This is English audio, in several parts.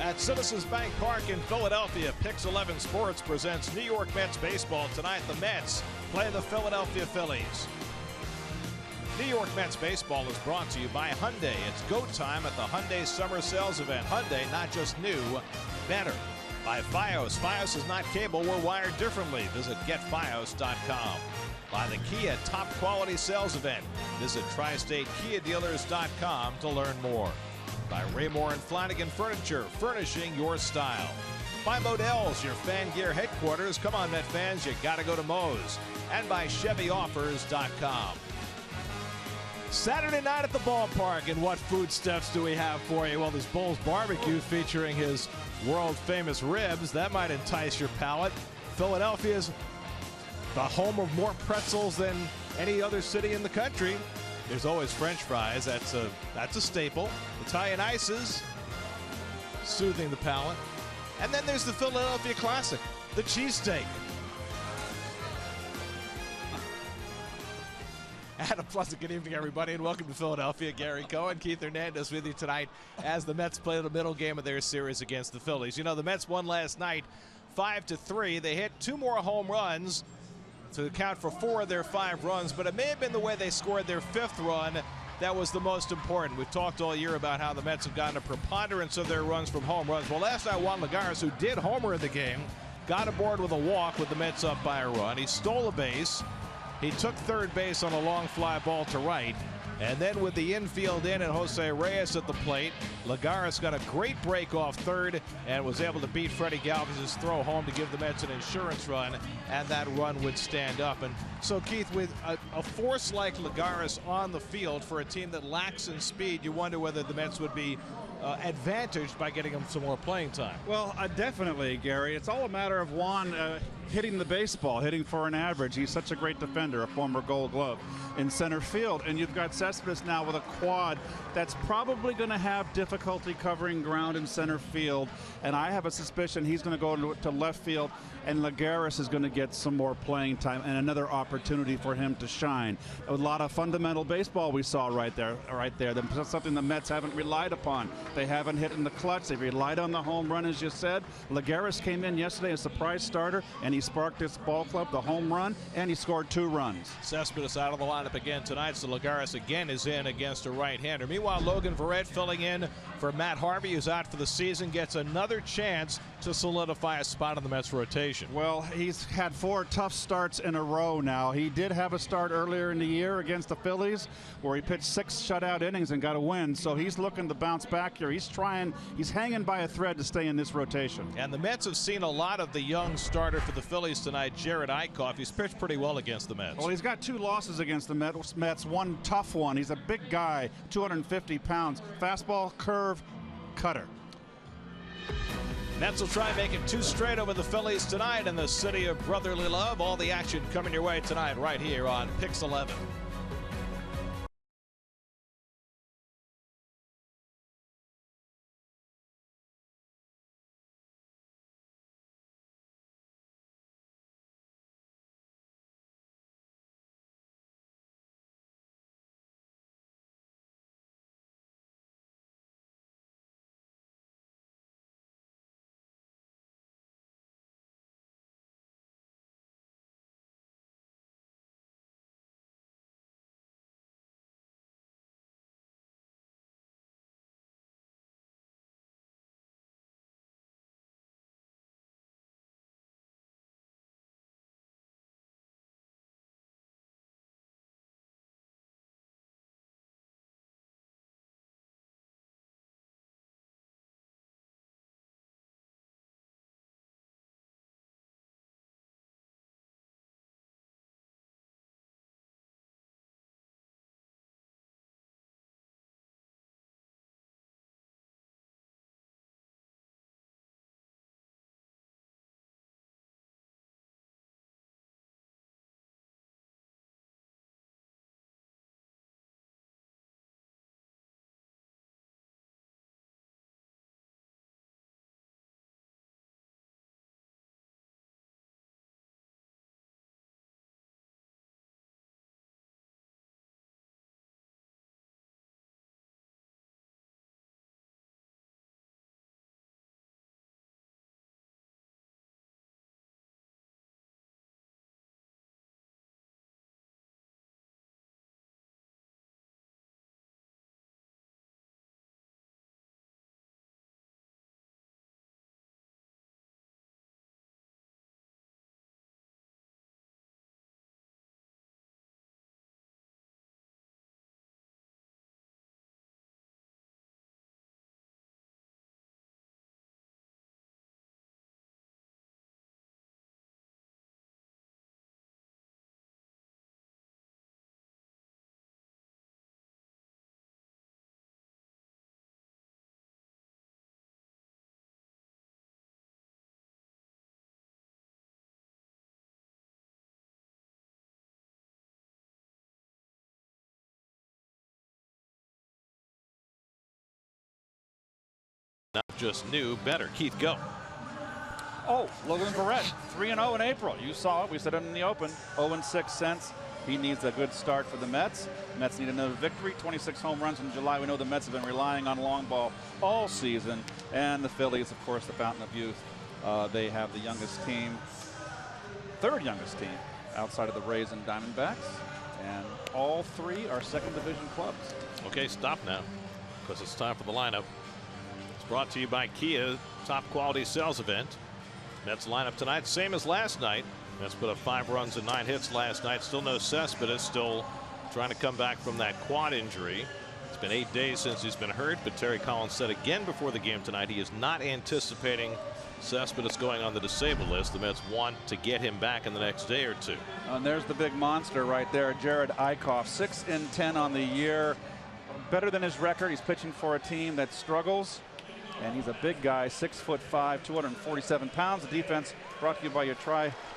At Citizens Bank Park in Philadelphia, Pix 11 Sports presents New York Mets baseball. Tonight, the Mets play the Philadelphia Phillies. New York Mets baseball is brought to you by Hyundai. It's go time at the Hyundai Summer Sales Event. Hyundai, not just new, better. By Fios. Fios is not cable. We're wired differently. Visit getfios.com. By the Kia Top Quality Sales Event. Visit tristatekiadealers.com to learn more. By Raymore and Flanagan Furniture, furnishing your style. By Modell's, your fan gear headquarters. Come on, Met fans, you gotta go to Moe's. And by ChevyOffers.com. Saturday night at the ballpark, and what foodstuffs do we have for you? Well, there's Bull's Barbecue featuring his world-famous ribs. That might entice your palate. Philadelphia's the home of more pretzels than any other city in the country. There's always French fries. That's a staple. Italian ices, soothing the palate. And then there's the Philadelphia classic, the cheesesteak. And a pleasant good evening, everybody, and welcome to Philadelphia. Gary Cohen, Keith Hernandez with you tonight as the Mets play the middle game of their series against the Phillies. You know, the Mets won last night 5-3. They hit 2 more home runs to account for 4 of their 5 runs, but it may have been the way they scored their 5th run that was the most important. We've talked all year about how the Mets have gotten a preponderance of their runs from home runs. Well, last night, Juan Lagares, who did homer in the game, got aboard with a walk with the Mets up by a run. He stole a base. He took third base on a long fly ball to right. And then with the infield in and Jose Reyes at the plate, Lagares got a great break off third and was able to beat Freddie Galvis's throw home to give the Mets an insurance run, and that run would stand up. And so, Keith, with a force like Lagares on the field for a team that lacks in speed, you wonder whether the Mets would be advantaged by getting him some more playing time. Well, definitely, Gary. It's all a matter of Juan hitting the baseball, hitting for an average. He's such a great defender, a former Gold Glove in center field. And you've got Cespedes now with a quad that's probably going to have difficulty covering ground in center field. And I have a suspicion he's going to go to left field, and Lagares is going to get some more playing time and another opportunity for him to shine. A lot of fundamental baseball we saw right there. That's something the Mets haven't relied upon. They haven't hit in the clutch. They've relied on the home run, as you said. Lagares came in yesterday, a surprise starter, and he sparked this ball club, the home run, and he scored 2 runs. Cespedes out of the lineup again tonight, so Lagares again is in against a right-hander. Meanwhile, Logan Verrett filling in for Matt Harvey, who's out for the season, gets another chance to solidify a spot in the Mets rotation. Well, he's had 4 tough starts in a row now. He did have a start earlier in the year against the Phillies where he pitched 6 shutout innings and got a win, so he's looking to bounce back here. He's hanging by a thread to stay in this rotation. And the Mets have seen a lot of the young starter for the Phillies tonight, Jared Eickhoff. He's pitched pretty well against the Mets. Well, he's got 2 losses against the Mets, one tough one. He's a big guy, 250 pounds. Fastball, curve, cutter. Mets will try making 2 straight over the Phillies tonight in the city of brotherly love. All the action coming your way tonight right here on Pix 11. Not just new, better. Keith, go. Oh, Logan Verrett, 3-0 in April. You saw it. We said it in the open. 0-6 since. He needs a good start for the Mets. Mets need another victory. 26 home runs in July. We know the Mets have been relying on long ball all season. And the Phillies, of course, the fountain of youth. They have the youngest team, third youngest team, outside of the Rays and Diamondbacks. And all three are second division clubs. Okay, stop now, because it's time for the lineup. It's brought to you by Kia, top quality sales event. Mets lineup tonight, same as last night. Mets put up 5 runs and 9 hits last night. Still no Cespedes, still trying to come back from that quad injury. It's been 8 days since he's been hurt, but Terry Collins said again before the game tonight he is not anticipating Cespedes going on the disabled list. The Mets want to get him back in the next day or two. And there's the big monster right there, Jerad Eickhoff, 6-10 on the year. Better than his record. He's pitching for a team that struggles. And he's a big guy, 6'5", 247 pounds. The defense brought to you by your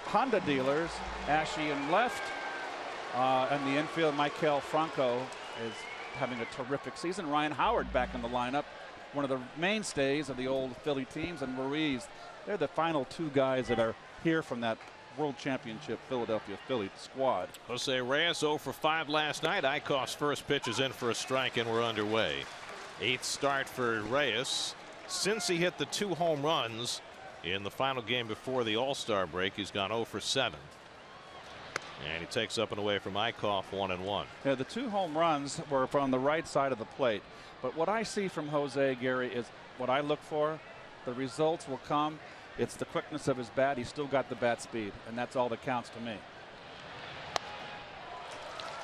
Honda dealers, Ashy and left. And the infield, Maikel Franco is having a terrific season. Ryan Howard back in the lineup, one of the mainstays of the old Philly teams, and Ruiz. They're the final 2 guys that are here from that World Championship Philadelphia Philly squad. Jose Reyes 0 for 5 last night. Eickhoff's first pitch is in for a strike, and we're underway. 8th start for Reyes. Since he hit the 2 home runs in the final game before the All-Star break, he's gone 0 for 7. And he takes up and away from Eickhoff 1-1. Yeah, the 2 home runs were from the right side of the plate. But what I see from Jose, Gary, is what I look for. The results will come. It's the quickness of his bat. He's still got the bat speed, and that's all that counts to me.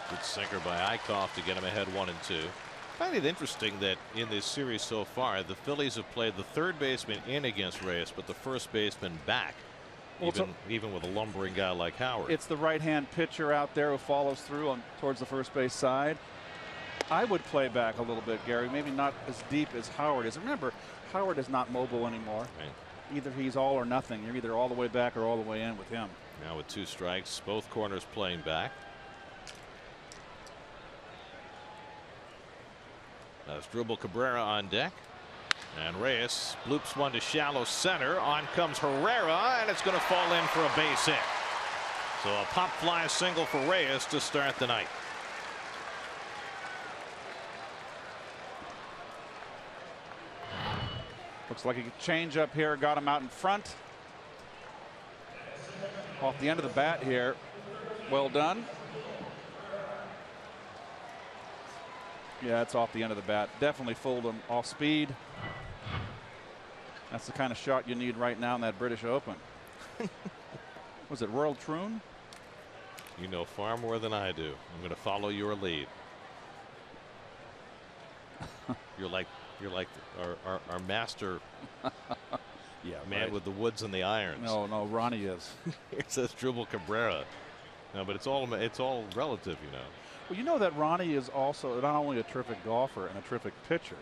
Good sinker by Eickhoff to get him ahead 1-2. I find it interesting that in this series so far, the Phillies have played the third baseman in against Reyes, but the first baseman back, well, even with a lumbering guy like Howard. It's the right-hand pitcher out there who follows through towards the first base side. I would play back a little bit, Gary, maybe not as deep as Howard is. Remember, Howard is not mobile anymore. Right. Either he's all or nothing. You're either all the way back or all the way in with him. Now with 2 strikes, both corners playing back. Asdrubal Cabrera on deck, and Reyes loops one to shallow center. On comes Herrera, and it's going to fall in for a base hit. So a pop fly single for Reyes to start the night. Looks like a change up here got him out in front. Off the end of the bat here. Well done. Yeah, it's off the end of the bat. Definitely fooled him off speed. That's the kind of shot you need right now in that British Open. Was it World Troon? You know far more than I do. I'm going to follow your lead. You're like our master man with the woods and the irons. No, Ronnie is. It says Asdrubal Cabrera. No, but it's all relative, you know. Well, you know that Ronnie is also not only a terrific golfer and a terrific pitcher,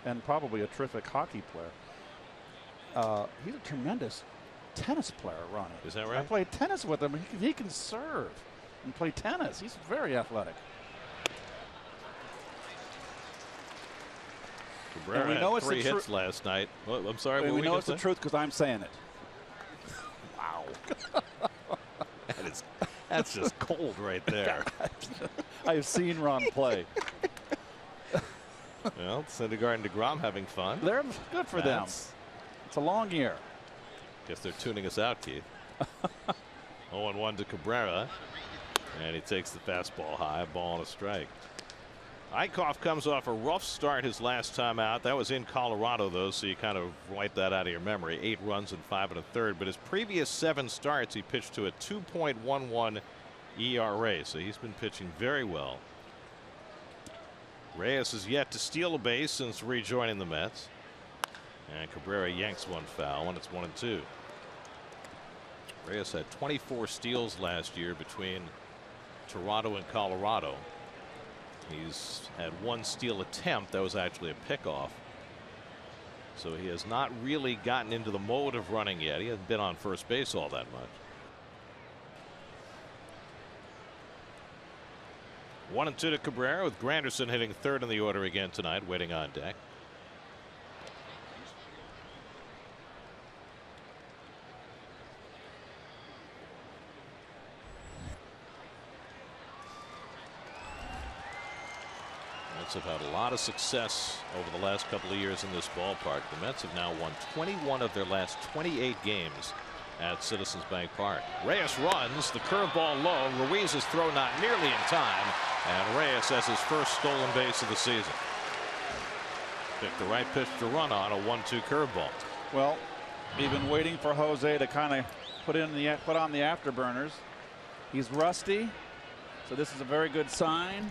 and probably a terrific hockey player. He's a tremendous tennis player, Ronnie. Is that right? I played tennis with him. He can serve and play tennis. He's very athletic. Cabrera had 3 hits last night. Well, I'm sorry. We know it's the truth because I'm saying it. Wow. That's just cold right there. I have seen Ron play. Well, Syndergaard and DeGrom having fun. They're good for them. It's a long year. Guess they're tuning us out, Keith. 0-1 to Cabrera. And he takes the fastball high, ball and a strike. Eickhoff comes off a rough start his last time out. That was in Colorado, though, so you kind of wipe that out of your memory. 8 runs and 5 1/3. But his previous 7 starts, he pitched to a 2.11 ERA. So he's been pitching very well. Reyes has yet to steal a base since rejoining the Mets. And Cabrera yanks one foul, and it's 1-2. Reyes had 24 steals last year between Toronto and Colorado. He's had 1 steal attempt that was actually a pickoff. So he has not really gotten into the mode of running yet. He hasn't been on first base all that much. 1-2 to Cabrera, with Granderson hitting 3rd in the order again tonight, waiting on deck. Mets have had a lot of success over the last couple of years in this ballpark. The Mets have now won 21 of their last 28 games at Citizens Bank Park. Reyes runs, the curveball low. Ruiz's throw not nearly in time, and Reyes has his first stolen base of the season. Picked the right pitch to run on, a 1-2 curveball. Well, we've been waiting for Jose to kind of put on the afterburners. He's rusty, so this is a very good sign.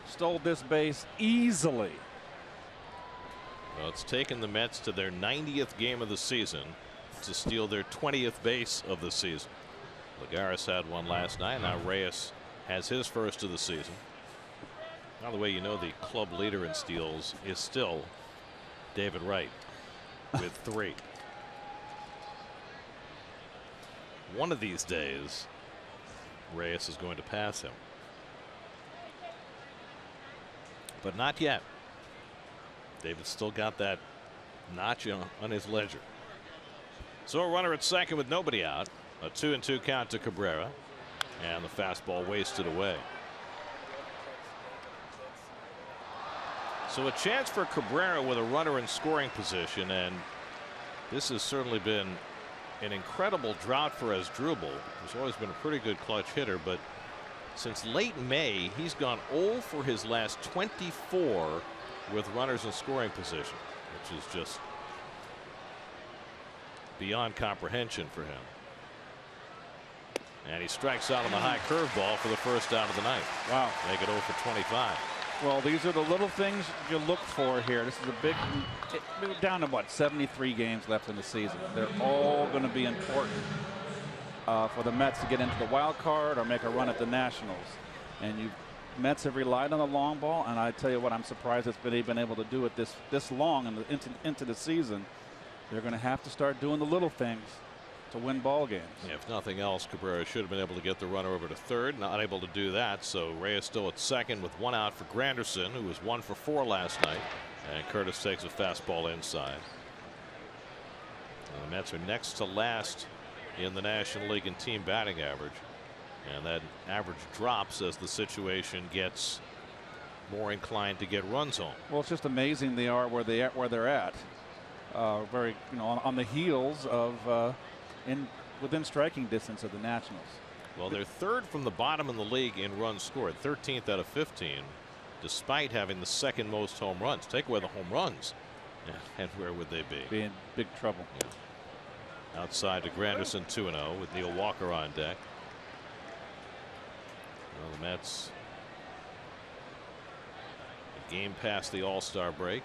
Stole this base easily. Well, it's taken the Mets to their 90th game of the season to steal their 20th base of the season. Lagares had one last night. Now Reyes has his first of the season. By the way, you know the club leader in steals is still David Wright with 3. One of these days, Reyes is going to pass him. But not yet. David's still got that notch on his ledger. So a runner at second with nobody out. A 2-2 count to Cabrera. And the fastball wasted away. So a chance for Cabrera with a runner in scoring position. And this has certainly been an incredible drought for Asdrubal. He's always been a pretty good clutch hitter, but since late May, he's gone 0 for his last 24 with runners in scoring position, which is just beyond comprehension for him. And he strikes out on the high curveball for the first out of the night. Wow. Make it 0 for 25. Well, these are the little things you look for here. This is a big, we're down to what, 73 games left in the season. They're all going to be important for the Mets to get into the wild card or make a run at the Nationals. And Mets have relied on the long ball, and I tell you what, I'm surprised they've been able to do it this long into the season. They're going to have to start doing the little things to win ball games. Yeah, if nothing else, Cabrera should have been able to get the runner over to third. Not able to do that, so Reyes still at second with 1 out for Granderson, who was 1 for 4 last night. And Curtis takes a fastball inside. The Mets are next to last in the National League in team batting average, and that average drops as the situation gets more inclined to get runs home. Well, it's just amazing they are where they're at. Very, on the heels of within striking distance of the Nationals. Well, they're third from the bottom in the league in runs scored, 13th out of 15, despite having the second most home runs. Take away the home runs, and where would they be? Be in big trouble. Yeah. Outside to Granderson, 2-0 with Neil Walker on deck. Well, the Mets, a game past the All-Star break.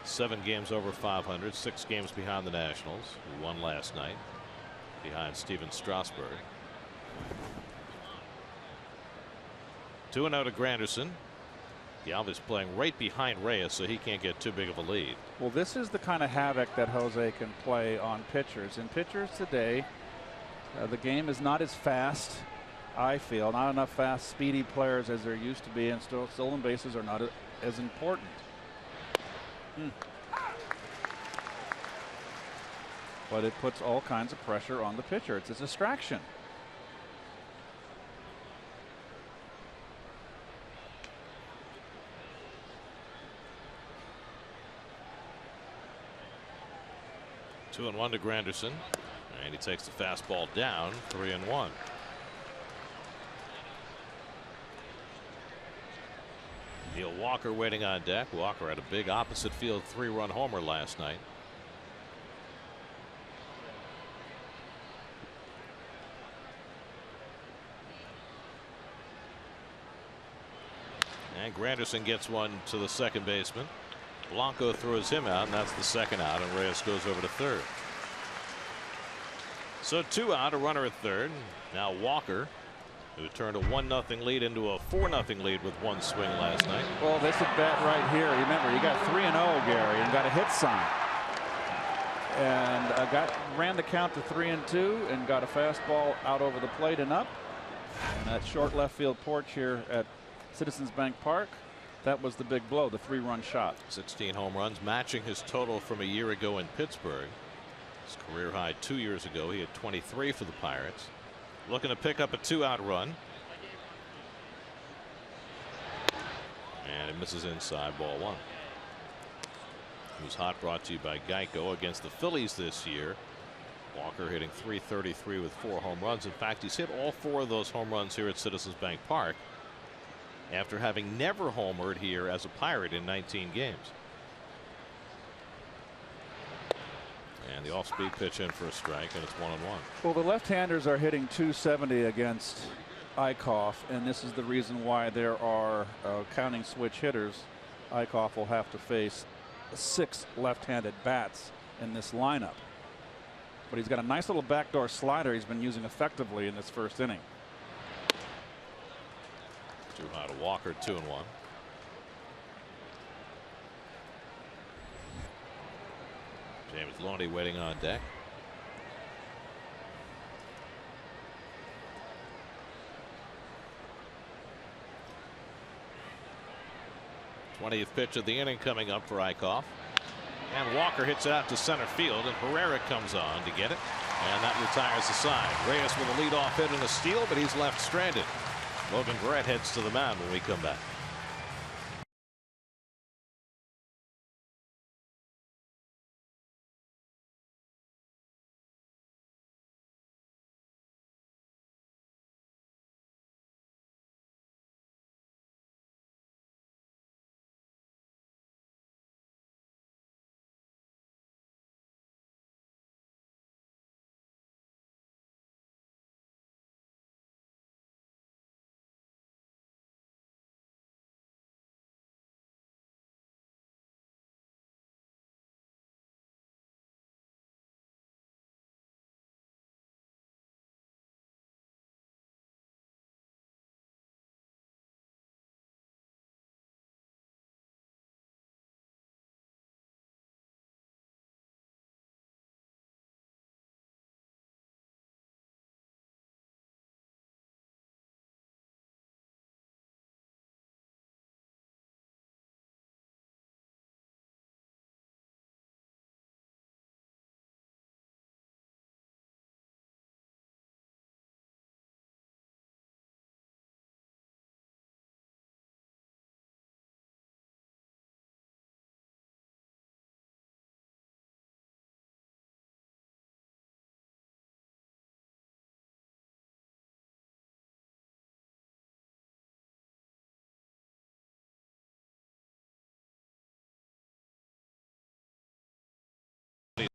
7 games over 500, 6 games behind the Nationals, who won last night, behind Steven Strasburg. 2-0 to Granderson. Galvis playing right behind Reyes, so he can't get too big of a lead. Well, this is the kind of havoc that Jose can play on pitchers. And pitchers today, the game is not as fast, I feel. Not enough fast, speedy players as there used to be, and stolen bases are not as important. But it puts all kinds of pressure on the pitcher. It's a distraction. Two and one to Granderson, and he takes the fastball down. 3-1. Neil Walker waiting on deck. Walker had a big opposite field 3-run homer last night. And Granderson gets one to the second baseman. Blanco throws him out, and that's the second out, and Reyes goes over to third. So 2 out, a runner at third. Now Walker, who turned a 1-0 lead into a 4-0 lead with 1 swing last night. Well, this at bat right here. Remember, you got 3-0, Gary, and got a hit sign. And ran the count to 3-2 and got a fastball out over the plate and up. And that short left field porch here at Citizens Bank Park, that was the big blow, the 3-run shot. 16 home runs, matching his total from a year ago in Pittsburgh. His career high 2 years ago. He had 23 for the Pirates. Looking to pick up a 2-out run. And it misses inside, ball one. Who's Hot brought to you by Geico. Against the Phillies this year, Walker hitting .333 with 4 home runs. In fact, he's hit all 4 of those home runs here at Citizens Bank Park after having never homered here as a Pirate in 19 games. And the off-speed pitch in for a strike, and it's 1-1. Well, the left-handers are hitting .270 against Eickhoff, and this is the reason why there are counting switch hitters. Eickhoff will have to face 6 left-handed bats in this lineup. But he's got a nice little backdoor slider he's been using effectively in this first inning. Too high to Walker, 2-1. James Loney waiting on deck. '20th pitch of the inning coming up for Eickhoff. And Walker hits it out to center field, and Herrera comes on to get it. And that retires the side. Reyes with a leadoff hit and a steal, but he's left stranded. Logan Verrett heads to the mound when we come back.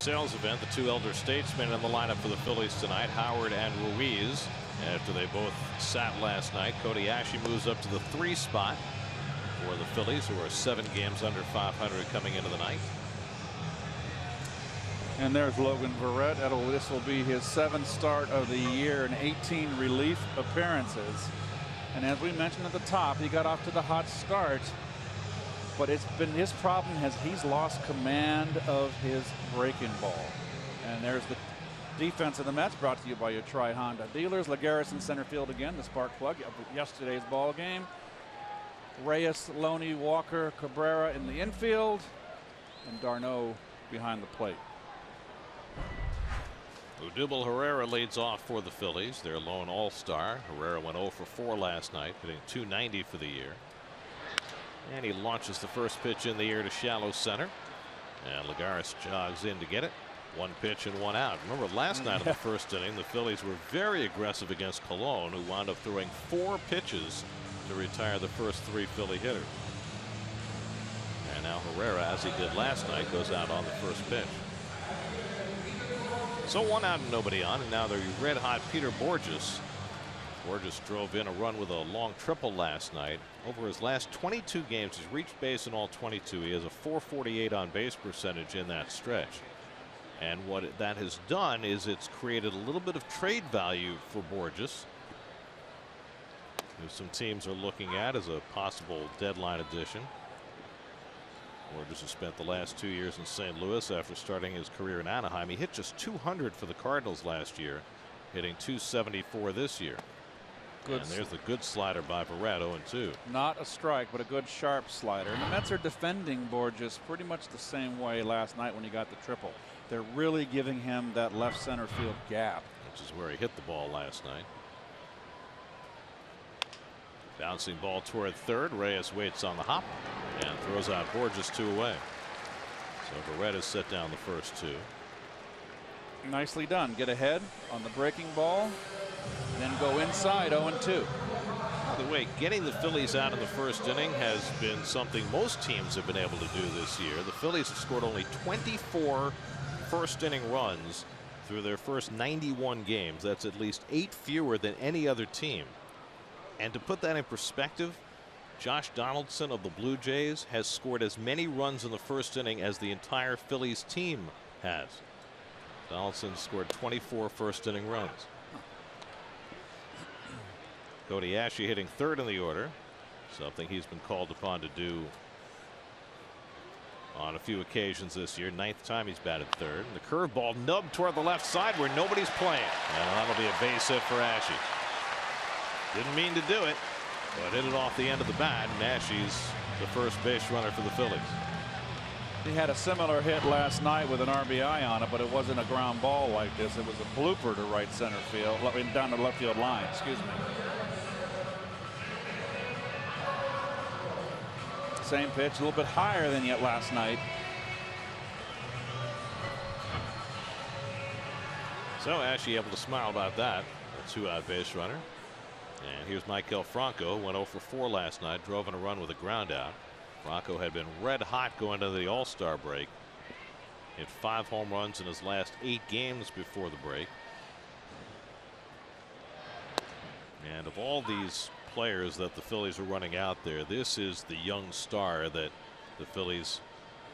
Sales event, the 2 elder statesmen in the lineup for the Phillies tonight, Howard and Ruiz. After they both sat last night, Cody Asche moves up to the 3 spot for the Phillies, who are 7 games under .500 coming into the night. And there's Logan Verrett. This will be his 7th start of the year and 18 relief appearances. And as we mentioned at the top, he got off to the hot start. But it's been his problem he's lost command of his breaking ball. And there's the defense of the Mets, brought to you by your Tri-Honda dealers. Lagares in center field again, the spark plug of yesterday's ball game. Reyes, Loney, Walker, Cabrera in the infield, and d'Arnaud behind the plate. Odubel Herrera leads off for the Phillies, their lone all-star. Herrera went 0 for 4 last night, hitting .290 for the year. And he launches the first pitch in the air to shallow center. And Lagares jogs in to get it. 1 pitch and 1 out. Remember last night in the first inning, the Phillies were very aggressive against Colon, who wound up throwing 4 pitches to retire the first 3 Philly hitters. And now Herrera, as he did last night, goes out on the first pitch. So 1 out and nobody on, and now the red hot Peter Bourjos. Bourjos drove in a run with a long triple last night. Over his last 22 games, he's reached base in all 22. He has a .448 on base percentage in that stretch. And what that has done is it's created a little bit of trade value for Bourjos, who some teams are looking at as a possible deadline addition. Bourjos has spent the last 2 years in St. Louis after starting his career in Anaheim. He hit just .200 for the Cardinals last year, hitting .274 this year. Good. And there's the good slider by Verrett, 0-2. Not a strike, but a good sharp slider. And the Mets are defending Bourjos pretty much the same way last night when he got the triple. They're really giving him that left center field gap. Which is where he hit the ball last night. Bouncing ball toward third. Reyes waits on the hop and throws out Borges 2 away. So Barrett has set down the first 2. Nicely done. Get ahead on the breaking ball, and then go inside 0-2. By the way, getting the Phillies out in the first inning has been something most teams have been able to do this year. The Phillies have scored only 24 first inning runs through their first 91 games. That's at least 8 fewer than any other team. And to put that in perspective, Josh Donaldson of the Blue Jays has scored as many runs in the first inning as the entire Phillies team has. Donaldson scored 24 first inning runs. Cody Asche hitting third in the order, something he's been called upon to do on a few occasions this year. 9th time he's batted third. And the curveball nubbed toward the left side where nobody's playing. And that'll be a base hit for Asche. Didn't mean to do it, but hit it off the end of the bat, and Asche's the first base runner for the Phillies. He had a similar hit last night with an RBI on it, but it wasn't a ground ball like this. It was a blooper to right center field, down the left field line. Excuse me. Same pitch, a little bit higher than yet last night. So Asche able to smile about that. A 2-out base runner. And here's Maikel Franco. Went 0 for 4 last night. Drove in a run with a ground out. Franco had been red hot going into the All-Star break. Hit 5 home runs in his last 8 games before the break. And of all these players that the Phillies are running out there, this is the young star that the Phillies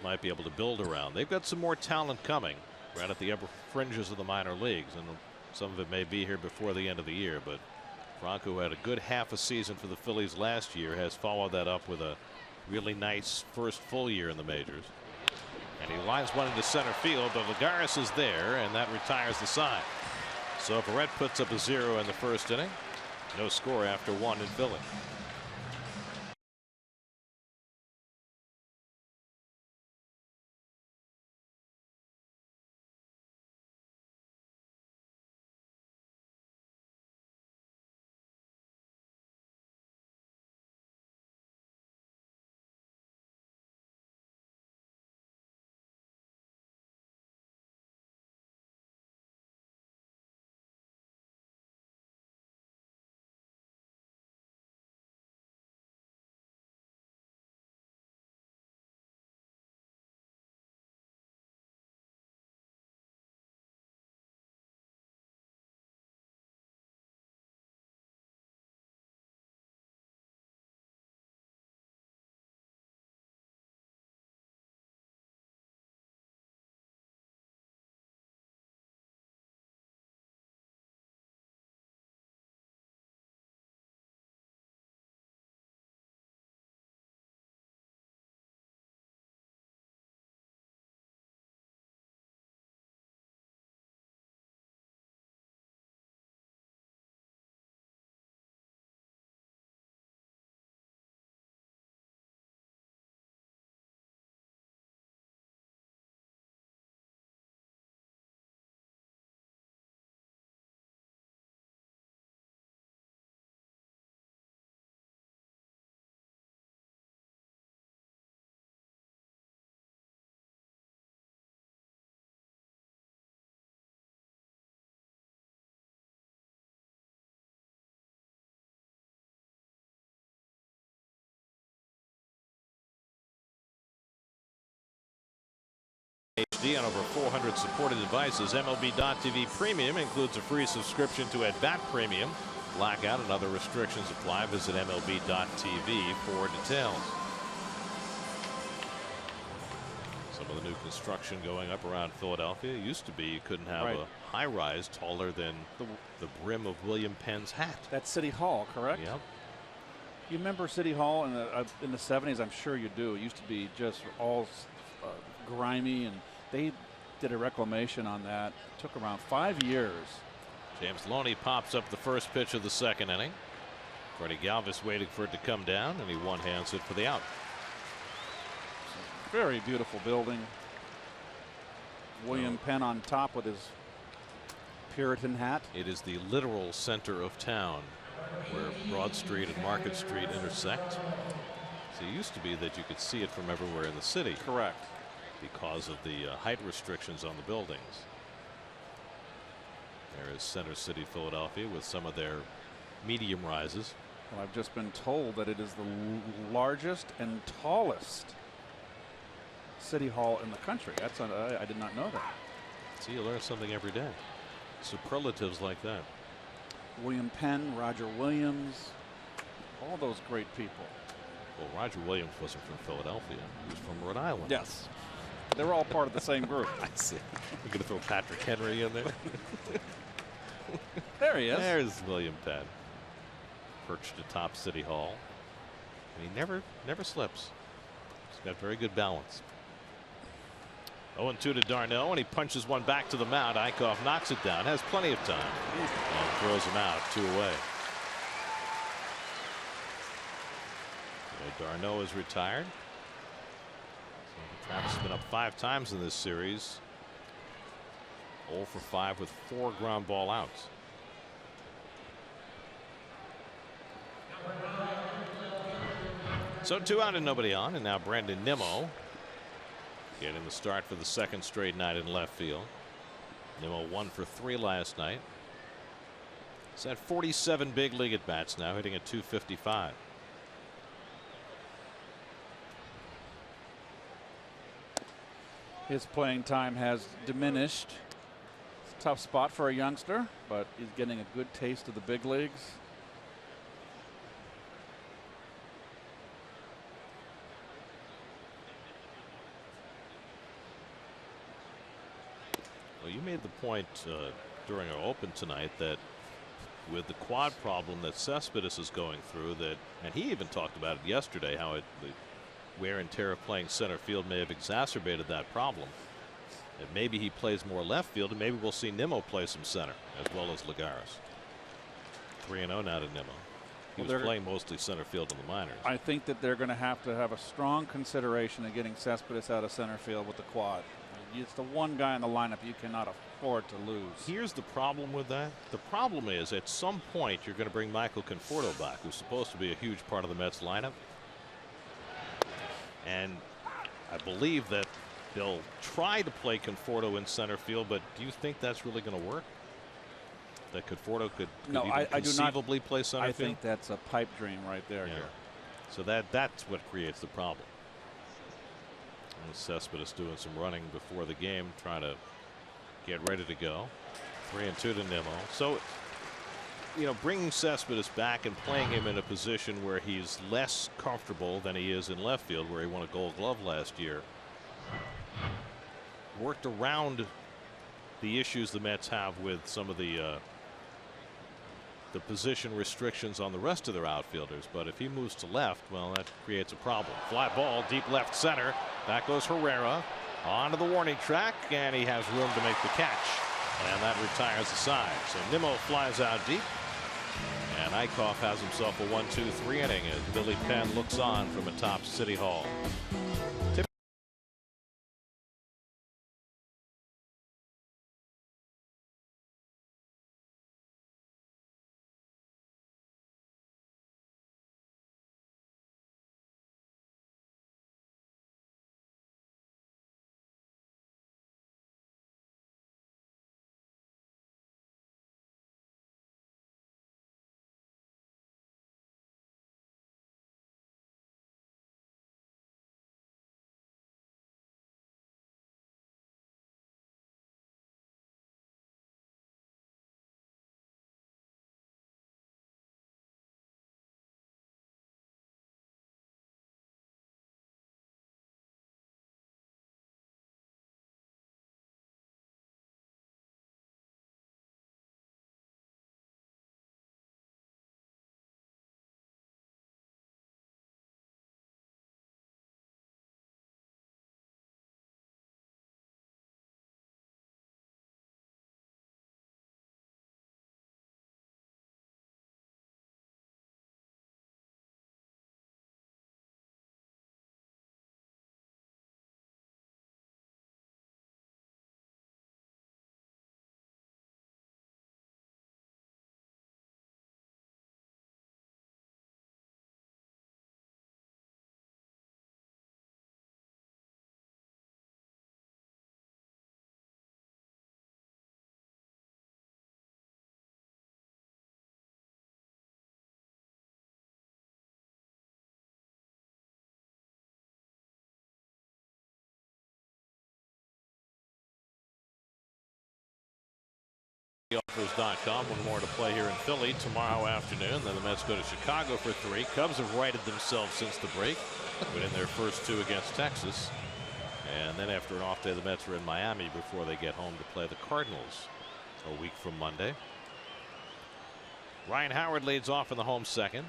might be able to build around. They've got some more talent coming right at the upper fringes of the minor leagues, and some of it may be here before the end of the year. But Franco had a good half a season for the Phillies last year, has followed that up with a really nice first full year in the majors. And he lines one into center field, but Lagares is there, and that retires the side. So Barrett puts up a 0 in the first inning. No score after 1 in Philly. HD on over 400 supported devices. MLB.TV Premium includes a free subscription to At Bat Premium. Blackout and other restrictions apply. Visit MLB.TV for details. Some of the new construction going up around Philadelphia. It used to be you couldn't have a high rise taller than the brim of William Penn's hat. That's City Hall, correct? Yep. You remember City Hall in the 70s? I'm sure you do. It used to be just all grimy, and they did a reclamation on that. It took around 5 years. James Loney pops up the first pitch of the second inning. Freddie Galvis waiting for it to come down, and he one-hands it for the out. Very beautiful building. William Penn on top with his Puritan hat. It is the literal center of town where Broad Street and Market Street intersect. So it used to be that you could see it from everywhere in the city. Correct. Because of the height restrictions on the buildings. There is Center City, Philadelphia, with some of their medium rises. Well, I've just been told that it is the largest and tallest city hall in the country. I did not know that. See, you learn something every day. Superlatives like that. William Penn, Roger Williams, all those great people. Well, Roger Williams wasn't from Philadelphia. He was from Rhode Island. Yes. They're all part of the same group. I see. You're going to throw Patrick Henry in there? There he is. There's William Penn, perched atop City Hall. And he never slips. He's got very good balance. 0-2 to d'Arnaud, and he punches one back to the mound. Eickhoff knocks it down, has plenty of time, and throws him out, 2 away. So d'Arnaud is retired. So Travis has been up 5 times in this series. 0 for 5 with 4 ground ball outs. So 2 out and nobody on, and now Brandon Nimmo getting the start for the 2nd straight night in left field. Nimmo 1 for 3 last night. He's had 47 big league at bats now, hitting at .255. His playing time has diminished. It's a tough spot for a youngster, but he's getting a good taste of the big leagues. Well, you made the point during our open tonight that with the quad problem that Cespedes is going through, that, and he even talked about it yesterday, how the wear and tear of playing center field may have exacerbated that problem. And maybe he plays more left field, and maybe we'll see Nimmo play some center as well as Lagares. 3-0 now to Nimmo. He was playing mostly center field in the minors. I think that they're going to have a strong consideration of getting Cespedes out of center field with the quad. It's the one guy in the lineup you cannot afford to lose. Here's the problem with that. The problem is at some point you're going to bring Michael Conforto back, who's supposed to be a huge part of the Mets lineup. And I believe that they'll try to play Conforto in center field, but do you think that's really going to work? That Conforto could even conceivably play center field? I think that's a pipe dream right there. Yeah. So that's what creates the problem. And Cespedes doing some running before the game, trying to get ready to go. 3-2 to Nimmo. So, you know, bringing Cespedes back and playing him in a position where he's less comfortable than he is in left field, where he won a Gold Glove last year, worked around the issues the Mets have with some of the position restrictions on the rest of their outfielders. But if he moves to left, well, that creates a problem. Fly ball deep left center. Back goes Herrera onto the warning track, and he has room to make the catch, and that retires the side. So Nimmo flies out deep, and Eickhoff has himself a 1-2-3 inning as Billy Penn looks on from atop City Hall. Offers.com. One more to play here in Philly tomorrow afternoon. Then the Mets go to Chicago for 3. Cubs have righted themselves since the break, winning their first 2 against Texas. And then after an off day, the Mets are in Miami before they get home to play the Cardinals a week from Monday. Ryan Howard leads off in the home second.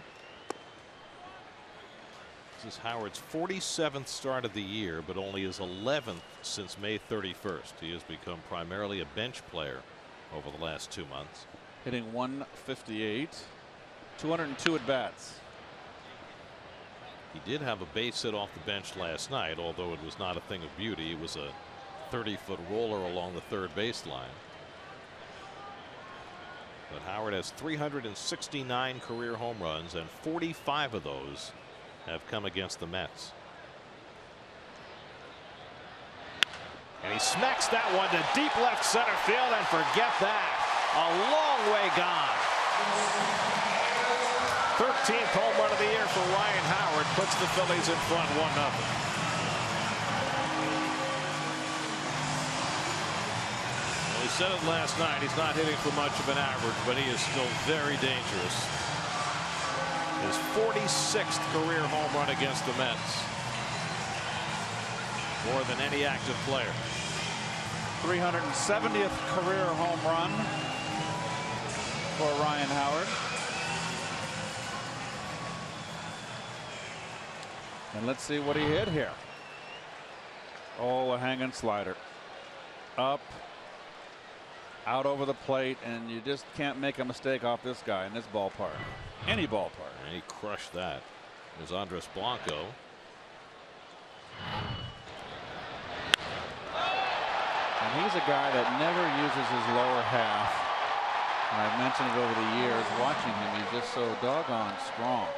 This is Howard's 47th start of the year, but only his 11th since May 31st. He has become primarily a bench player over the last 2 months. Hitting .158, 202 at bats. He did have a base hit off the bench last night, although it was not a thing of beauty. It was a 30-foot roller along the third baseline. But Howard has 369 career home runs, and 45 of those have come against the Mets. And he smacks that one to deep left center field, and forget that. A long way gone. 13th home run of the year for Ryan Howard, puts the Phillies in front 1-0. Well, he said it last night. He's not hitting for much of an average, but he is still very dangerous. His 46th career home run against the Mets. More than any active player. 370th career home run for Ryan Howard. And let's see what he hit here. Oh, a hanging slider. Up, out over the plate, and you just can't make a mistake off this guy in this ballpark. Any ballpark. And he crushed that. There's Andres Blanco. And he's a guy that never uses his lower half. And I've mentioned it over the years watching him. He's just so doggone strong.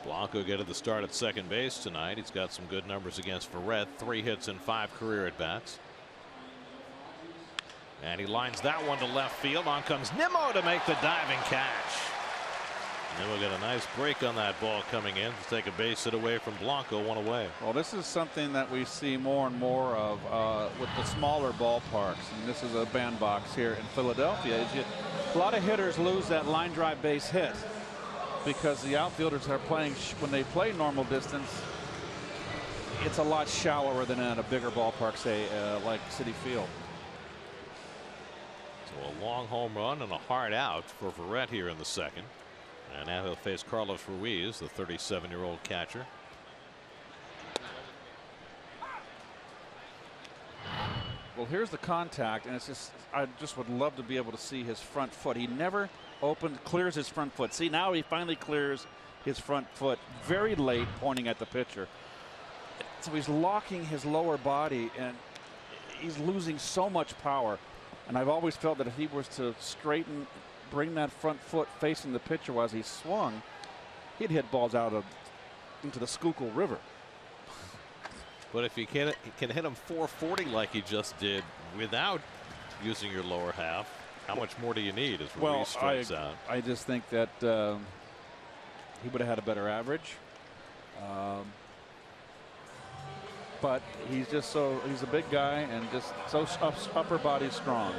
Blanco getting the start at second base tonight. He's got some good numbers against Verrett. 3 hits and 5 career at bats. And he lines that one to left field. On comes Nimmo to make the diving catch. Nimmo got a nice break on that ball coming in to take a base hit away from Blanco. 1 away. Well, this is something that we see more and more of with the smaller ballparks. And this is a bandbox here in Philadelphia. A lot of hitters lose that line drive base hit because the outfielders are playing, when they play normal distance, it's a lot shallower than at a bigger ballpark, say like Citi Field. So a long home run and a hard out for Verrett here in the second. And now he'll face Carlos Ruiz, the 37-year-old catcher. Well, here's the contact, and it's just, I just would love to be able to see his front foot. He never clears his front foot. See, now he finally clears his front foot very late, pointing at the pitcher. So he's locking his lower body, and he's losing so much power. And I've always felt that if he was to straighten, bring that front foot facing the pitcher as he swung, he'd hit balls out into the Schuylkill River. But if you can hit him 440 like he just did without using your lower half, how much more do you need as Ruiz strikes out? I just think that he would have had a better average. But he's just he's a big guy and just so upper body strong.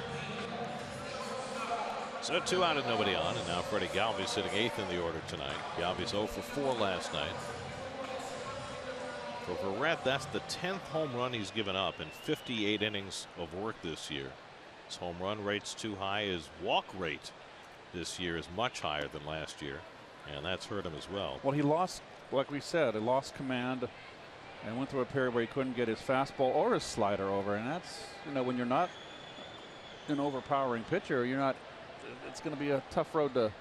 So 2 out and nobody on, and now Freddie Galvis sitting 8th in the order tonight. Galvis 0 for 4 last night. For Verrett, that's the 10th home run he's given up in 58 innings of work this year. His home run rate's too high. His walk rate this year is much higher than last year, and that's hurt him as well. Well, he lost, like we said, he lost command and went through a period where he couldn't get his fastball or his slider over, and that's, you know, when you're not an overpowering pitcher, you're not. It's going to be a tough road to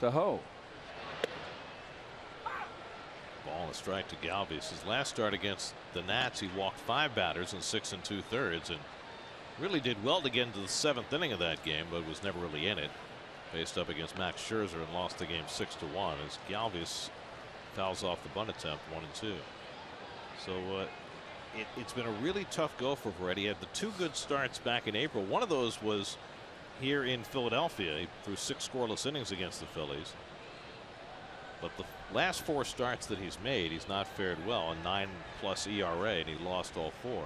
hoe. Ball and a strike to Galvis. His last start against the Nats, he walked 5 batters in 6 2/3 and really did well to get into the 7th inning of that game, but was never really in it. Faced up against Max Scherzer and lost the game 6-1 as Galvis fouls off the bunt attempt 1-2. So it's been a really tough go for Verrett. He had the 2 good starts back in April. One of those was here in Philadelphia. He threw 6 scoreless innings against the Phillies. But the last 4 starts that he's made, he's not fared well. A 9+ ERA, and he lost all 4.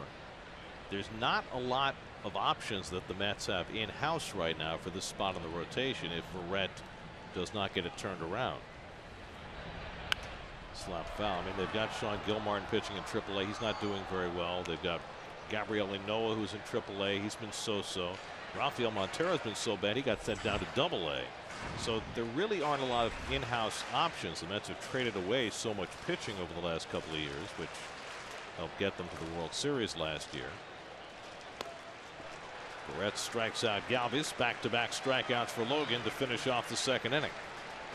There's not a lot of options that the Mets have in-house right now for this spot in the rotation if Verrett does not get it turned around. Slap foul. I mean, they've got Sean Gilmartin pitching in AAA. He's not doing very well. They've got Gabriel Ynoa, who's in AAA. He's been so-so. Rafael Montero's been so bad he got sent down to AA. So there really aren't a lot of in-house options. The Mets have traded away so much pitching over the last couple of years, which helped get them to the World Series last year. Verrett strikes out Galvis. Back-to-back strikeouts for Logan to finish off the 2nd inning.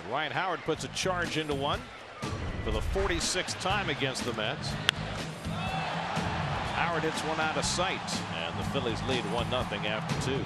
And Ryan Howard puts a charge into one for the 46th time against the Mets. Howard hits one out of sight, and the Phillies lead 1-0 after 2.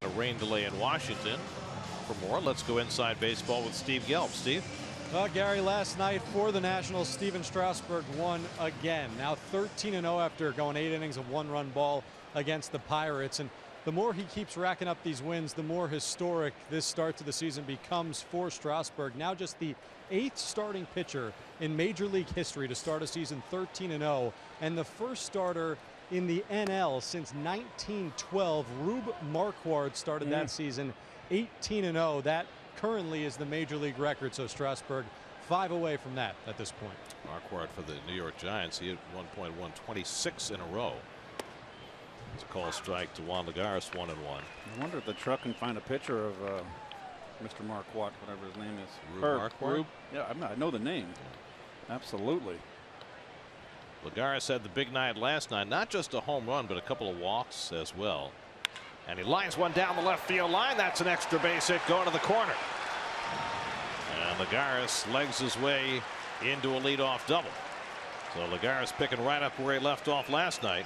A rain delay in Washington. For more, let's go inside baseball with Steve Gelb. Steve. Well, Gary, last night for the Nationals, Steven Strasburg won again. Now 13-0 after going 8 innings of 1-run ball against the Pirates. And the more he keeps racking up these wins, the more historic this start to the season becomes for Strasburg. Now just the 8th starting pitcher in Major League history to start a season 13-0, and the first starter in the NL since 1912. Rube Marquard started that season 18-0. That currently is the Major League record. So Strasburg 5 away from that at this point. Marquard for the New York Giants. He at one point won 26 in a row. It's a call strike to Juan Lagares, 1-1. I wonder if the truck can find a picture of Mr. Marquardt, whatever his name is. Rube Marquard? Yeah, I know the name. Absolutely. Lagares had the big night last night. Not just a home run, but a couple of walks as well. And he lines one down the left field line. That's an extra base hit going to the corner. And Lagares legs his way into a leadoff double. So Lagares picking right up where he left off last night.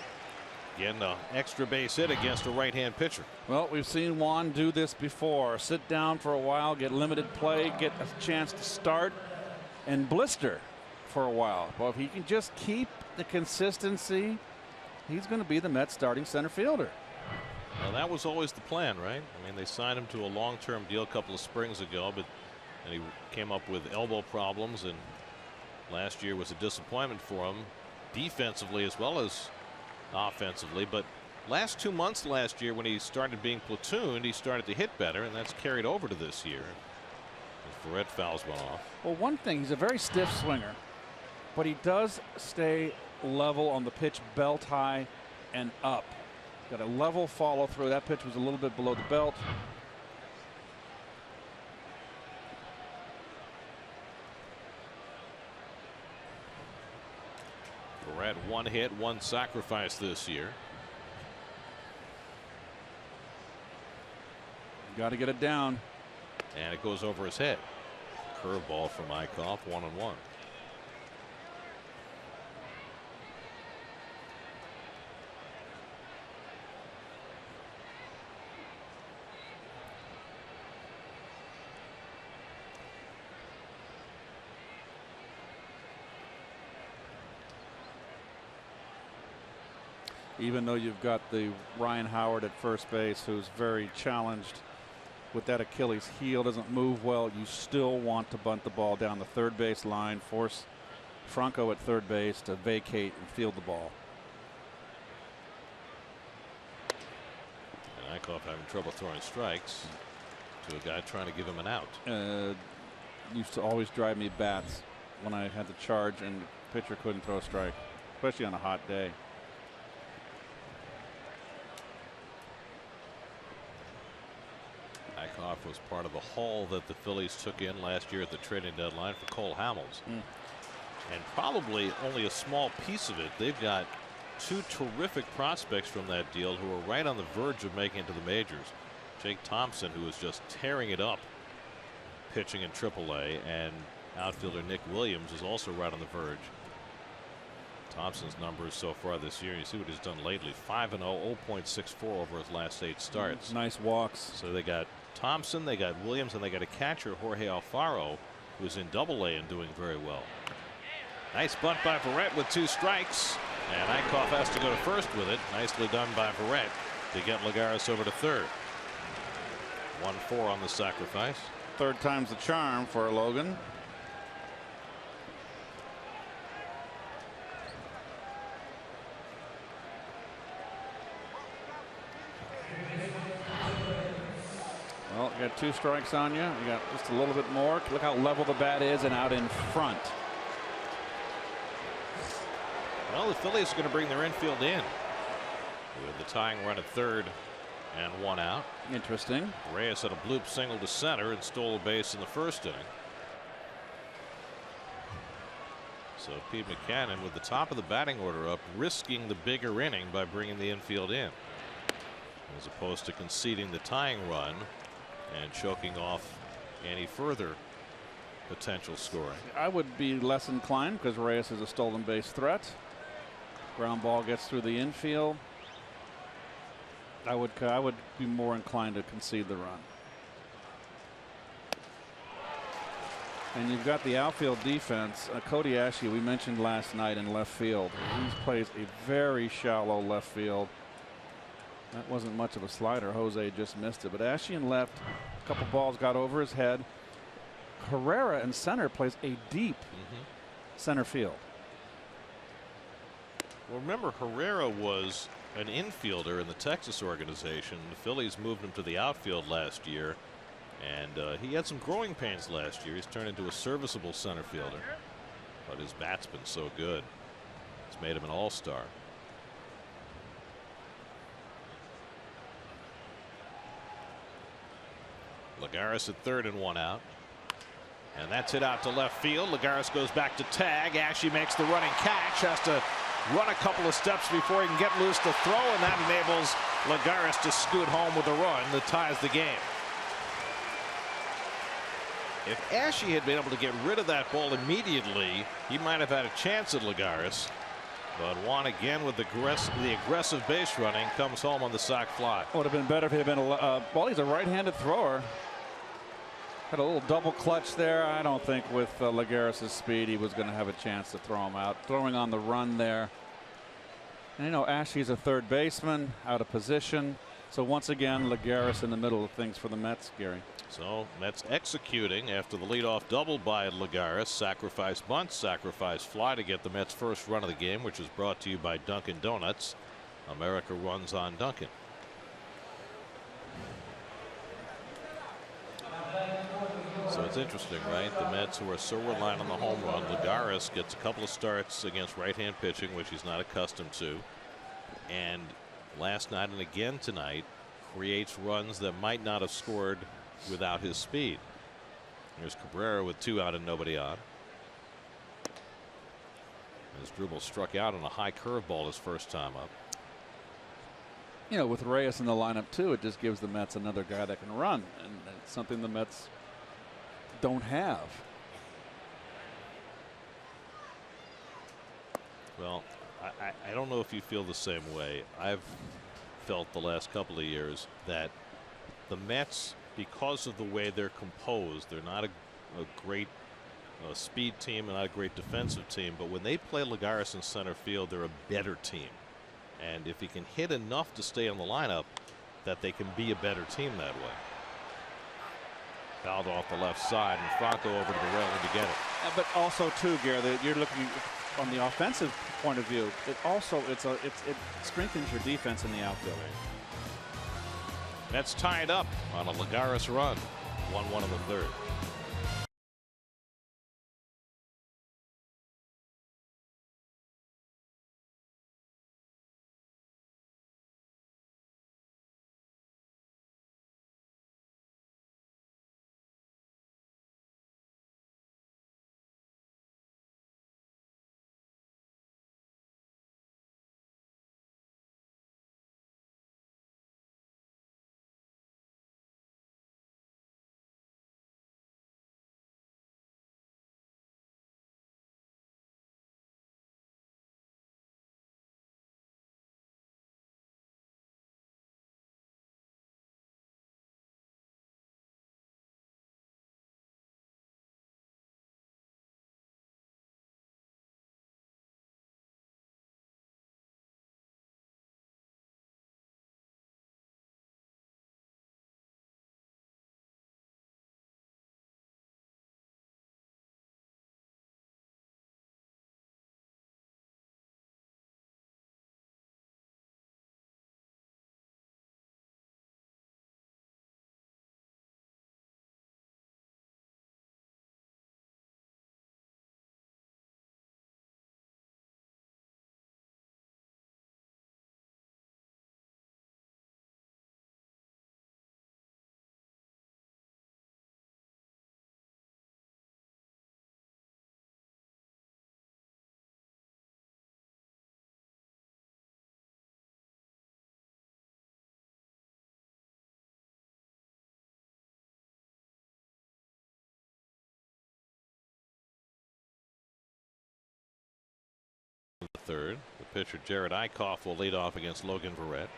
Getting an extra base hit against a right-hand pitcher. Well, we've seen Juan do this before. Sit down for a while, get limited play, get a chance to start, and blister for a while. Well, if he can just keep the consistency, he's going to be the Mets starting center fielder. Well, that was always the plan, right? I mean, they signed him to a long-term deal a couple of springs ago, but and he came up with elbow problems, and last year was a disappointment for him defensively as well as offensively. But last 2 months last year, when he started being platooned, he started to hit better, and that's carried over to this year. As Verrett fouls one off. Well, one thing, he's a very stiff swinger, but he does stay level on the pitch, belt high and up. Got a level follow through. That pitch was a little bit below the belt. Barrett, 1 hit, 1 sacrifice this year. Got to get it down. And it goes over his head. Curveball from Eickhoff, 1-1. Even though you've got the Ryan Howard at first base, who's very challenged with that Achilles heel, doesn't move well, you still want to bunt the ball down the third base line, force Franco at third base to vacate and field the ball. And Eickhoff having trouble throwing strikes to a guy trying to give him an out. Used to always drive me bats when I had to charge and the pitcher couldn't throw a strike, especially on a hot day. Eickhoff was part of the haul that the Phillies took in last year at the trading deadline for Cole Hamels. And probably only a small piece of it. They've got 2 terrific prospects from that deal who are right on the verge of making it to the majors. Jake Thompson, who is just tearing it up pitching in AAA, and outfielder Nick Williams is also right on the verge. Thompson's numbers so far this year, you see what he's done lately, 5-0, 0.64 over his last 8 starts. Nice walks. So they got Thompson, they got Williams, and they got a catcher, Jorge Alfaro, who's in AA and doing very well. Nice bunt by Verrett with 2 strikes, and Eickhoff has to go to first with it. Nicely done by Verrett to get Lagares over to third. 1-4 on the sacrifice. Third time's the charm for Logan. Well, you got 2 strikes on you. You got just a little bit more. Look how level the bat is and out in front. Well, the Phillies are going to bring their infield in with the tying run at third and 1 out. Interesting. Reyes had a bloop single to center and stole a base in the first inning. So Pete Mackanin with the top of the batting order up, risking the bigger inning by bringing the infield in, as opposed to conceding the tying run and choking off any further potential scoring. I would be less inclined because Reyes is a stolen base threat. Ground ball gets through the infield. I would be more inclined to concede the run. And you've got the outfield defense. Cody Asche, we mentioned last night in left field. He plays a very shallow left field. That wasn't much of a slider. Jose just missed it. But Asche in left, a couple balls got over his head. Herrera in center plays a deep center field. Well, remember, Herrera was an infielder in the Texas organization. The Phillies moved him to the outfield last year, and he had some growing pains last year. He's turned into a serviceable center fielder, but his bat's been so good. It's made him an all-star. Lagares at third and 1 out. And that's hit out to left field. Lagares goes back to tag. Asche makes the running catch. Has to run a couple of steps before he can get loose to throw, and that enables Lagares to scoot home with a run that ties the game. If Asche had been able to get rid of that ball immediately, he might have had a chance at Lagares. But Juan again with the aggressive base running comes home on the sac fly. Would have been better if he had been well, he's a right-handed thrower. Had a little double clutch there. I don't think with Lagares' speed he was going to have a chance to throw him out. Throwing on the run there. And you know, Asche's a third baseman, out of position. So once again, Lagares in the middle of things for the Mets, Gary. So Mets executing after the leadoff double by Lagares. Sacrifice bunt, sacrifice fly to get the Mets' first run of the game, which is brought to you by Dunkin' Donuts. America runs on Dunkin'. So it's interesting, right? The Mets, who are so reliant on the home run. Lagares gets a couple of starts against right-hand pitching, which he's not accustomed to. And last night and again tonight creates runs that might not have scored without his speed. There's Cabrera with 2 out and nobody on. Struble struck out on a high curveball his first time up. You know, with Reyes in the lineup too, it just gives the Mets another guy that can run, and it's something the Mets don't have. Well, I don't know if you feel the same way. I've felt the last couple of years that the Mets, because of the way they're composed, they're not a great speed team and not a great defensive team, but when they play Lagares in center field, they're a better team. And if he can hit enough to stay in the lineup, that they can be a better team that way. Fouled off the left side, and Franco over to the railing to get it. But also too, Gary, that you're looking from the offensive point of view. It also it strengthens your defense in the outfield. Mets tied up on a Lagares run. 1-1 in the third. Third, the pitcher Jared Eickhoff will lead off against Logan Verrett.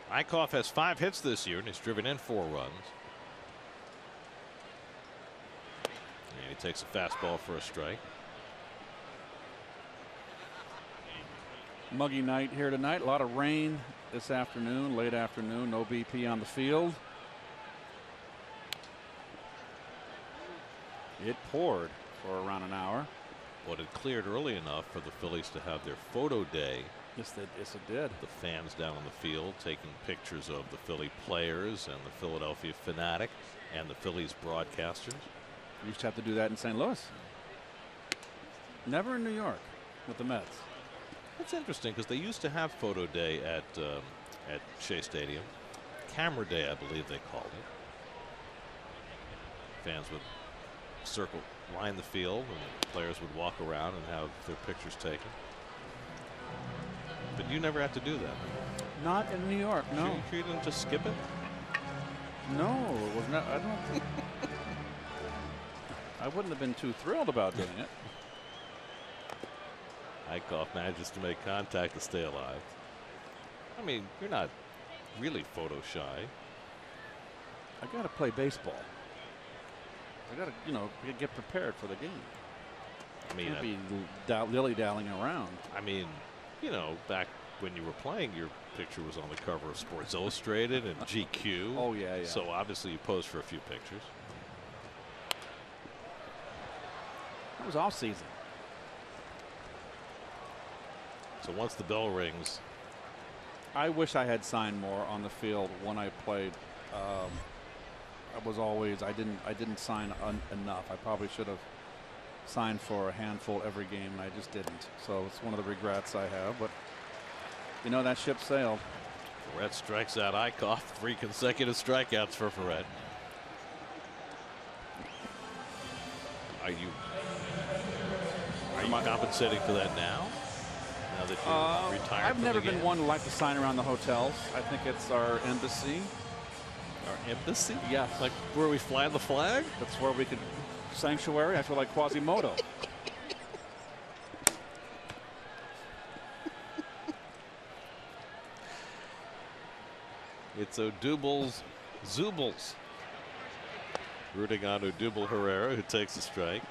Eickhoff has 5 hits this year and he's driven in 4 runs. And he takes a fastball for a strike. Muggy night here tonight. A lot of rain this afternoon, late afternoon. No BP on the field. It poured for around an hour. But it cleared early enough for the Phillies to have their photo day. Yes, it did. The fans down on the field taking pictures of the Philly players and the Philadelphia Fanatic and the Phillies broadcasters. We used to have to do that in St. Louis. Never in New York with the Mets. That's interesting because they used to have photo day at Shea Stadium. Camera day, I believe they called it. Fans would line the field and players would walk around and have their pictures taken. But you never had to do that. Not in New York, no. You didn't just skip it? No, it was not. I don't think. I wouldn't have been too thrilled about doing it. Eickhoff manages to make contact to stay alive. I mean, you're not really photo shy. I got to play baseball. I got to, get prepared for the game. I mean, can't be dilly-dallying around. I mean, back when you were playing, your picture was on the cover of Sports Illustrated and GQ. Oh, yeah. So obviously you posed for a few pictures. It was off season. So once the bell rings. I wish I had signed more on the field when I played. I didn't sign enough. I probably should have signed for a handful every game, and I just didn't. So it's one of the regrets I have. But that ship sailed. Verrett strikes out Eickhoff. 3 consecutive strikeouts for Verrett. Are Are you compensating for that now? Now that you're retired I've from never the been game? one to like to sign around the hotels. I think it's our embassy. Our embassy? Yes. Like where we fly the flag? That's where we could sanctuary. I feel like Quasimodo. It's Odubel's Zubel's. Rooting on Odubel Herrera, who takes a strike.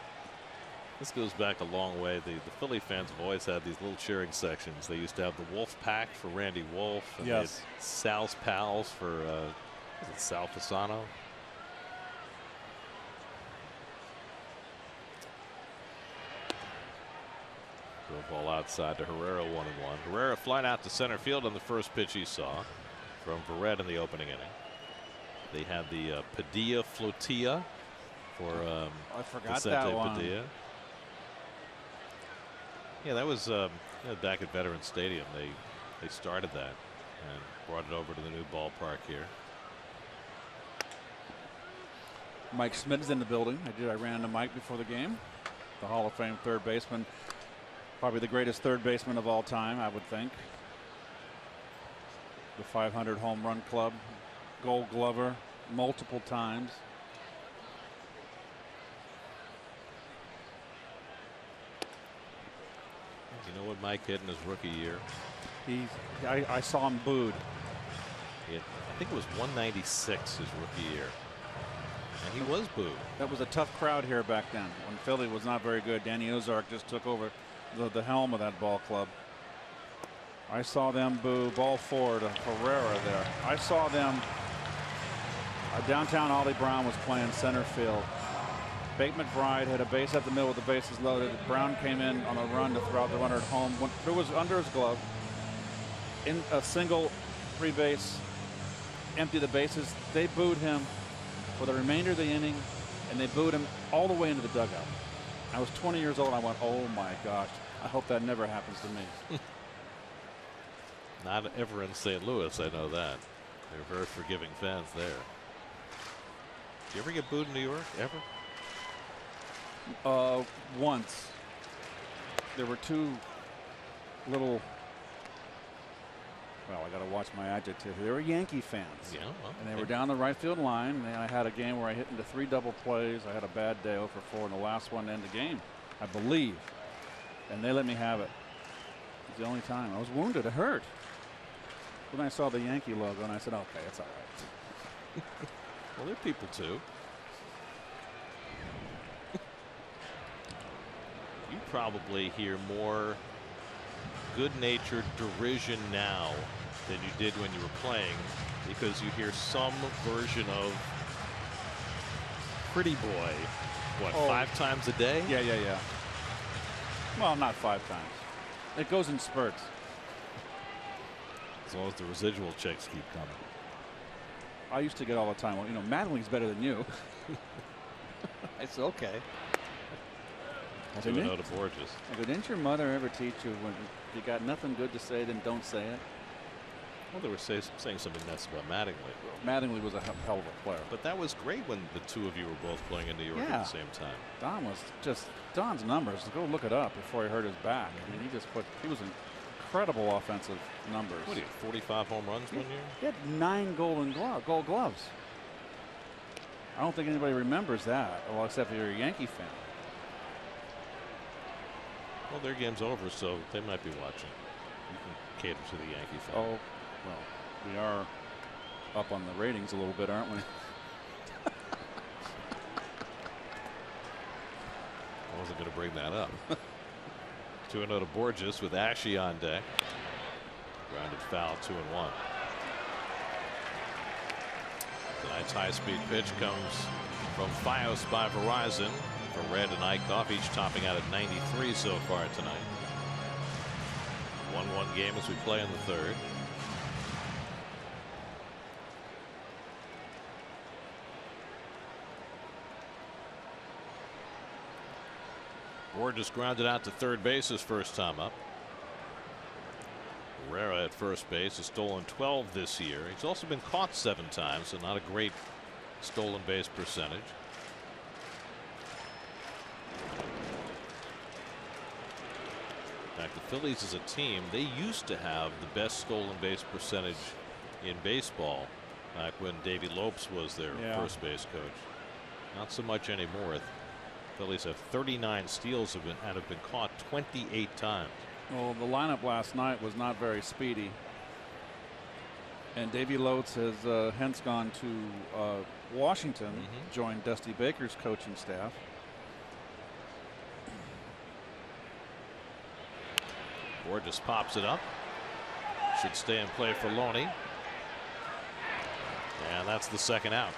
This goes back a long way. The Philly fans have always had these little cheering sections. They used to have the Wolf Pack for Randy Wolf. And Yes. they had Sal's Pals for was it Sal Fasano? Throw a ball outside to Herrera, 1-1. Herrera flying out to center field on the first pitch he saw from Verrett in the opening inning. They had the Padilla Flotilla for I forgot Vicente that one. Padilla. Yeah, that was back at Veterans Stadium. They started that and brought it over to the new ballpark here. Mike Schmidt is in the building. I ran into Mike before the game. The Hall of Fame third baseman. Probably the greatest third baseman of all time, I would think. The 500 home run club. Gold Glover multiple times. You know what Mike hit in his rookie year? I saw him booed. He had, I think it was 196 his rookie year. And he was booed. That was a tough crowd here back then when Philly was not very good. Danny Ozark just took over the helm of that ball club. I saw them boo ball four to Herrera there. I saw them. Downtown Ollie Brown was playing center field. Bate McBride had a base at the middle with the bases loaded. Brown came in on a run to throw out the runner at home. Went through was under his glove. In a single free base, empty the bases. They booed him for the remainder of the inning, and they booed him all the way into the dugout. I was 20 years old. I went, oh my gosh, I hope that never happens to me. Not ever in St. Louis, I know that. They're very forgiving fans there. Did you ever get booed in New York? Ever? Once. There were two little. Well, I got to watch my adjective. They were Yankee fans. Yeah. Well, And they were down the right field line. And I had a game where I hit into 3 double plays. I had a bad day 0 for 4 in the last one to end the game, I believe. And they let me have it. It was the only time. I was wounded. It hurt. Then I saw the Yankee logo and I said, okay, it's all right. Well, there are people too. You probably hear more good-natured derision now than you did when you were playing, because you hear some version of Pretty Boy, what, 5 times a day? Yeah. Well, not 5 times. It goes in spurts. As long as the residual checks keep coming. I used to get all the time. Well, you know, Mattingly's better than you. It's okay. I said, 2-0 to Borges. I go, didn't your mother ever teach you when you got nothing good to say, then don't say it? Well, they were saying something nice about Mattingly. Mattingly was a hell of a player. But that was great when the two of you were both playing in New York at the same time. Don was just, Don's numbers, go look it up before he hurt his back. I mean, he was incredible offensive numbers. What do you, 45 home runs one year? He had 9 gold gloves. I don't think anybody remembers that, well, except if you're a Yankee fan. Well, their game's over, so they might be watching. You can cater to the Yankee fan. Oh, well, we are up on the ratings a little bit, aren't we? I wasn't going to bring that up. 2-0 to Borges with Ashe on deck. Grounded foul, 2-1. Tonight's high-speed pitch comes from Fios by Verizon for Red and Eichhoff, each topping out at 93 so far tonight. 1-1 game as we play in the third. Borges grounded out to third base his first time up. Herrera at first base has stolen 12 this year. He's also been caught 7 times, so not a great stolen base percentage. fact, the Phillies as a team, they used to have the best stolen base percentage in baseball back when Davey Lopes was their first base coach. Not so much anymore. Phillies have 39 steals and have been caught 28 times. Well, the lineup last night was not very speedy. And Davey Lopes has hence gone to Washington, joined Dusty Baker's coaching staff. Borges pops it up. Should stay in play for Loney. And that's the second out.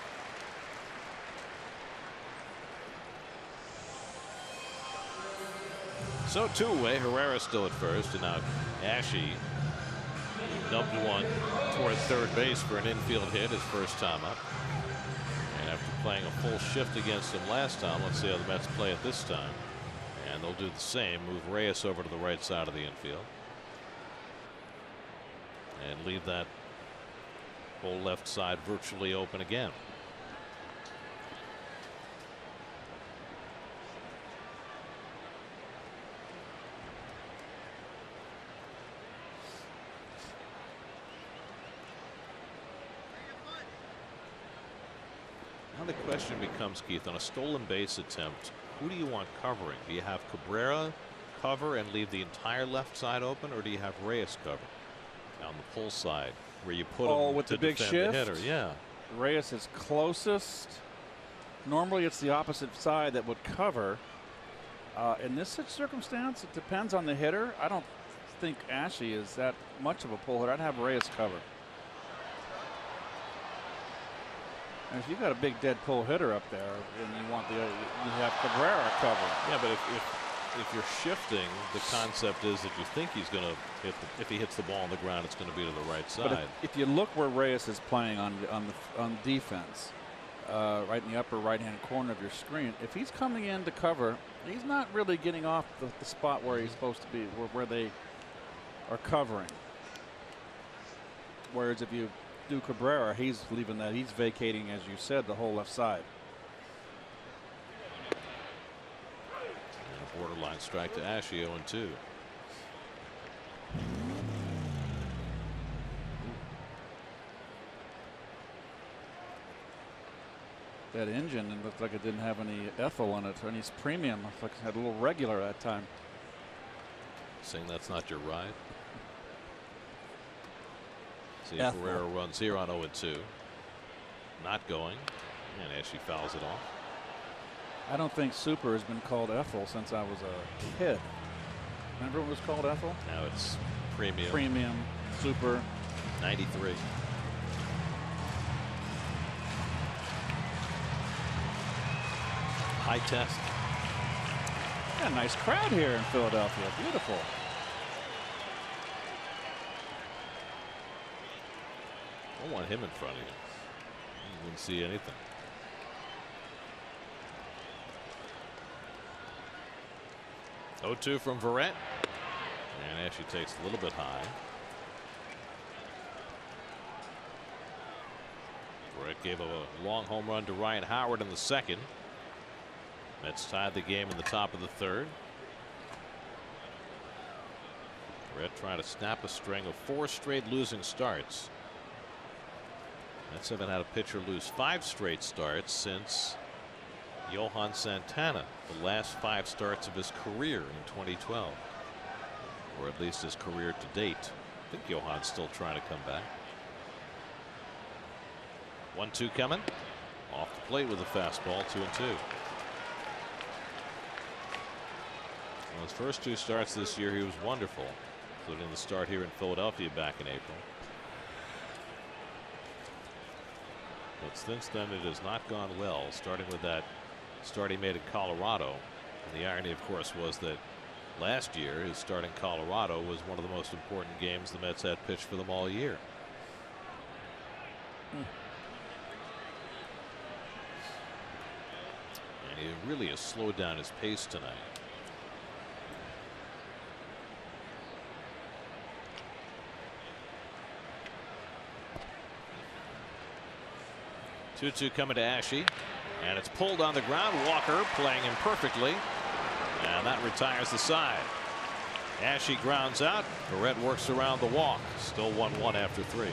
So two away. Herrera still at first, and now Ashe dumped one toward third base for an infield hit his first time up. And after playing a full shift against him last time, let's see how the Mets play it this time. And they'll do the same, move Reyes over to the right side of the infield and leave that whole left side virtually open again. Now the question becomes, Keith, on a stolen base attempt, who do you want covering? Do you have Cabrera cover and leave the entire left side open, or do you have Reyes cover on the pull side where you put him with to the big defend shift? the hitter? Yeah. Reyes is closest. Normally it's the opposite side that would cover. In this circumstance, it depends on the hitter. I don't think Ashe is that much of a pull hitter. I'd have Reyes cover. And if you've got a big dead pull hitter up there, and you have Cabrera cover. Yeah, but if you're shifting, the concept is that you think he's going to hit. If he hits the ball on the ground, it's going to be to the right side. But if you look where Reyes is playing on defense, right in the upper right-hand corner of your screen, if he's coming in to cover, he's not really getting off the spot where he's supposed to be, where they are covering. Whereas if you do Cabrera, he's leaving that. He's vacating, as you said, the whole left side. And a borderline strike to Ashe, 0-2. That engine, it looked like it didn't have any ethyl in it, or any premium. It looked like it had a little regular at that time. Saying that's not your ride. See, Ethyl. Ferrera runs here on 0-2. Not going, and Ashe fouls it off. I don't think Super has been called ethyl since I was a kid. Remember when it was called ethyl? Now it's premium. Premium, Super. 93. High test. Yeah, nice crowd here in Philadelphia. Beautiful. Don't want him in front of you. You wouldn't see anything. (0-2) from Verrett. And Ashe takes a little bit high. Verrett gave a long home run to Ryan Howard in the second. Mets tied the game in the top of the third. Verrett trying to snap a string of 4 straight losing starts. Mets haven't had a pitcher lose 5 straight starts since Johan Santana, the last 5 starts of his career in 2012, or at least his career to date. I think Johan's still trying to come back. 1-2 coming off the plate with a fastball. 2-2. Well, his first 2 starts this year, he was wonderful, including the start here in Philadelphia back in April. But since then, it has not gone well, starting with that start he made in Colorado. And the irony, of course, was that last year, his start in Colorado was one of the most important games the Mets had pitched for them all year. And he really has slowed down his pace tonight. (2-2) coming to Ashe, and it's pulled on the ground. Walker playing him perfectly, and that retires the side. Ashe grounds out. Barrett works around the walk. Still 1-1 after 3.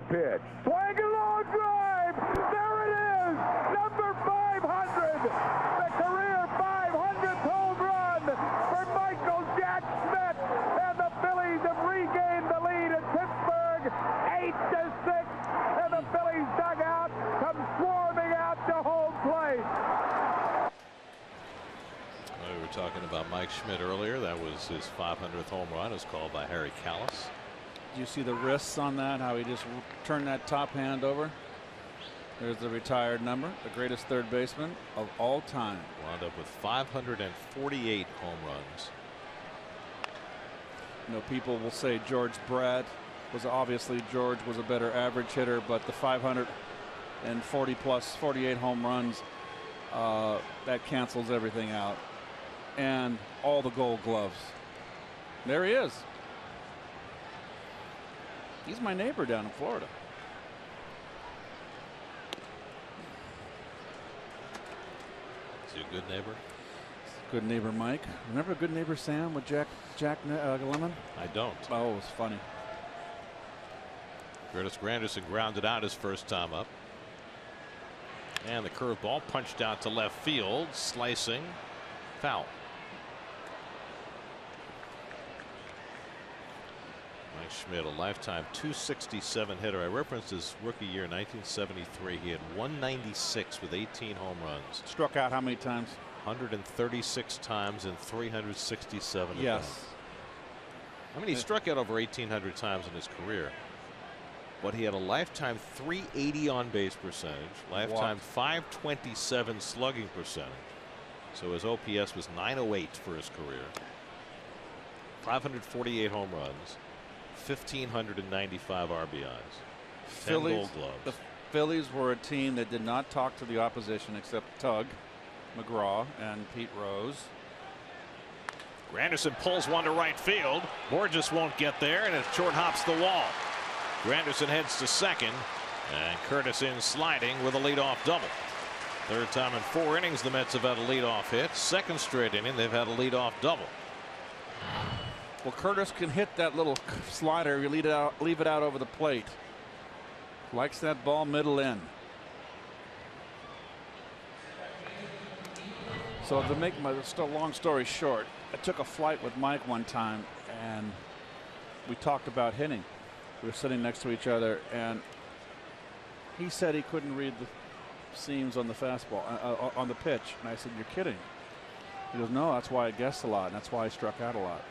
Pitch. Swing and long drive. There it is. Number 500. The career 500th home run for Michael Jack Schmidt. And the Phillies have regained the lead at Pittsburgh 8-6. And the Phillies dugout comes swarming out to home plate. We were talking about Mike Schmidt earlier. That was his 500th home run. It was called by Harry Kalas. You see the wrists on that, how he just turned that top hand over. There's the retired number, the greatest third baseman of all time. Wound up with 548 home runs. You know, people will say George Brett was obviously George was a better average hitter, but the 540 plus 48 home runs, that cancels everything out. And all the Gold Gloves. There he is. He's my neighbor down in Florida. Is he a good neighbor? Good neighbor Mike. Remember Good Neighbor Sam with Jack Lemmon? I don't. Oh, it was funny. Curtis Granderson grounded out his first time up. And the curveball punched out to left field, slicing, foul. Mike Schmidt, a lifetime .267 hitter. I referenced his rookie year, 1973. He had 196 with 18 home runs. Struck out how many times? 136 times in 367. Yes. Events. I mean, he struck out over 1,800 times in his career. But he had a lifetime .380 on base percentage, lifetime .527 slugging percentage. So his OPS was .908 for his career. 548 home runs. 1,595 RBIs. 10 Gold Gloves. The Phillies were a team that did not talk to the opposition except Tug, McGraw, and Pete Rose. Granderson pulls one to right field. Borges won't get there, and it short hops the wall. Granderson heads to second, and Curtis in sliding with a leadoff double. Third time in 4 innings the Mets have had a leadoff hit. Second straight inning they've had a leadoff double. Well, Curtis can hit that little slider. You leave it out over the plate. Likes that ball middle in. So to make my long story short, I took a flight with Mike one time, and we talked about hitting. We were sitting next to each other, and he said he couldn't read the seams on the fastball, on the pitch. And I said, "You're kidding." He goes, "No, that's why I guessed a lot, and that's why I struck out a lot."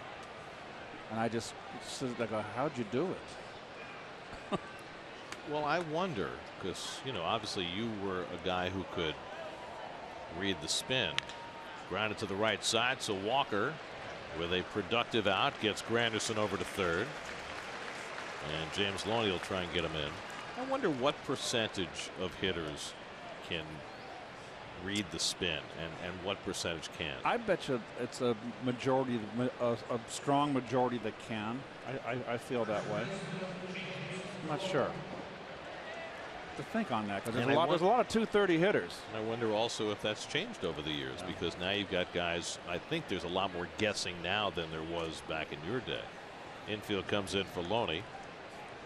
And I just said, "How'd you do it?" Well, I wonder, because, you know, obviously you were a guy who could read the spin. Grounded to the right side, so Walker, with a productive out, gets Granderson over to third. And James Loney will try and get him in. I wonder what percentage of hitters can read the spin and what percentage can. I bet you it's a majority, a strong majority that can. I feel that way. I'm not sure. To think on that, because there's a lot of 230 hitters. I wonder also if that's changed over the years, because now you've got guys. I think there's a lot more guessing now than there was back in your day. Infield comes in for Loney,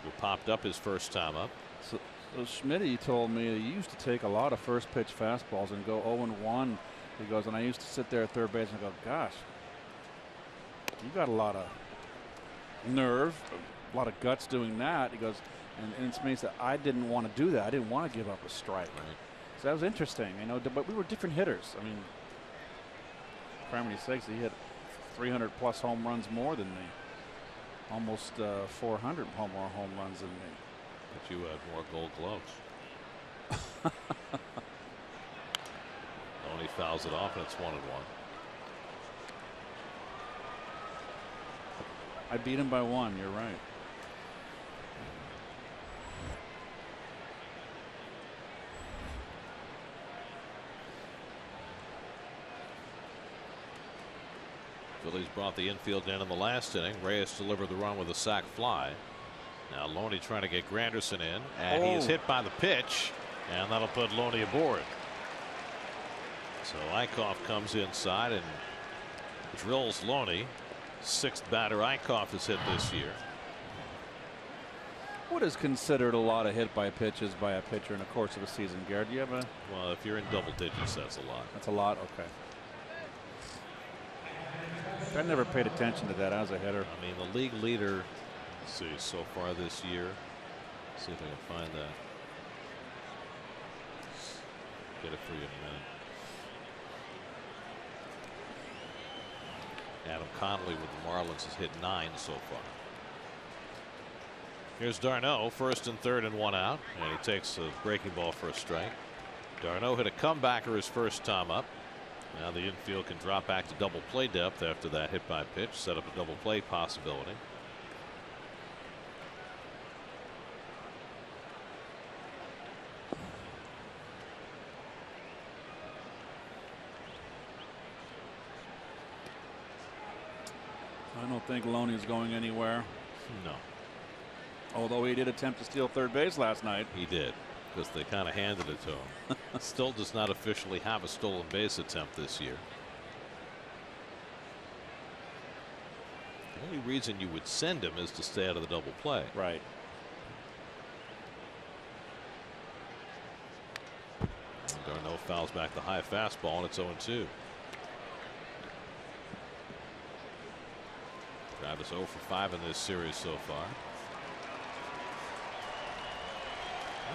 who popped up his first time up. So Schmitty told me he used to take a lot of first pitch fastballs and go 0-1. He goes, and I used to sit there at third base and go, gosh, you got a lot of nerve, a lot of guts doing that. He goes, and it's me that I didn't want to do that. I didn't want to give up a strike. Right. So that was interesting, you know. But we were different hitters. I mean, for harmony's sakes, he hit 300 plus home runs more than me. Almost 400 more home runs than me. But you had more Gold Gloves. Loney fouls it off, and it's 1-1. I beat him by 1. You're right. Phillies brought the infield in the last inning. Reyes delivered the run with a sac fly. Now Loney trying to get Granderson in, and he is hit by the pitch, and that'll put Loney aboard. So Eickhoff comes inside and drills Loney. Sixth batter Eickhoff has hit this year. What is considered a lot of hit by pitches by a pitcher in the course of a season, Garrett? Do you have a? Well, if you're in double digits, that's a lot. That's a lot. Okay. I never paid attention to that as a hitter. I mean, the league leader, let's see, so far this year. Let's see if I can find that. Get it for you in a minute. Adam Connolly with the Marlins has hit 9 so far. Here's d'Arnaud, first and third and 1 out, and he takes a breaking ball for a strike. d'Arnaud hit a comebacker his first time up. Now the infield can drop back to double play depth after that hit by pitch, set up a double play possibility. I don't think Loney's going anywhere. No. Although he did attempt to steal third base last night. He did, because they kind of handed it to him. Still does not officially have a stolen base attempt this year. The only reason you would send him is to stay out of the double play. Right. d'Arnaud fouls back the high fastball, and it's 0-2. Travis 0 for 5 in this series so far.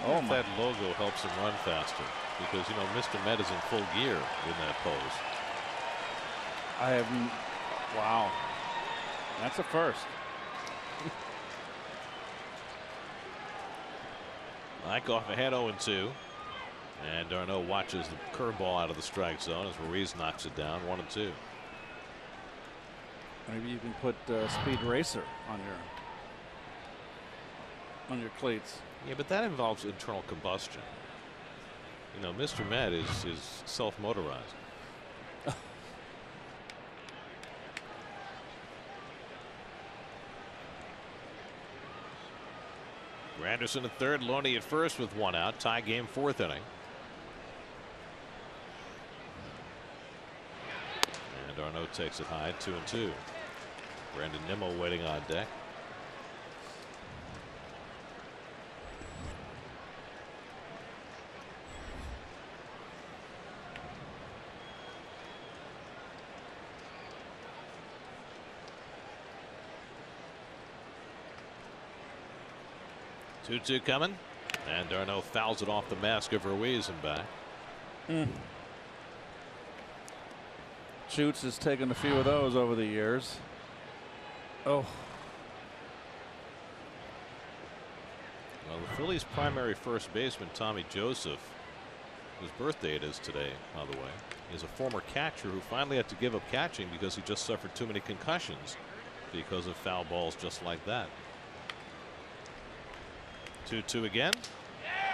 Oh, if that logo helps him run faster, because, you know, Mr. Met is in full gear in that pose. I have. Wow. That's a first. Eickhoff ahead 0-2. And d'Arnaud watches the curveball out of the strike zone as Ruiz knocks it down 1-2. Maybe you can put Speed Racer on your cleats. Yeah, but that involves internal combustion. You know, Mr. Met is self-motorized. Granderson at third, Loney at first with 1 out. Tie game, 4th inning. And d'Arnaud takes it high, 2-2. Brandon Nimmo waiting on deck. Two coming, and d'Arnaud fouls it off the mask of Ruiz and back. Schutz has taken a few of those over the years. Oh. Well, the Phillies' primary first baseman, Tommy Joseph, whose birthday it is today, by the way, is a former catcher who finally had to give up catching because he just suffered too many concussions because of foul balls just like that. 2-2 again.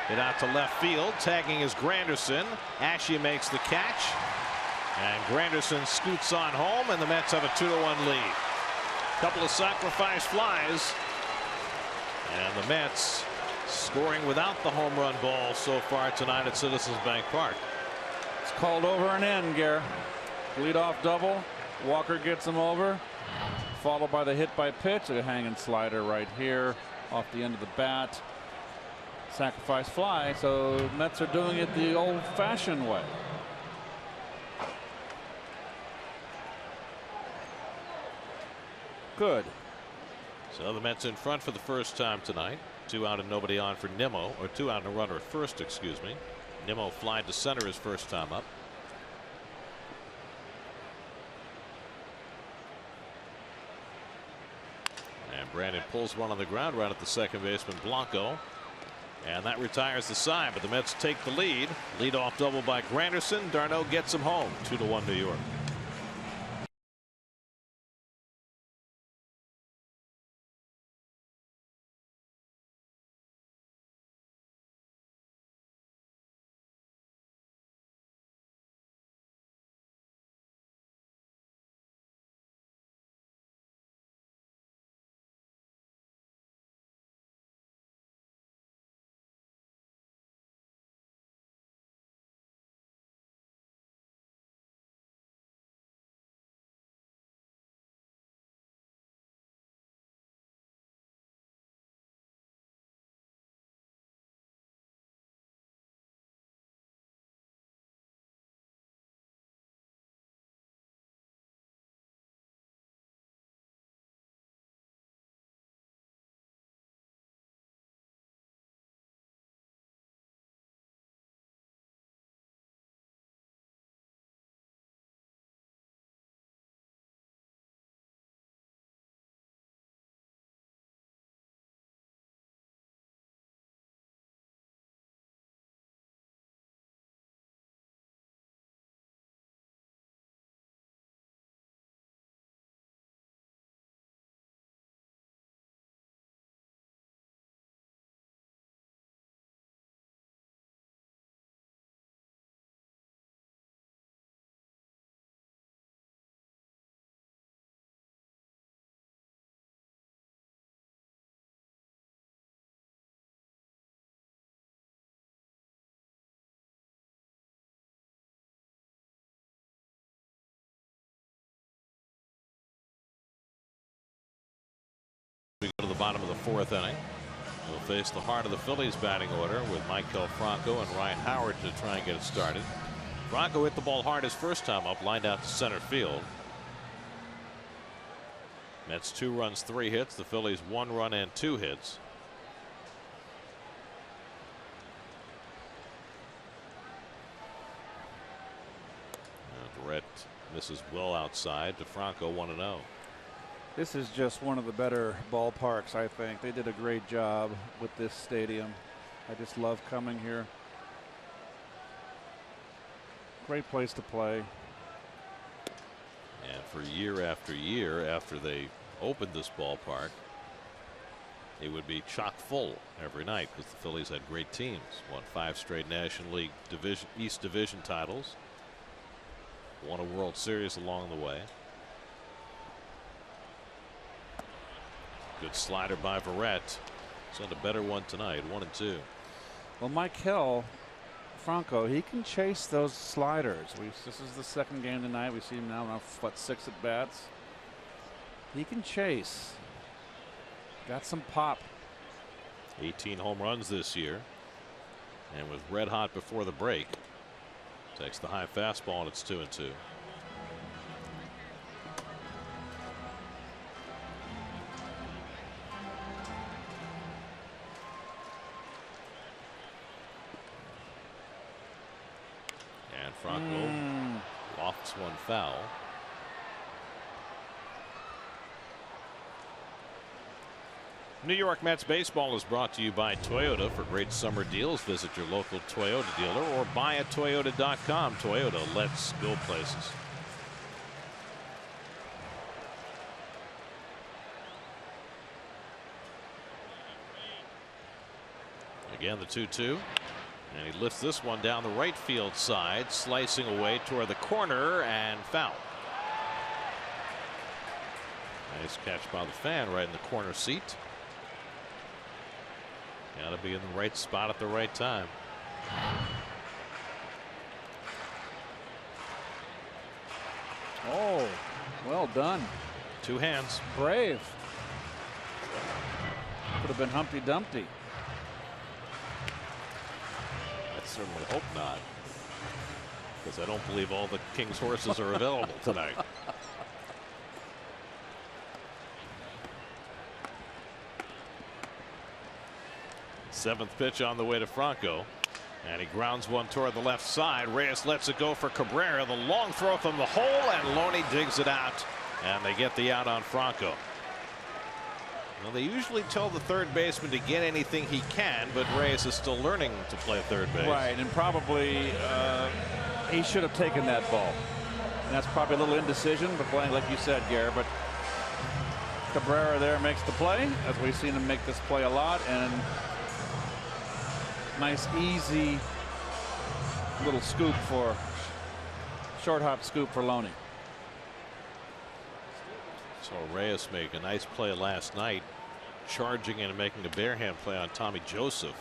Hit out to left field. Tagging is Granderson. Ashe makes the catch. And Granderson scoots on home, and the Mets have a 2-1 lead. Couple of sacrifice flies. And the Mets scoring without the home run ball so far tonight at Citizens Bank Park. It's called over and in, Gare. Leadoff double. Walker gets him over. Followed by the hit by pitch. A hanging slider right here off the end of the bat. Sacrifice fly. So Mets are doing it the old-fashioned way. Good. So the Mets in front for the first time tonight. 2 out and nobody on for Nimmo, or 2 out and a runner at first, excuse me. Nimmo flied to center his first time up. And Brandon pulls one on the ground right at the second baseman Blanco. And that retires the side, but the Mets take the lead. Leadoff double by Granderson. Darno gets him home. 2-1 New York. We go to the bottom of the 4th inning. We'll face the heart of the Phillies batting order with Maikel Franco and Ryan Howard to try and get it started. Franco hit the ball hard his first time up, lined out to center field. Mets 2 runs, 3 hits. The Phillies 1 run and 2 hits. Brett misses well outside to Franco. 1-0. This is just one of the better ballparks, I think. They did a great job with this stadium. I just love coming here. Great place to play. And for year after they opened this ballpark, it would be chock full every night because the Phillies had great teams. Won 5 straight National League East Division titles. Won a World Series along the way. Good slider by Verrett. Sent a better one tonight. 1-2. Well, Maikel Franco, he can chase those sliders. This is the second game tonight. We see him now, what, 6 at bats. He can chase. Got some pop. 18 home runs this year. And was red hot before the break. Takes the high fastball, and it's 2-2. And Franco lofts one foul. New York Mets baseball is brought to you by Toyota. For great summer deals, visit your local Toyota dealer or buyatoyota.com. Toyota, let's go places. Again, the 2-2. And he lifts this one down the right field side, slicing away toward the corner, and foul. Nice catch by the fan right in the corner seat. Got to be in the right spot at the right time. Oh, well done. Two hands. Brave. Could have been Humpty Dumpty. I certainly hope not, because I don't believe all the King's horses are available tonight. Seventh pitch on the way to Franco, and he grounds one toward the left side. Reyes lets it go for Cabrera. The long throw from the hole, and Loney digs it out, and they get the out on Franco. Well, they usually tell the third baseman to get anything he can, but Reyes is still learning to play third base. Right, and probably he should have taken that ball. And that's probably a little indecision, but playing like you said, Gary. But Cabrera there makes the play, as we've seen him make this play a lot, and nice easy little scoop for short hop scoop for Loney. So Reyes make a nice play last night, charging in and making a barehand play on Tommy Joseph.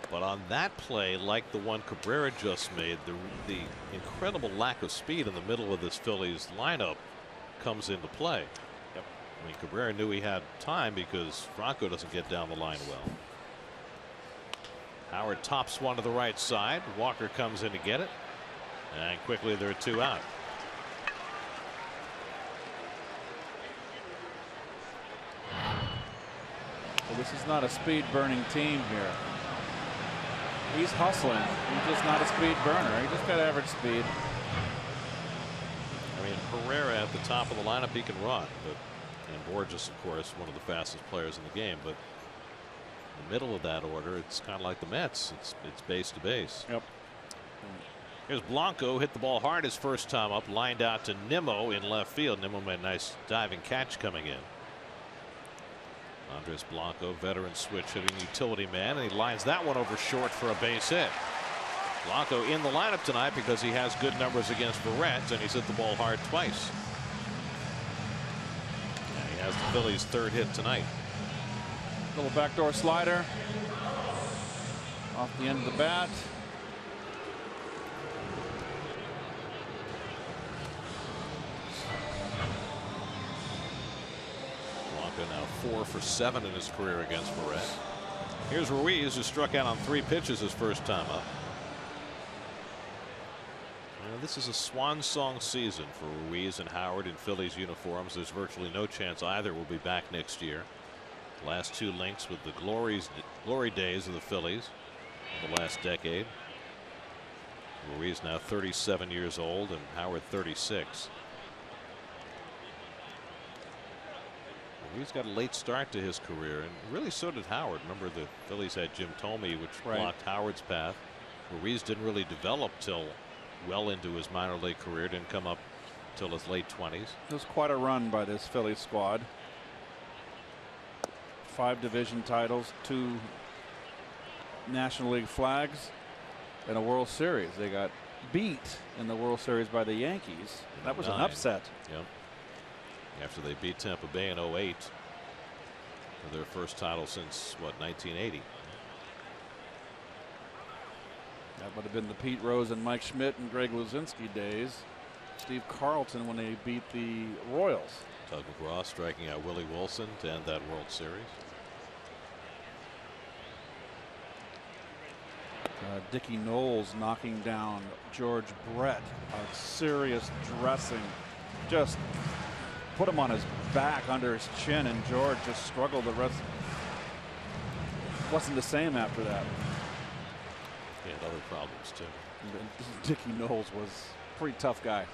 But on that play, like the one Cabrera just made, the incredible lack of speed in the middle of this Phillies lineup comes into play. Yep. I mean, Cabrera knew he had time because Franco doesn't get down the line well. Howard tops one to the right side. Walker comes in to get it, and quickly there are two out. Well, this is not a speed burning team here. He's hustling. He's just not a speed burner. He just got average speed. I mean, Herrera at the top of the lineup, he can run, but and Borges, of course, one of the fastest players in the game. But in the middle of that order, it's kind of like the Mets. It's base to base. Yep. Here's Blanco, hit the ball hard his first time up, lined out to Nimmo in left field. Nimmo made a nice diving catch coming in. Andres Blanco, veteran switch hitting utility man, and he lines that one over short for a base hit. Blanco in the lineup tonight because he has good numbers against the Reds, and he's hit the ball hard twice. And he has the Phillies' third hit tonight. Little backdoor slider off the end of the bat. Now 4 for 7 in his career against Barrett. Here's Ruiz, who struck out on 3 pitches his first time up. This is a swan song season for Ruiz and Howard in Phillies uniforms. There's virtually no chance either will be back next year. Last two links with the glory days of the Phillies in the last decade. Ruiz now 37 years old and Howard 36. He's got a late start to his career, and really so did Howard. Remember, the Phillies had Jim Thome, which blocked Howard's path. Ruiz didn't really develop till well into his minor league career. Didn't come up till his late 20s. It was quite a run by this Phillies squad. 5 division titles, 2 National League flags, and a World Series. They got beat in the World Series by the Yankees. That was an upset. Yep. After they beat Tampa Bay in 08 for their first title since, what, 1980. That would have been the Pete Rose and Mike Schmidt and Greg Luzinski days. Steve Carlton when they beat the Royals. Tug McGraw striking out Willie Wilson to end that World Series. Dickie Knowles knocking down George Brett. A serious dressing. Just put him on his back under his chin, and George just struggled the rest. Wasn't the same after that. He had other problems too. Dickie Knowles was a pretty tough guy.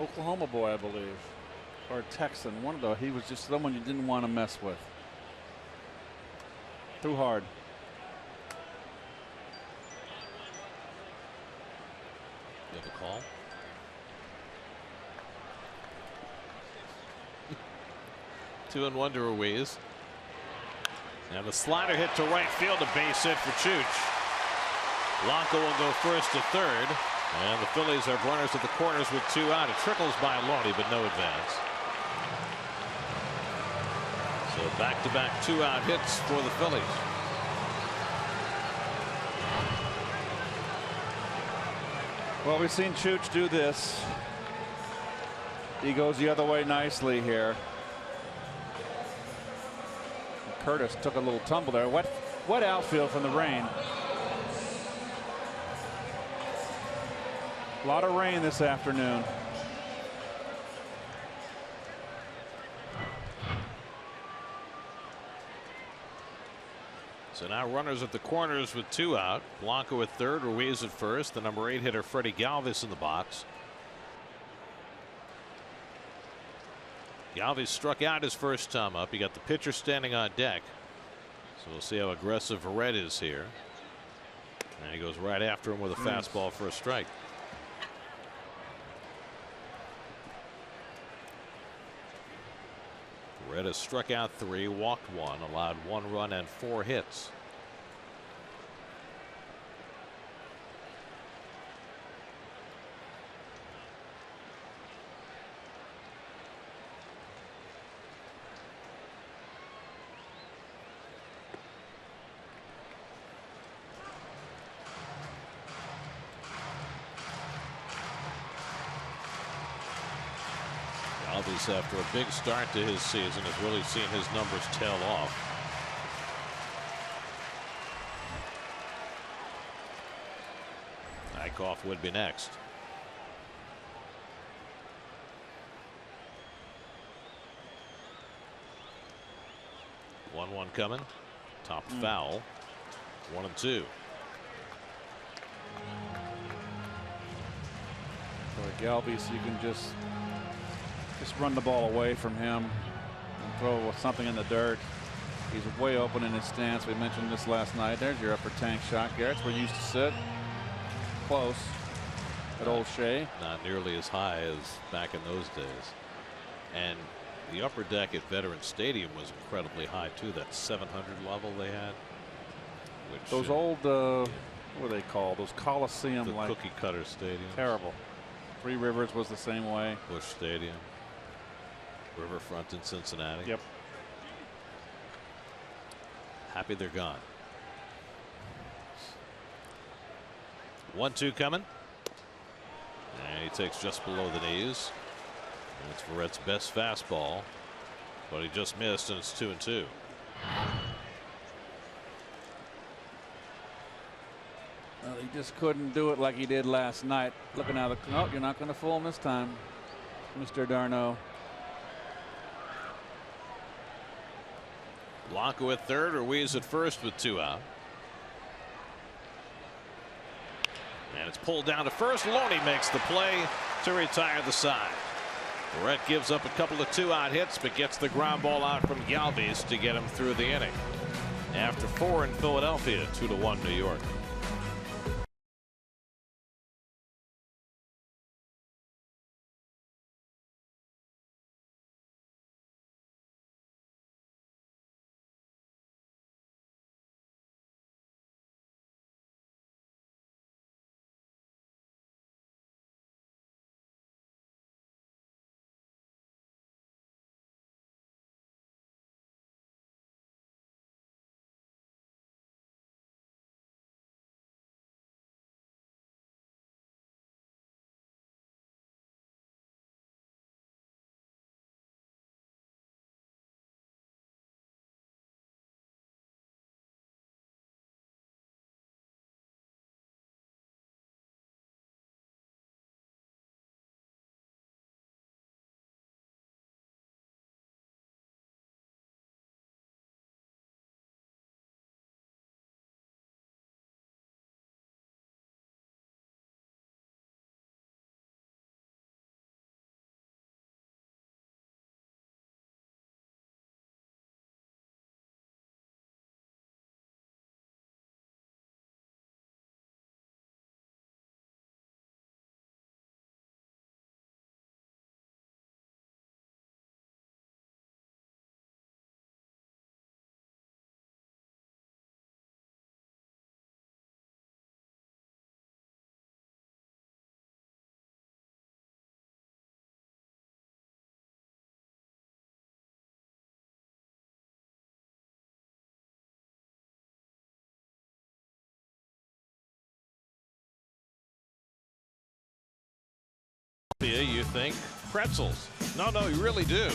Oklahoma boy, I believe. or Texan. One of those. He was just someone you didn't want to mess with. Too hard. You have a call? Two and one to Ruiz. And the slider hit to right field, a base hit for Chooch. Blanco will go first to third. And the Phillies have runners at the corners with 2 out. It trickles by Loney, but no advance. So back-to-back 2-out hits for the Phillies. Well, we've seen Chooch do this. He goes the other way nicely here. Curtis took a little tumble there. Wet outfield from the rain. A lot of rain this afternoon. So now runners at the corners with 2 out. Blanco at third, Ruiz at first. The number 8 hitter Freddie Galvis in the box. Galvis struck out his first time up. You got the pitcher standing on deck. So we'll see how aggressive Verrett is here. And he goes right after him with a fastball for a strike. Verrett has struck out 3, walked 1, allowed 1 run and 4 hits. Galvis, after a big start to his season, has really seen his numbers tail off. Eickhoff would be next. One coming. Top foul. 1-2. For Galvis, you can just run the ball away from him and throw something in the dirt. He's way open in his stance. We mentioned this last night. There's your upper tank shot. Garrett's where he used to sit. Close at Old Shea. Not nearly as high as back in those days. And the upper deck at Veterans Stadium was incredibly high too. That 700 level they had. Which, those old, what were they called? Those Coliseum, the like cookie cutter stadium. Terrible. Three Rivers was the same way. Busch Stadium. Riverfront in Cincinnati. Yep. Happy they're gone. 1-2 coming. And he takes just below the knees. And it's Verrett's best fastball. But he just missed, and it's 2-2. Well, he just couldn't do it like he did last night. Looking out of the, no, you're not going to fool him this time, Mr. d'Arnaud. Blanco at third, Ruiz at first with 2 out. And it's pulled down to first. Loney makes the play to retire the side. Verrett gives up a couple of 2-out hits, but gets the ground ball out from Galvis to get him through the inning. After 4 in Philadelphia, 2-1 New York. you think pretzels. No, you really do.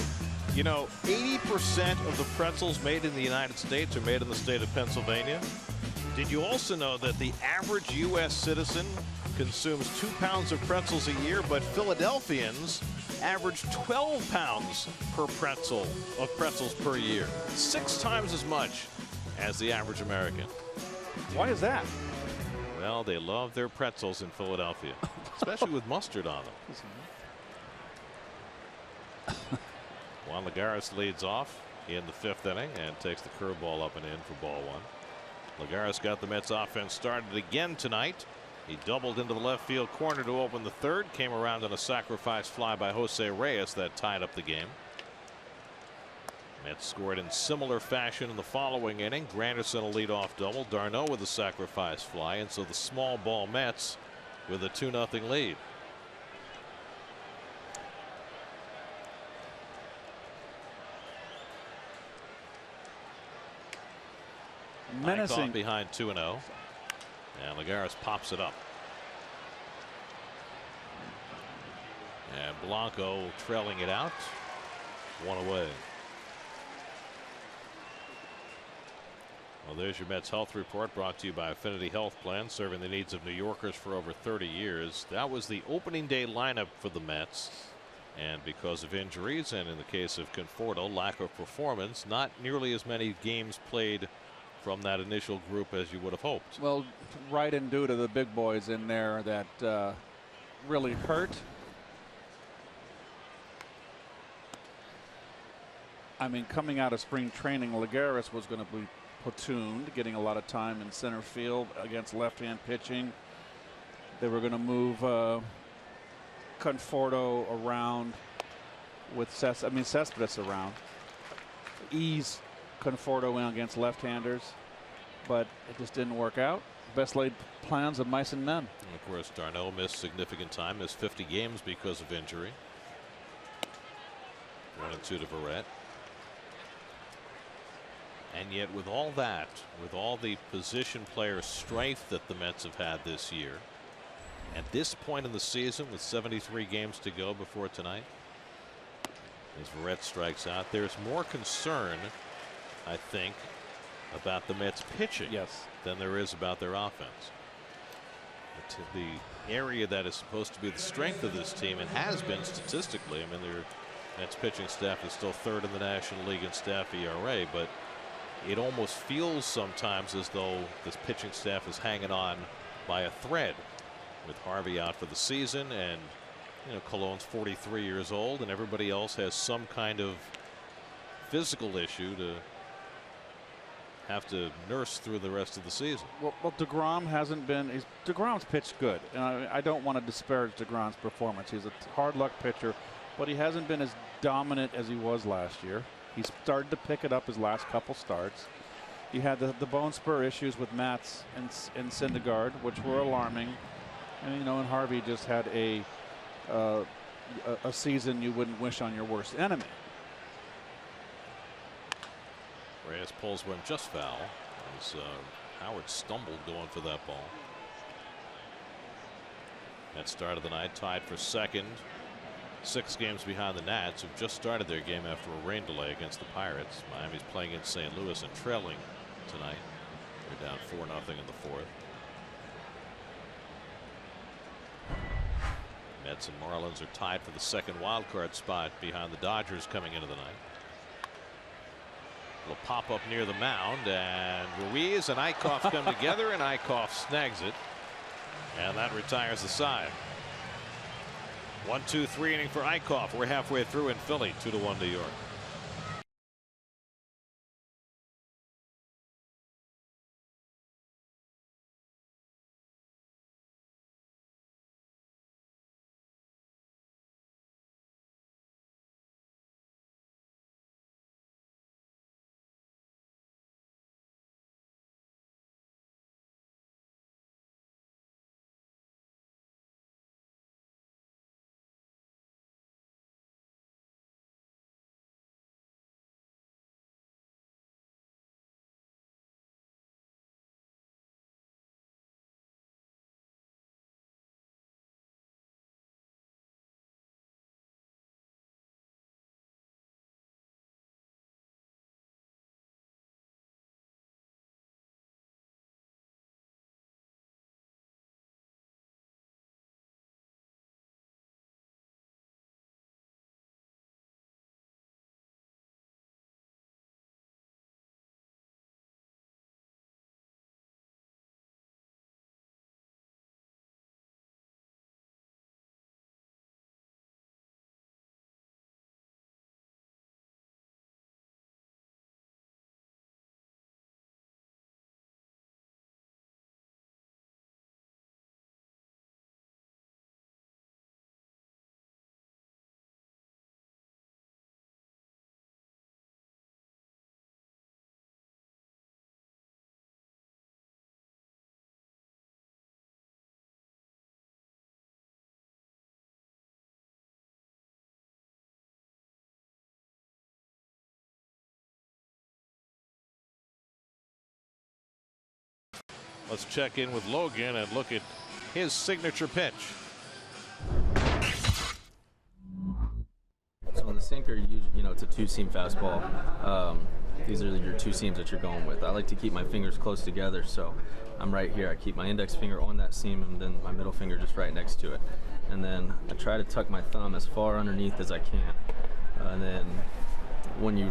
You know, 80% of the pretzels made in the United States are made in the state of Pennsylvania. Did you also know that the average U.S. citizen consumes 2 pounds of pretzels a year, but Philadelphians average 12 pounds per pretzel of pretzels per year? 6 times as much as the average American. Why is that? Well, they love their pretzels in Philadelphia, especially with mustard on them. Juan Lagares leads off in the 5th inning and takes the curveball up and in for ball 1. Lagares got the Mets offense started again tonight. He doubled into the left field corner to open the 3rd, came around on a sacrifice fly by Jose Reyes that tied up the game. Mets scored in similar fashion in the following inning. Granderson a leadoff double, d'Arnaud with a sacrifice fly, and so the small ball Mets with a 2-0 lead. Menacing. Behind 2-0, and Lagares pops it up. And Blanco trailing it out, 1 away. Well, there's your Mets health report, brought to you by Affinity Health Plan, serving the needs of New Yorkers for over 30 years. That was the opening day lineup for the Mets, and because of injuries and in the case of Conforto, lack of performance, not nearly as many games played from that initial group as you would have hoped. Well, right and due to the big boys in there that really hurt. I mean, coming out of spring training, Lagares was going to be platooned, getting a lot of time in center field against left-hand pitching. They were going to move Conforto around with Cespedes around, ease Conforto in against left-handers, but it just didn't work out. Best laid plans of mice and men. And of course, d'Arnaud missed significant time, missed 50 games because of injury. 1-2 to Verrett. And yet, with all that, with all the position player strife that the Mets have had this year, at this point in the season, with 73 games to go before tonight, as Verrett strikes out, there's more concern, I think, about the Mets pitching than there is about their offense. The area that is supposed to be the strength of this team, and has been statistically, I mean, their Mets pitching staff is still 3rd in the National League in staff ERA, but it almost feels sometimes as though this pitching staff is hanging on by a thread, with Harvey out for the season, and Colon's 43 years old, and everybody else has some kind of physical issue to have to nurse through the rest of the season. Well, DeGrom hasn't been. DeGrom's pitched good, and I don't want to disparage DeGrom's performance. He's a hard luck pitcher, but he hasn't been as dominant as he was last year. He started to pick it up his last couple starts. He had the bone spur issues with Matz and Syndergaard, which were alarming. And and Harvey just had a season you wouldn't wish on your worst enemy. Reyes pulls one just foul as Howard stumbled going for that ball. That start of the night tied for 2nd. 6 games behind the Nats, who've just started their game after a rain delay against the Pirates. Miami's playing in St. Louis and trailing tonight. They're down 4-0 in the 4th. Mets and Marlins are tied for the 2nd wild card spot behind the Dodgers coming into the night. It'll pop up near the mound, and Ruiz and Eickhoff come together, and Eickhoff snags it, and that retires the side. 1-2-3 inning for Eickhoff. We're halfway through in Philly, 2-1 New York. Let's check in with Logan and look at his signature pitch. So on the sinker, it's a two-seam fastball. These are your two seams that you're going with. I like to keep my fingers close together, so I'm right here. I keep my index finger on that seam and then my middle finger just right next to it. And then I try to tuck my thumb as far underneath as I can. And then when you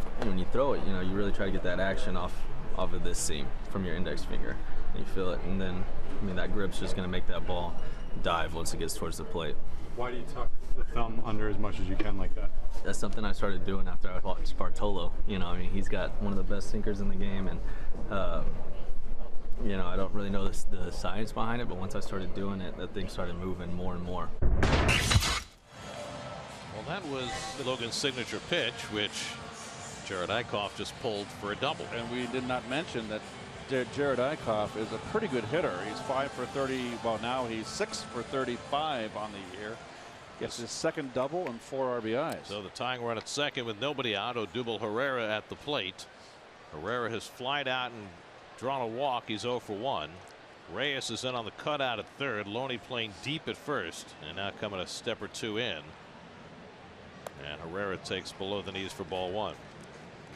throw it, you really try to get that action off of this seam from your index finger. And you feel it, and then that grip's just going to make that ball dive once it gets towards the plate. Why do you tuck the thumb under as much as you can like that? That's something I started doing after I watched Bartolo. He's got one of the best sinkers in the game, and I don't really know the science behind it, but once I started doing it, that thing started moving more and more. Well, that was Logan's signature pitch, which Jerad Eickhoff just pulled for a double. And we did not mention that Jerad Eickhoff is a pretty good hitter. He's 5 for 30. Well, now he's 6 for 35 on the year. Gets his second double and 4 RBIs. So the tying run at second with nobody out. Odubel Herrera at the plate. Herrera has flied out and drawn a walk. He's 0 for 1. Reyes is in on the cutout at third. Loney playing deep at first, and now coming a step or two in. And Herrera takes below the knees for ball 1.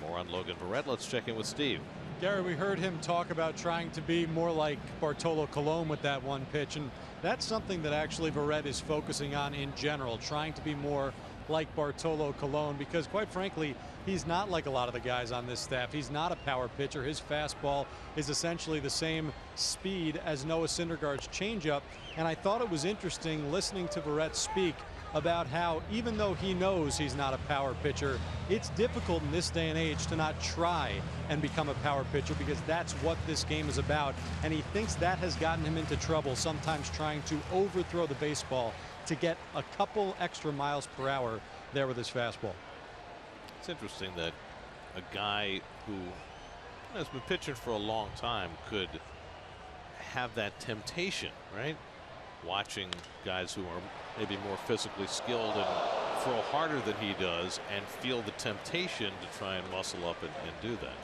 More on Logan Verrett. Let's check in with Steve. Gary, we heard him talk about trying to be more like Bartolo Colon with that one pitch, and that's something that actually Verrett is focusing on in general, trying to be more like Bartolo Colon, because quite frankly, he's not like a lot of the guys on this staff. He's not a power pitcher. His fastball is essentially the same speed as Noah Syndergaard's changeup, and I thought it was interesting listening to Verrett speak about how, even though he knows he's not a power pitcher, it's difficult in this day and age to not try and become a power pitcher, because that's what this game is about, and he thinks that has gotten him into trouble, sometimes trying to overthrow the baseball to get a couple extra miles per hour there with his fastball. It's interesting that a guy who has been pitching for a long time could have that temptation, right? Watching guys who are maybe more physically skilled and throw harder than he does and feel the temptation to try and muscle up and do that.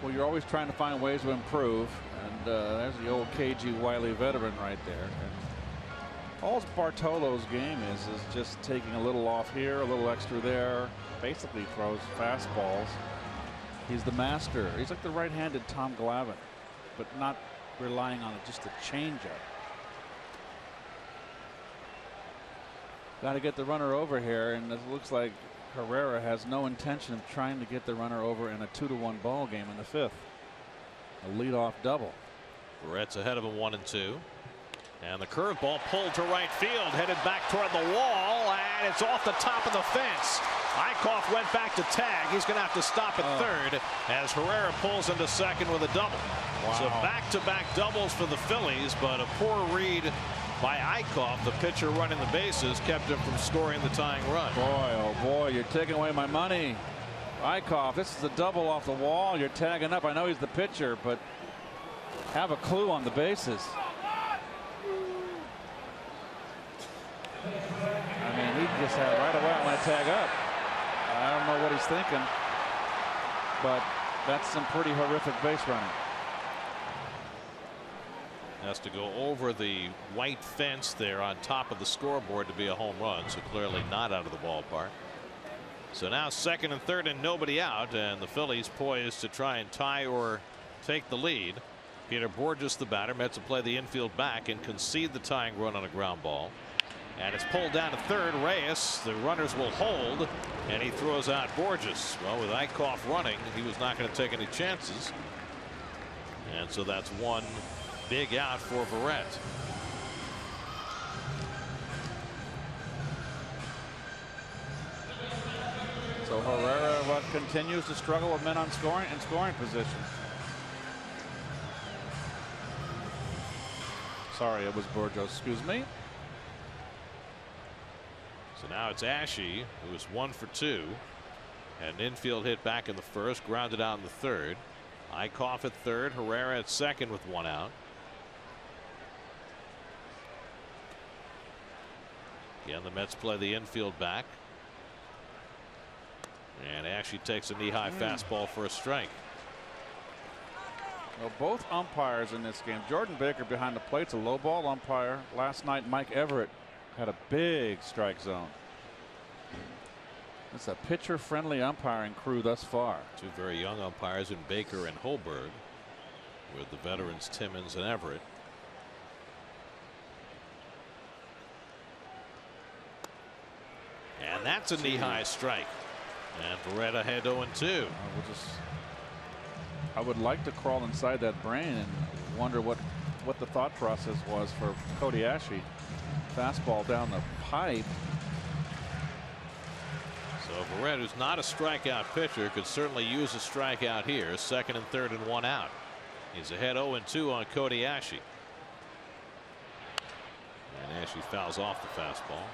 Well, you're always trying to find ways to improve, and there's the old KG Wiley veteran right there. And all Bartolo's game is just taking a little off here, a little extra there. Basically throws fastballs. He's the master. He's like the right-handed Tom Glavine, but not relying on just a changeup. Got to get the runner over here, and it looks like Herrera has no intention of trying to get the runner over in a 2-1 ball game in the 5th. A leadoff double. Verrett's ahead of him 1-2. And the curveball pulled to right field, headed back toward the wall, and it's off the top of the fence. Eickhoff went back to tag. He's going to have to stop at third as Herrera pulls into second with a double. Wow. So back-to-back doubles for the Phillies, but a poor read by Eickhoff, the pitcher running the bases, kept him from scoring the tying run. Boy, oh boy, you're taking away my money. Eickhoff, this is a double off the wall. You're tagging up. I know he's the pitcher, but have a clue on the bases. I mean, he just had right away, I'm going to tag up. I don't know what he's thinking, but that's some pretty horrific base running. Has to go over the white fence there on top of the scoreboard to be a home run, so clearly not out of the ballpark. So now second and third and nobody out, and the Phillies poised to try and tie or take the lead. Peter Bourjos, the batter, meant to play the infield back and concede the tying run on a ground ball. And it's pulled down to third. Reyes, the runners will hold, and he throws out Bourjos. Well, with Eickhoff running, he was not going to take any chances. And so that's one big out for Verrett. So Herrera continues to struggle with men on scoring position. Sorry, it was Bourjos. Excuse me. So now it's Ashe, who is 1 for 2. Had an infield hit back in the first, grounded out in the third. Eickhoff at third, Herrera at second with one out. Again, the Mets play the infield back. And Ashe takes a knee-high fastball for a strike. Well, both umpires in this game. Jordan Baker behind the plate's a low ball umpire. Last night, Mike Everett had a big strike zone. It's a pitcher-friendly umpiring crew thus far. Two very young umpires in Baker and Holberg, with the veterans Timmons and Everett. And that's a knee-high strike. And Barrett ahead 0-2. I would like to crawl inside that brain and wonder what the thought process was for Cody Asche. Fastball down the pipe. So Barrett, who's not a strikeout pitcher, could certainly use a strikeout here. Second and third and one out. He's ahead 0-2 on Cody Asche. And Asche fouls off the fastball.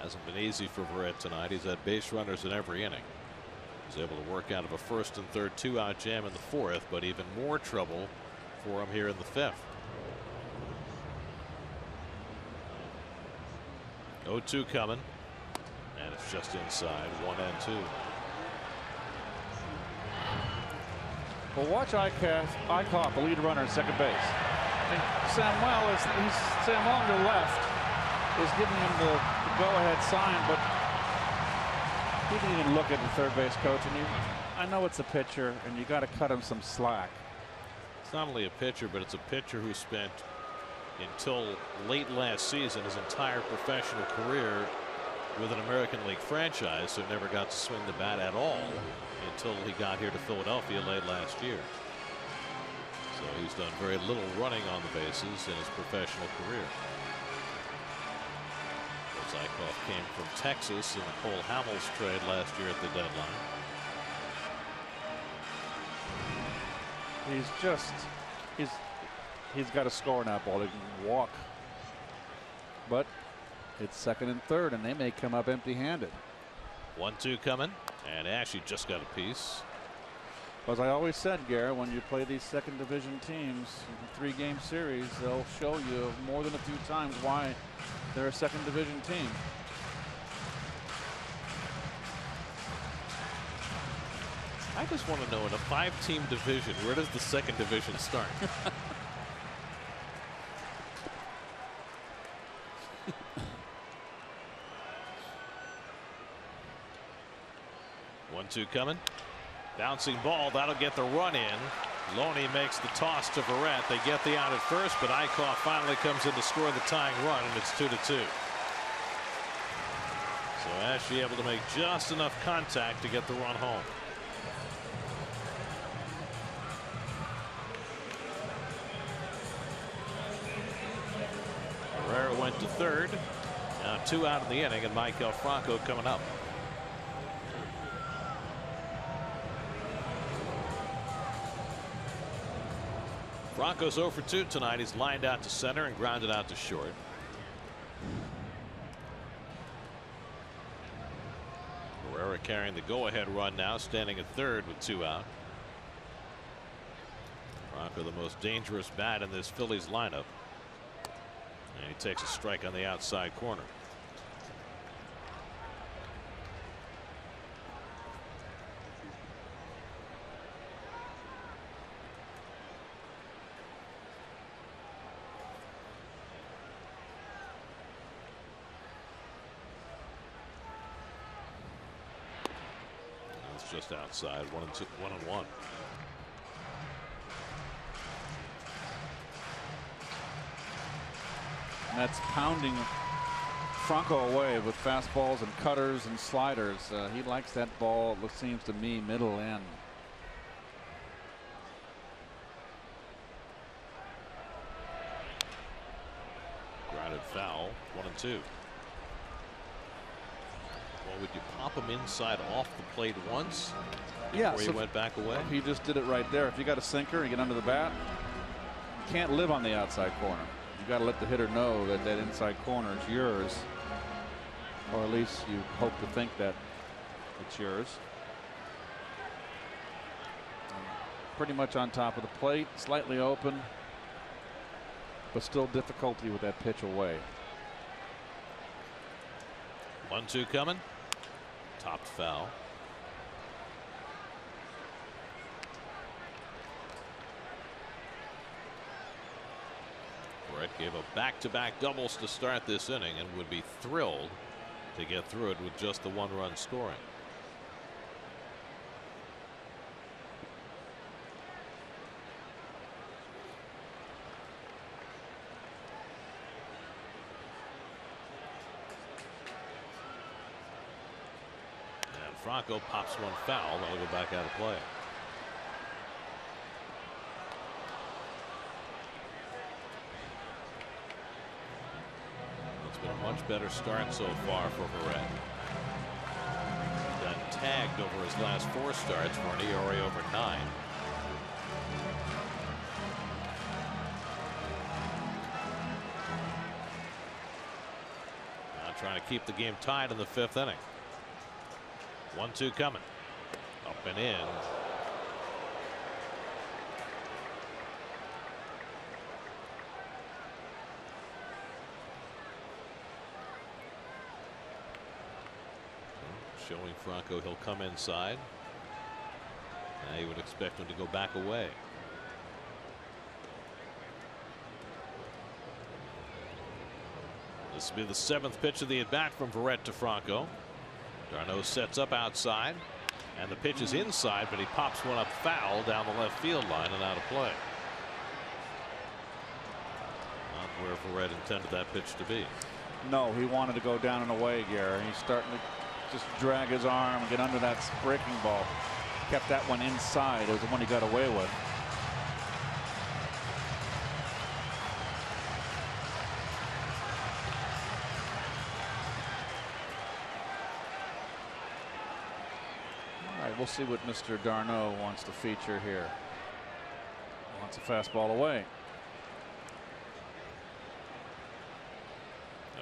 Hasn't been easy for Barrett tonight. He's had base runners in every inning. He's able to work out of a first and third 2-out jam in the fourth, but even more trouble for him here in the fifth. 0-2 coming, and it's just inside 1-2. Well, watch Eichhoff, the lead runner at second base. And Samuel on the left is giving him the go-ahead sign, but he didn't even look at the third base coach. And I know it's a pitcher, and you got to cut him some slack. It's not only a pitcher, but it's a pitcher who spent until late last season his entire professional career with an American League franchise, so never got to swing the bat at all until he got here to Philadelphia late last year. So he's done very little running on the bases in his professional career. Eichhoff came from Texas in the Cole Hamels trade last year at the deadline. He's got to score in that ball. He can walk. But it's second and third, and they may come up empty-handed. 1-2 coming, and Asche just got a piece. As I always said, Garrett, when you play these second division teams in a 3-game series, they'll show you more than a few times why they're a second division team. I just want to know, in a 5-team division, where does the second division start? 1-2 coming. Bouncing ball, that'll get the run in. Loney makes the toss to Verrett. They get the out at first, but Eichhoff finally comes in to score the tying run, and it's 2-2. So Asche able to make just enough contact to get the run home. Herrera went to third. Now 2 out in the inning, and Maikel Franco coming up. Franco's 0 for 2 tonight. He's lined out to center and grounded out to short. Herrera carrying the go-ahead run now, standing at third with 2 out. Franco, the most dangerous bat in this Phillies lineup. And he takes a strike on the outside corner. Just outside, 1-1. Mets pounding Franco away with fastballs and cutters and sliders. He likes that ball, it seems to me, middle end. Grounded foul, 1-2. Well, would you pop him inside off the plate once before he went back away? He just did it right there. If you got a sinker, you get under the bat, you can't live on the outside corner. You got to let the hitter know that that inside corner is yours, or at least you hope to think that it's yours. Pretty much on top of the plate, slightly open. but still difficulty with that pitch away. 1-2 coming. Topped foul. Brett gave a back-to-back doubles to start this inning and would be thrilled to get through it with just the 1-run scoring. And Franco pops one foul. That'll go back out of play. A much better start so far for Verrett. Got tagged over his last 4 starts for an ERA over 9. Now trying to keep the game tied in the 5th inning. 1-2 coming. Up and in. Showing Franco he'll come inside. Now you would expect him to go back away. This will be the 7th pitch of the at bat from Verrett to Franco. d'Arnaud sets up outside, and the pitch is inside, but he pops one up foul down the left field line and out of play. Not where Verrett intended that pitch to be. No, he wanted to go down and away, Gary. He's starting to just drag his arm, get under that breaking ball. Kept that one inside. It was the one he got away with. All right, we'll see what Mr. d'Arnaud wants to feature here. Wants a fastball away.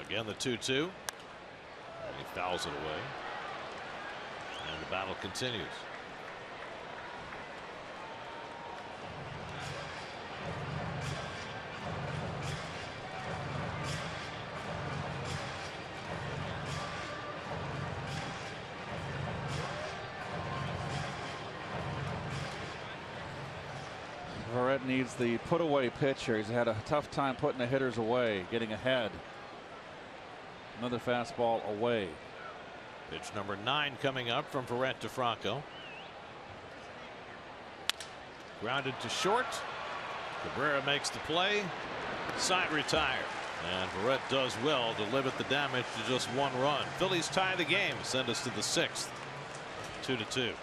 Again, the 2-2. And he fouls it away. And the battle continues. Verrett needs the put away pitcher. He's had a tough time putting the hitters away, getting ahead. Another fastball away. Pitch number 9 coming up from Verrett to Franco. Grounded to short. Cabrera makes the play. Side retired. And Verrett does well to limit the damage to just 1 run. Phillies tie the game. Send us to the 6th. 2-2.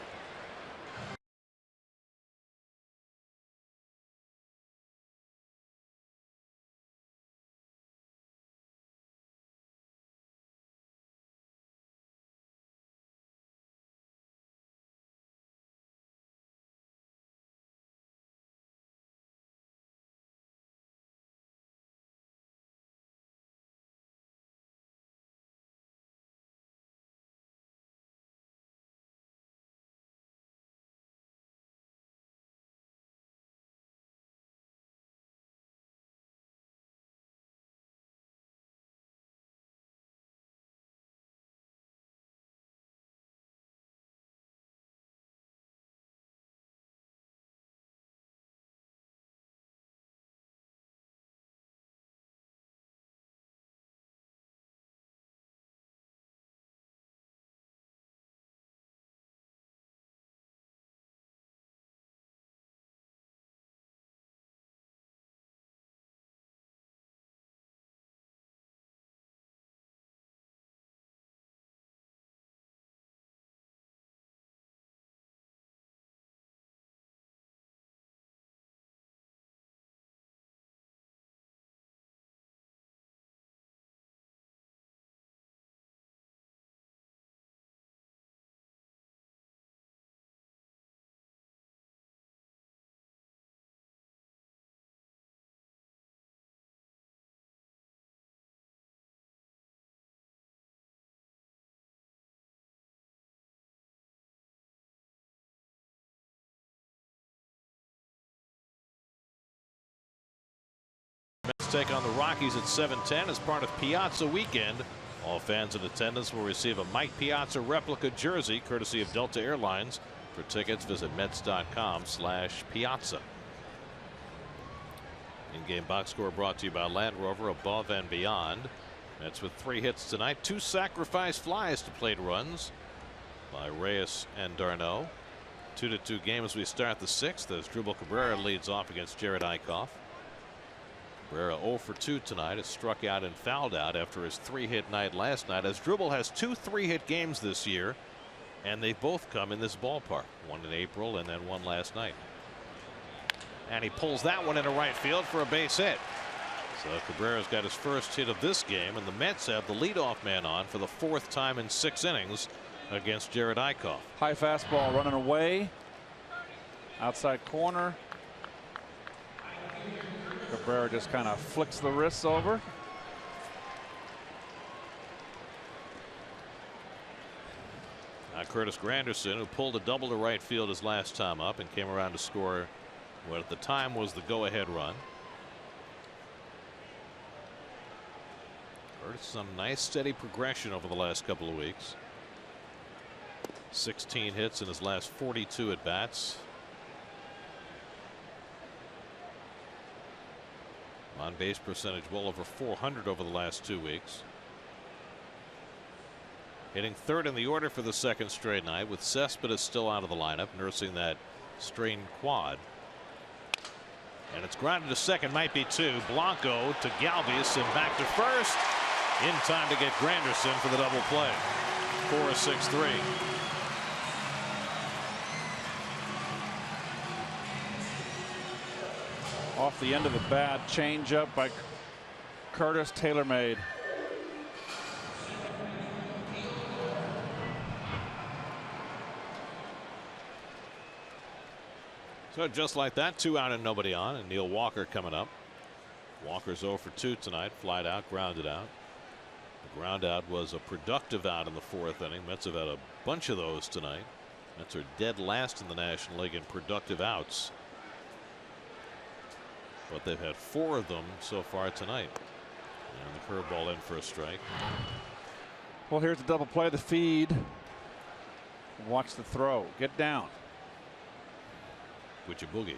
take on the Rockies at 7:10 as part of Piazza Weekend. All fans in attendance will receive a Mike Piazza replica jersey courtesy of Delta Airlines. For tickets, visit Mets.com/Piazza. In-game box score brought to you by Land Rover, above and beyond. Mets with 3 hits tonight, 2 sacrifice flies to plate runs by Reyes and d'Arnaud. 2-2 game as we start the 6th as Drupal Cabrera leads off against Jerad Eickhoff. Cabrera 0 for 2 tonight, has struck out and fouled out after his 3-hit night last night, as Drupal has 2 3-hit games this year, and they both come in this ballpark, one in April and then one last night. And he pulls that one into right field for a base hit. So Cabrera's got his first hit of this game, and the Mets have the leadoff man on for the 4th time in 6 innings against Jerad Eickhoff. High fastball running away. Outside corner. Cabrera just kind of flicks the wrists over. Now Curtis Granderson, who pulled a double to right field his last time up and came around to score what at the time was the go-ahead run. Curtis is on a nice steady progression over the last couple of weeks. 16 hits in his last 42 at bats. On base percentage well over 400 over the last 2 weeks. Hitting 3rd in the order for the 2nd straight night, with Cespedes still out of the lineup, nursing that strained quad. And it's grounded to second, might be 2. Blanco to Galvis and back to first. In time to get Granderson for the double play. 4-6-3. Off the end of the bat, changeup by Curtis, tailor-made. So just like that, 2 out and nobody on, and Neil Walker coming up. Walker's 0 for 2 tonight, flied out, grounded out. The ground out was a productive out in the 4th inning. Mets have had a bunch of those tonight. Mets are dead last in the National League in productive outs, but they've had 4 of them so far tonight. And the curveball in for a strike. Well, here's the double play, the feed. Watch the throw. Get down. With your boogie.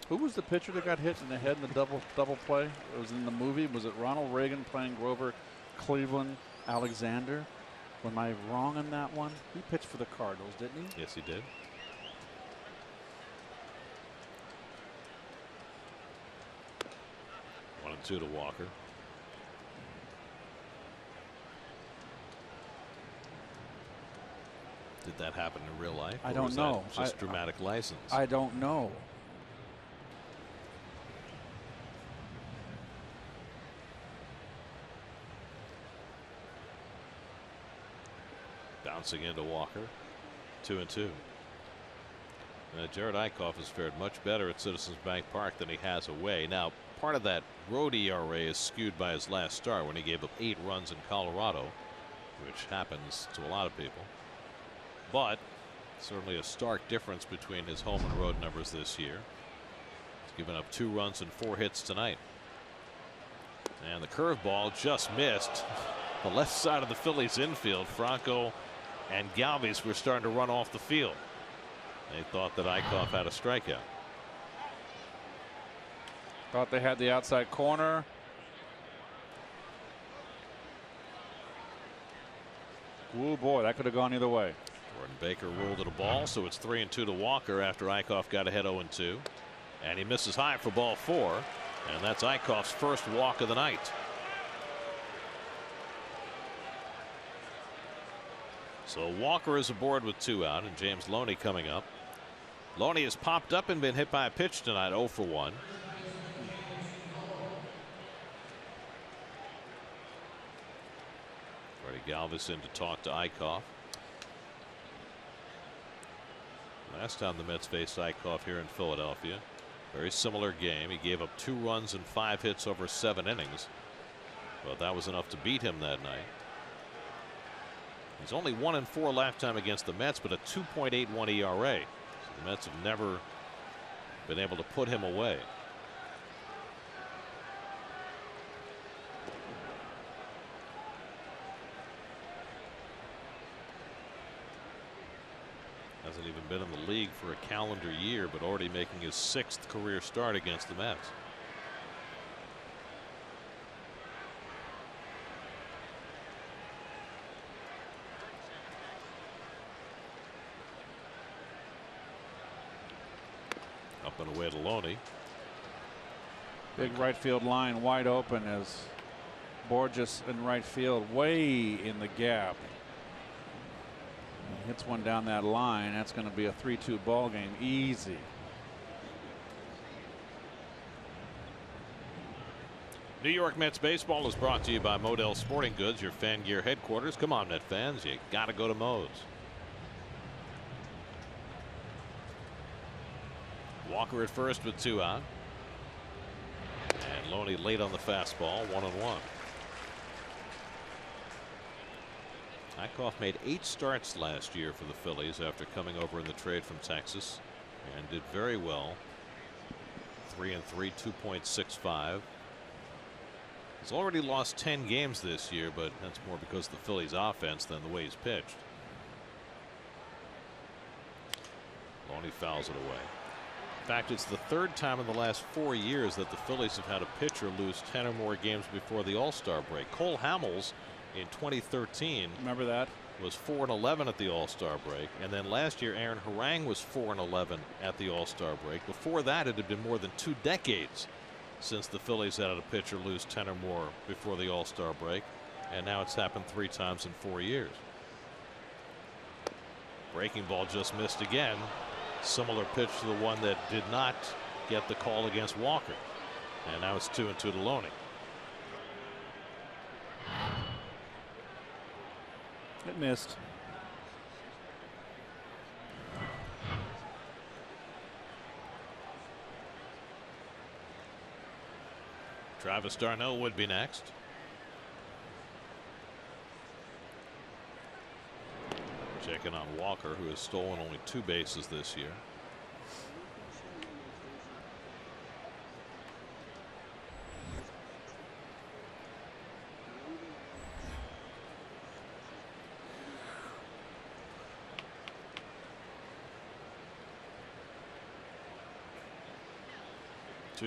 Who was the pitcher that got hit in the head in the double play? It was in the movie. Was it Ronald Reagan playing Grover Cleveland Alexander? Am I wrong on that one? He pitched for the Cardinals, didn't he? Yes, he did. One and 2 to Walker. Did that happen in real life? I don't know. Just dramatic license. I don't know. Bouncing into Walker. 2-2. Jerad Eickhoff has fared much better at Citizens Bank Park than he has away. Now, part of that road ERA is skewed by his last start when he gave up 8 runs in Colorado, which happens to a lot of people. But certainly a stark difference between his home and road numbers this year. He's given up 2 runs and 4 hits tonight. And the curveball just missed the left side of the Phillies infield. Franco and Galvis were starting to run off the field. They thought that Eickhoff had a strikeout. Thought they had the outside corner. Oh boy, that could have gone either way. Jordan Baker ruled it a ball, so it's 3-2 to Walker after Eickhoff got ahead 0-2. And he misses high for ball 4. And that's Eickhoff's first walk of the night. So Walker is aboard with 2 out, and James Loney coming up. Loney has popped up and been hit by a pitch tonight, 0 for 1. Freddie Galvis in to talk to Eickhoff. Last time the Mets faced Eickhoff here in Philadelphia, very similar game. He gave up 2 runs and 5 hits over 7 innings, but that was enough to beat him that night. He's only 1-4 lifetime against the Mets, but a 2.81 ERA. So the Mets have never been able to put him away. Hasn't even been in the league for a calendar year, but already making his 6th career start against the Mets. Up and away to Loney. Big right field line wide open as Borges in right field, way in the gap. He hits one down that line. That's going to be a 3-2 ball game. Easy. New York Mets baseball is brought to you by Modell Sporting Goods, your fan gear headquarters. Come on, Met fans, you got to go to Mo's. Walker at first with 2 out. And Loney late on the fastball, 1-1. Eickhoff made 8 starts last year for the Phillies after coming over in the trade from Texas and did very well. 3-3, 2.65. He's already lost 10 games this year, but that's more because of the Phillies offense than the way he's pitched. Loney fouls it away. In fact, it's the 3rd time in the last 4 years that the Phillies have had a pitcher lose 10 or more games before the All-Star break. Cole Hamels in 2013, remember that, was 4-11 at the All-Star break, and then last year Aaron Harang was 4-11 at the All-Star break. Before that, it had been more than 2 decades since the Phillies had a pitcher lose 10 or more before the All-Star break, and now it's happened 3 times in 4 years. Breaking ball just missed again. Similar pitch to the one that did not get the call against Walker, and now it's 2-2 to Loney. It missed. Travis d'Arnaud would be next. Checking on Walker, who has stolen only 2 bases this year.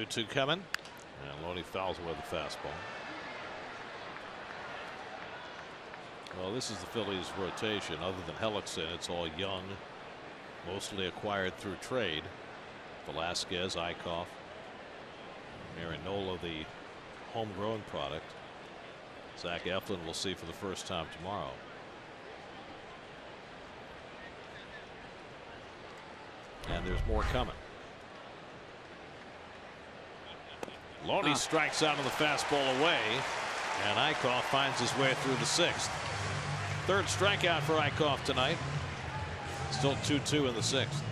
Two coming, and Loney fouls away the fastball. Well, this is the Phillies rotation. Other than Hellickson, it's all young, mostly acquired through trade. Velasquez, Eickhoff, Aaron Nola, the homegrown product. Zach Eflin we'll see for the first time tomorrow. And there's more coming. Loney strikes out on the fastball away, and Eickhoff finds his way through the 6th. 3rd strikeout for Eickhoff tonight. Still 2-2 in the 6th.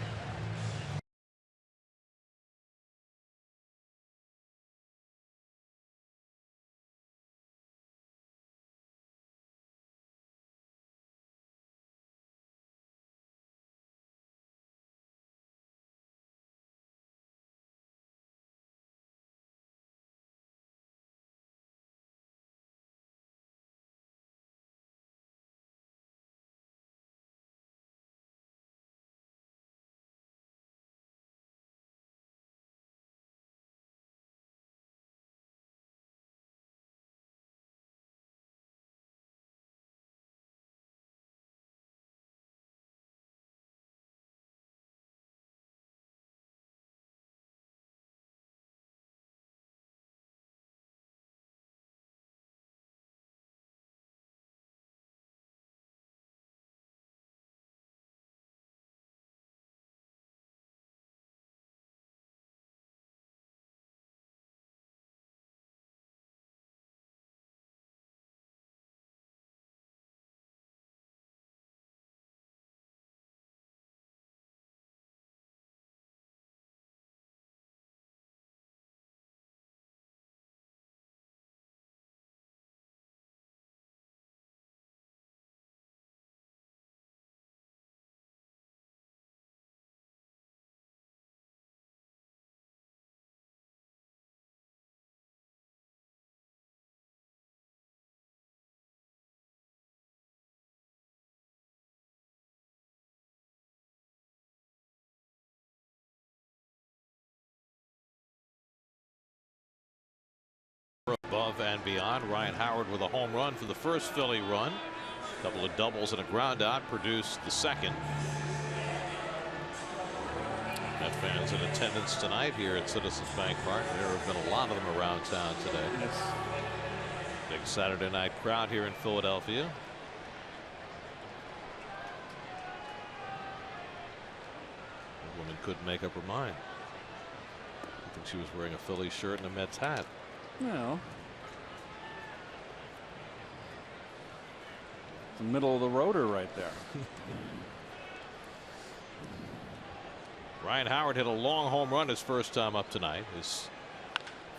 above and beyond. Ryan Howard with a home run for the first Philly run. A couple of doubles and a ground out produced the second. Met fans in attendance tonight here at Citizens Bank Park. There have been a lot of them around town today. Yes. Big Saturday night crowd here in Philadelphia. The woman couldn't make up her mind. I think she was wearing a Phillies shirt and a Mets hat. No. The middle of the rotor right there. Ryan Howard hit a long home run his first time up tonight, his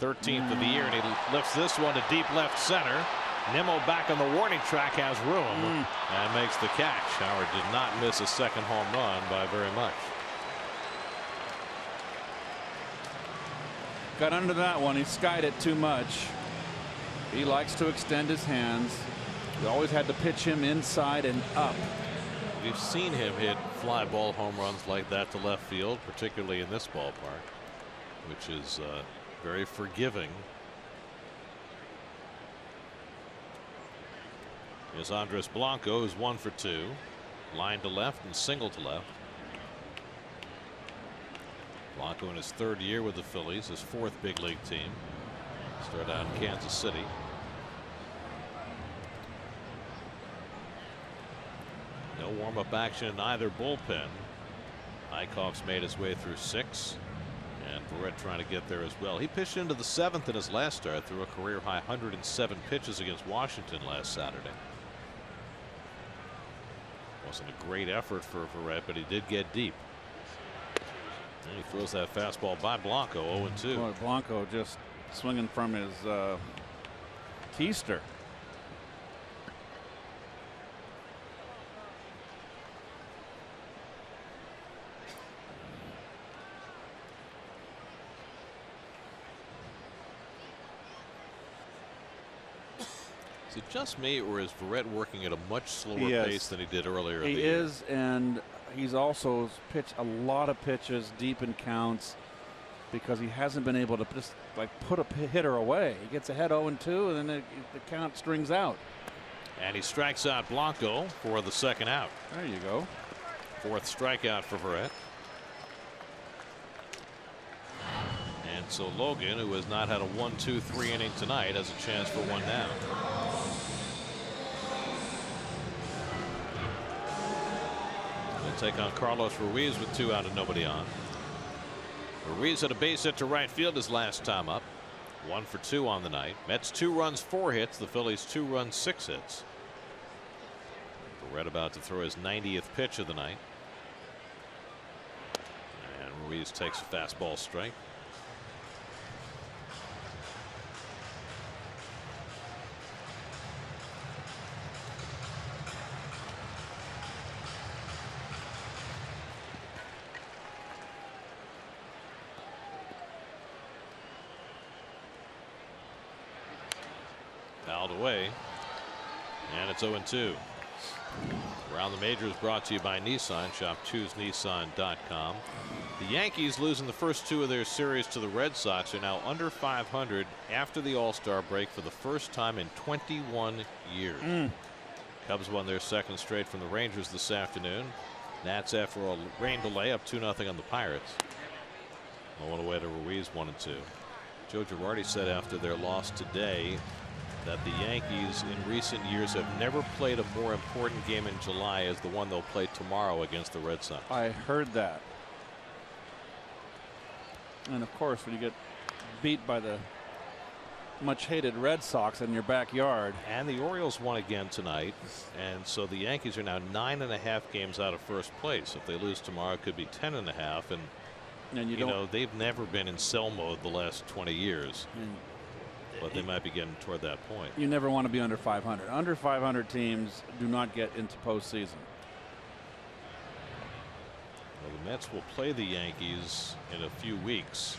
13th of the year, and he lifts this one to deep left center. Nimmo back on the warning track has room and makes the catch. Howard did not miss a second home run by very much. Got under that one. He skied it too much. He likes to extend his hands. We always had to pitch him inside and up. We've seen him hit fly ball home runs like that to left field, particularly in this ballpark, which is very forgiving. Here's Andres Blanco, who's 1 for 2. Line to left and single to left. Blanco in his 3rd year with the Phillies, his 4th big league team. Started out in Kansas City. No warm-up action in either bullpen. Eichhoff's made his way through 6, and Barrett trying to get there as well. He pitched into the 7th in his last start, threw a career-high 107 pitches against Washington last Saturday. Wasn't a great effort for Barrett, but he did get deep. And he throws that fastball by Blanco, 0-2. Boy, Blanco just swinging from his keister. Is it just me, or is Barrett working at a much slower pace than he did earlier in the year? He is, and he's also pitched a lot of pitches deep in counts because he hasn't been able to just like put a hitter away. He gets ahead 0-2, and then the count strings out. And he strikes out Blanco for the second out. There you go. 4th strikeout for Barrett. And so Logan, who has not had a 1-2-3 inning tonight, has a chance for 1 down. They'll take on Carlos Ruiz with 2 out and nobody on. Ruiz had a base hit to right field his last time up. 1 for 2 on the night. Mets 2 runs, 4 hits. The Phillies 2 runs, 6 hits. Barrett about to throw his 90th pitch of the night. And Ruiz takes a fastball strike. Fouled away, and it's 0-2. Around the Majors brought to you by Nissan. Shop ChooseNissan.com. The Yankees, losing the first 2 of their series to the Red Sox, are now under 500 after the All-Star break for the first time in 21 years. Cubs won their 2nd straight from the Rangers this afternoon. Nats, after a rain delay, up 2-0 on the Pirates. 1 away to Ruiz, 1-2. Joe Girardi said after their loss today that the Yankees in recent years have never played a more important game in July as the one they'll play tomorrow against the Red Sox. I heard that. And of course, when you get beat by the much hated Red Sox in your backyard. And the Orioles won again tonight, and so the Yankees are now 9.5 games out of first place. If they lose tomorrow, it could be 10.5, and you know they've never been in sell mode the last 20 years. But they might be getting toward that point. You never want to be under 500. Under 500 teams do not get into postseason. Well, the Mets will play the Yankees in a few weeks.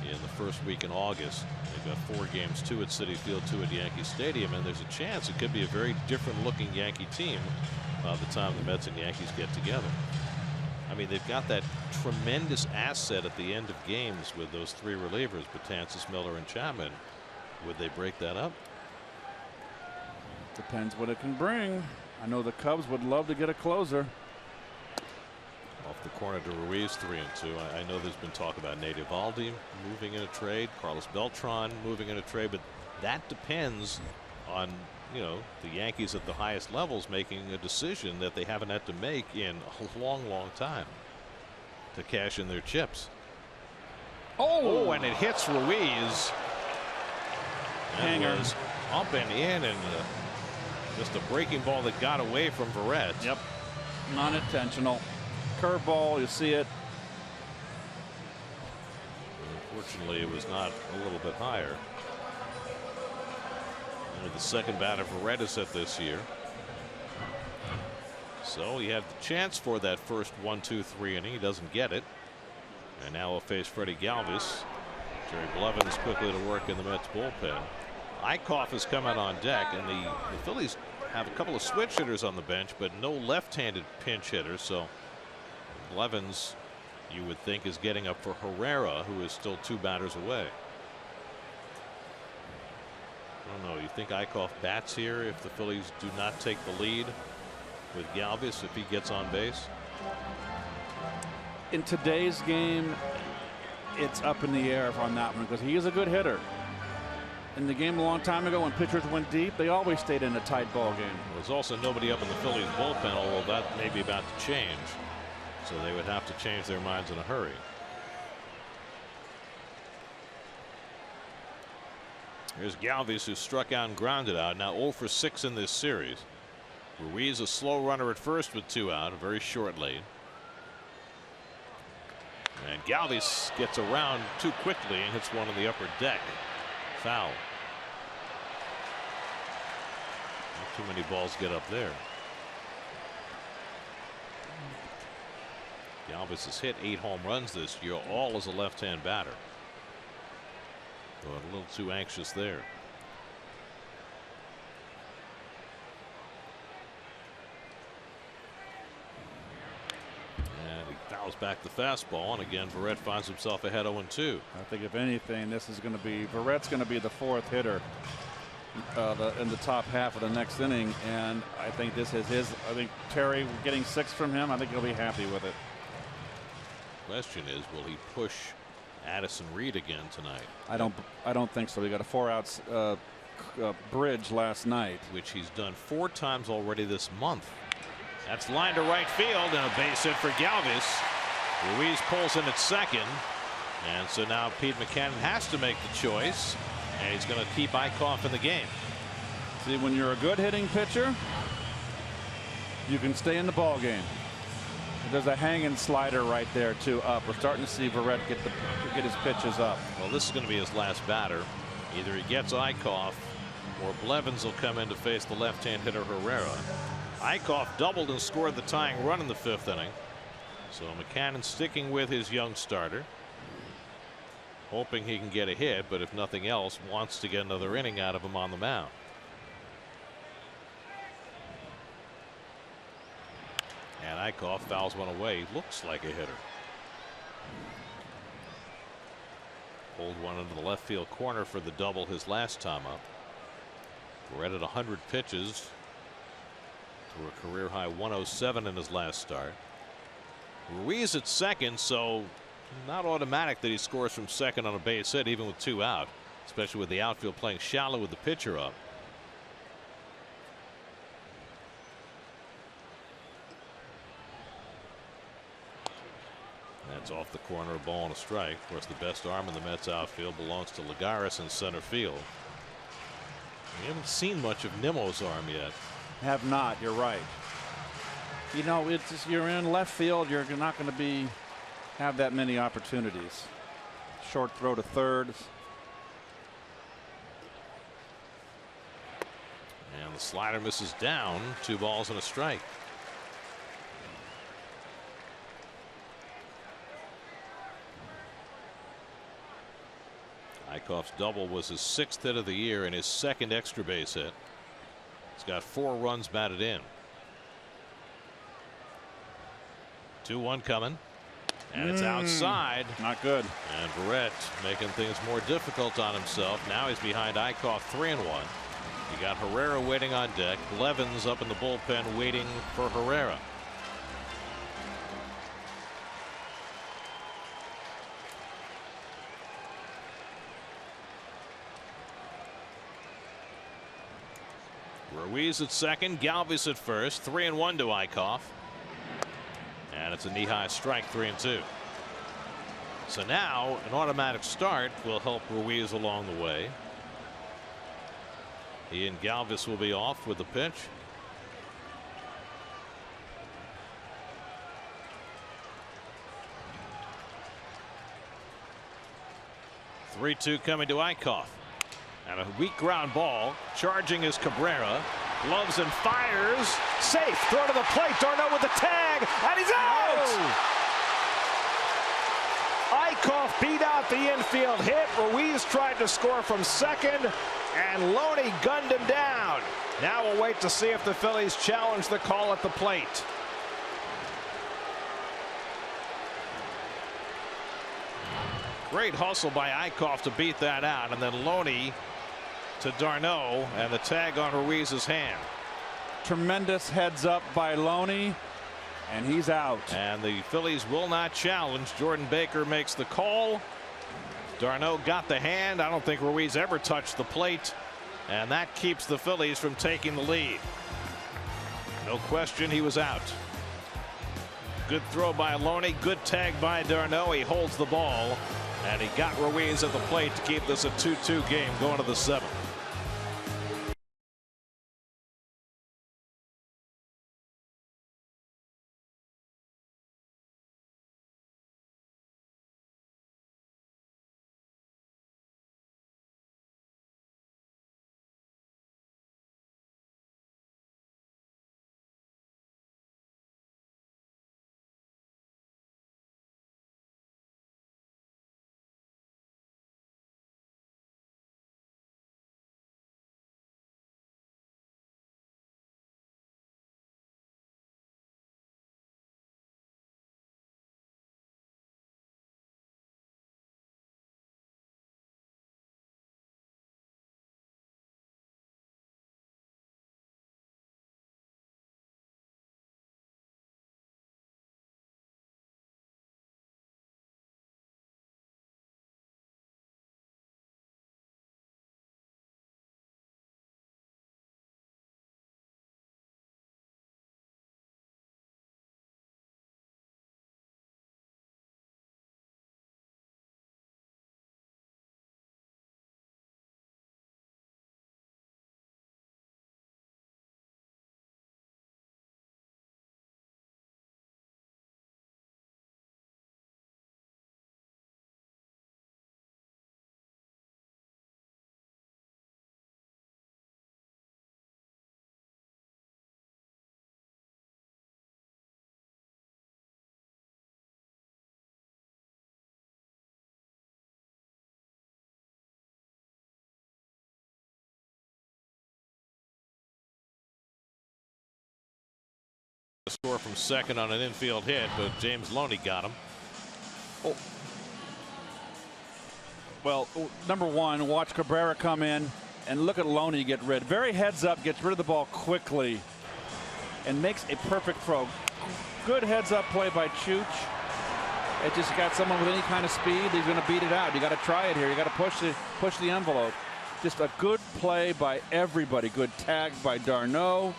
In the first week in August, they've got 4 games, 2 at Citi Field, 2 at Yankee Stadium, and there's a chance it could be a very different looking Yankee team by the time the Mets and Yankees get together. I mean, they've got that tremendous asset at the end of games with those 3 relievers, Betances, Miller, and Chapman. Would they break that up? Depends what it can bring. I know the Cubs would love to get a closer. Off the corner to Ruiz, 3-2. I know there's been talk about Nate Eovaldi moving in a trade, Carlos Beltran moving in a trade, but that depends on, you know, the Yankees at the highest levels making a decision that they haven't had to make in a long, long time to cash in their chips. Oh, and it hits Ruiz. Hanger. Was up and in, and just a breaking ball that got away from Verrett. Yep. Non-intentional. Curveball, you see it. Unfortunately, it was not a little bit higher. Only the second batter Verrett has hit this year. So he had the chance for that first 1-2-3 inning. He doesn't get it. And now he'll face Freddie Galvis. Jerry Blevins quickly to work in the Mets bullpen. Eichhoff is coming on deck, and the Phillies have a couple of switch hitters on the bench, but no left-handed pinch hitters. So Blevins, you would think, is getting up for Herrera, who is still 2 batters away. I don't know. You think Eichhoff bats here if the Phillies do not take the lead with Galvis if he gets on base? In today's game, it's up in the air on that one because he is a good hitter. In the game a long time ago when pitchers went deep, they always stayed in a tight ball game. There's also nobody up in the Phillies bullpen, although that may be about to change. So they would have to change their minds in a hurry. Here's Galvis, who struck out and grounded out. Now 0 for 6 in this series. Ruiz a slow runner at first with 2 out, a very short lead. And Galvis gets around too quickly and hits one on the upper deck. Foul. Not too many balls get up there. Galvis has hit 8 home runs this year, all as a left-hand batter. So a little too anxious there. And he fouls back the fastball, and again Verrett finds himself ahead 0-2. I think if anything, this is going to be Verrett's going to be the 4th hitter in the top half of the next inning, and I think this is his. I think Terry getting 6 from him, I think he'll be happy with it. Question is, will he push Addison Reed again tonight? I don't think so. He got a 4-out bridge last night, which he's done 4 times already this month. That's line to right field, and a base hit for Galvis. Ruiz pulls in at second, and so now Pete Mackanin has to make the choice, and he's going to keep Eichhoff in the game. See, when you're a good hitting pitcher, you can stay in the ball game. There's a hanging slider right there too up. We're starting to see Verrett get his pitches up. Well, this is going to be his last batter. Either he gets Eichhoff or Blevins will come in to face the left-hand hitter Herrera. Eichhoff doubled and scored the tying run in the 5th inning. So Mackanin sticking with his young starter, hoping he can get a hit, but if nothing else, wants to get another inning out of him on the mound. And Eichhoff fouls one away. Looks like a hitter. Pulled one into the left field corner for the double his last time up. We're at 100 pitches to a career high 107 in his last start. Ruiz at second, so not automatic that he scores from second on a base hit even with 2 out, especially with the outfield playing shallow with the pitcher up. That's off the corner, a ball and a strike. Of course, the best arm in the Mets outfield belongs to Lagares in center field. We haven't seen much of Nimmo's arm yet. Have not. You're right. You know, it's just, you're in left field. You're not going to have that many opportunities. Short throw to third. And the slider misses down. 2 balls and a strike. Eichhoff's double was his 6th hit of the year and his 2nd extra base hit. He's got 4 runs batted in. 2-1 coming. And it's outside. Not good. And Barrett making things more difficult on himself. Now he's behind Eickhoff 3-1. You got Herrera waiting on deck. Blevins up in the bullpen waiting for Herrera. Ruiz at second, Galvis at first, 3-1 to Eickhoff. And it's a knee-high strike, 3-2. So now an automatic start will help Ruiz along the way. He and Galvis will be off with the pitch. (3-2) coming to Eickhoff. And a weak ground ball. Charging is Cabrera. Gloves and fires. Safe. Throw to the plate. d'Arnaud with the tag. And he's out! Eickhoff beat out the infield hit. Ruiz tried to score from second. And Loney gunned him down. Now we'll wait to see if the Phillies challenge the call at the plate. Great hustle by Eickhoff to beat that out. And then Loney to d'Arnaud, and the tag on Ruiz's hand. Tremendous heads up by Loney, and he's out. And the Phillies will not challenge. Jordan Baker makes the call. d'Arnaud got the hand. I don't think Ruiz ever touched the plate, and that keeps the Phillies from taking the lead. No question, he was out. Good throw by Loney. Good tag by d'Arnaud. He holds the ball, and he got Ruiz at the plate to keep this a 2-2 game going to the 7th. Score from second on an infield hit, but James Loney got him. Oh. Well, number one, watch Cabrera come in and look at Loney get rid. Very heads up, gets rid of the ball quickly and makes a perfect throw. Good heads up play by Chooch. It just got someone with any kind of speed. He's going to beat it out. You got to try it here. You got to push the envelope. Just a good play by everybody. Good tag by d'Arnaud.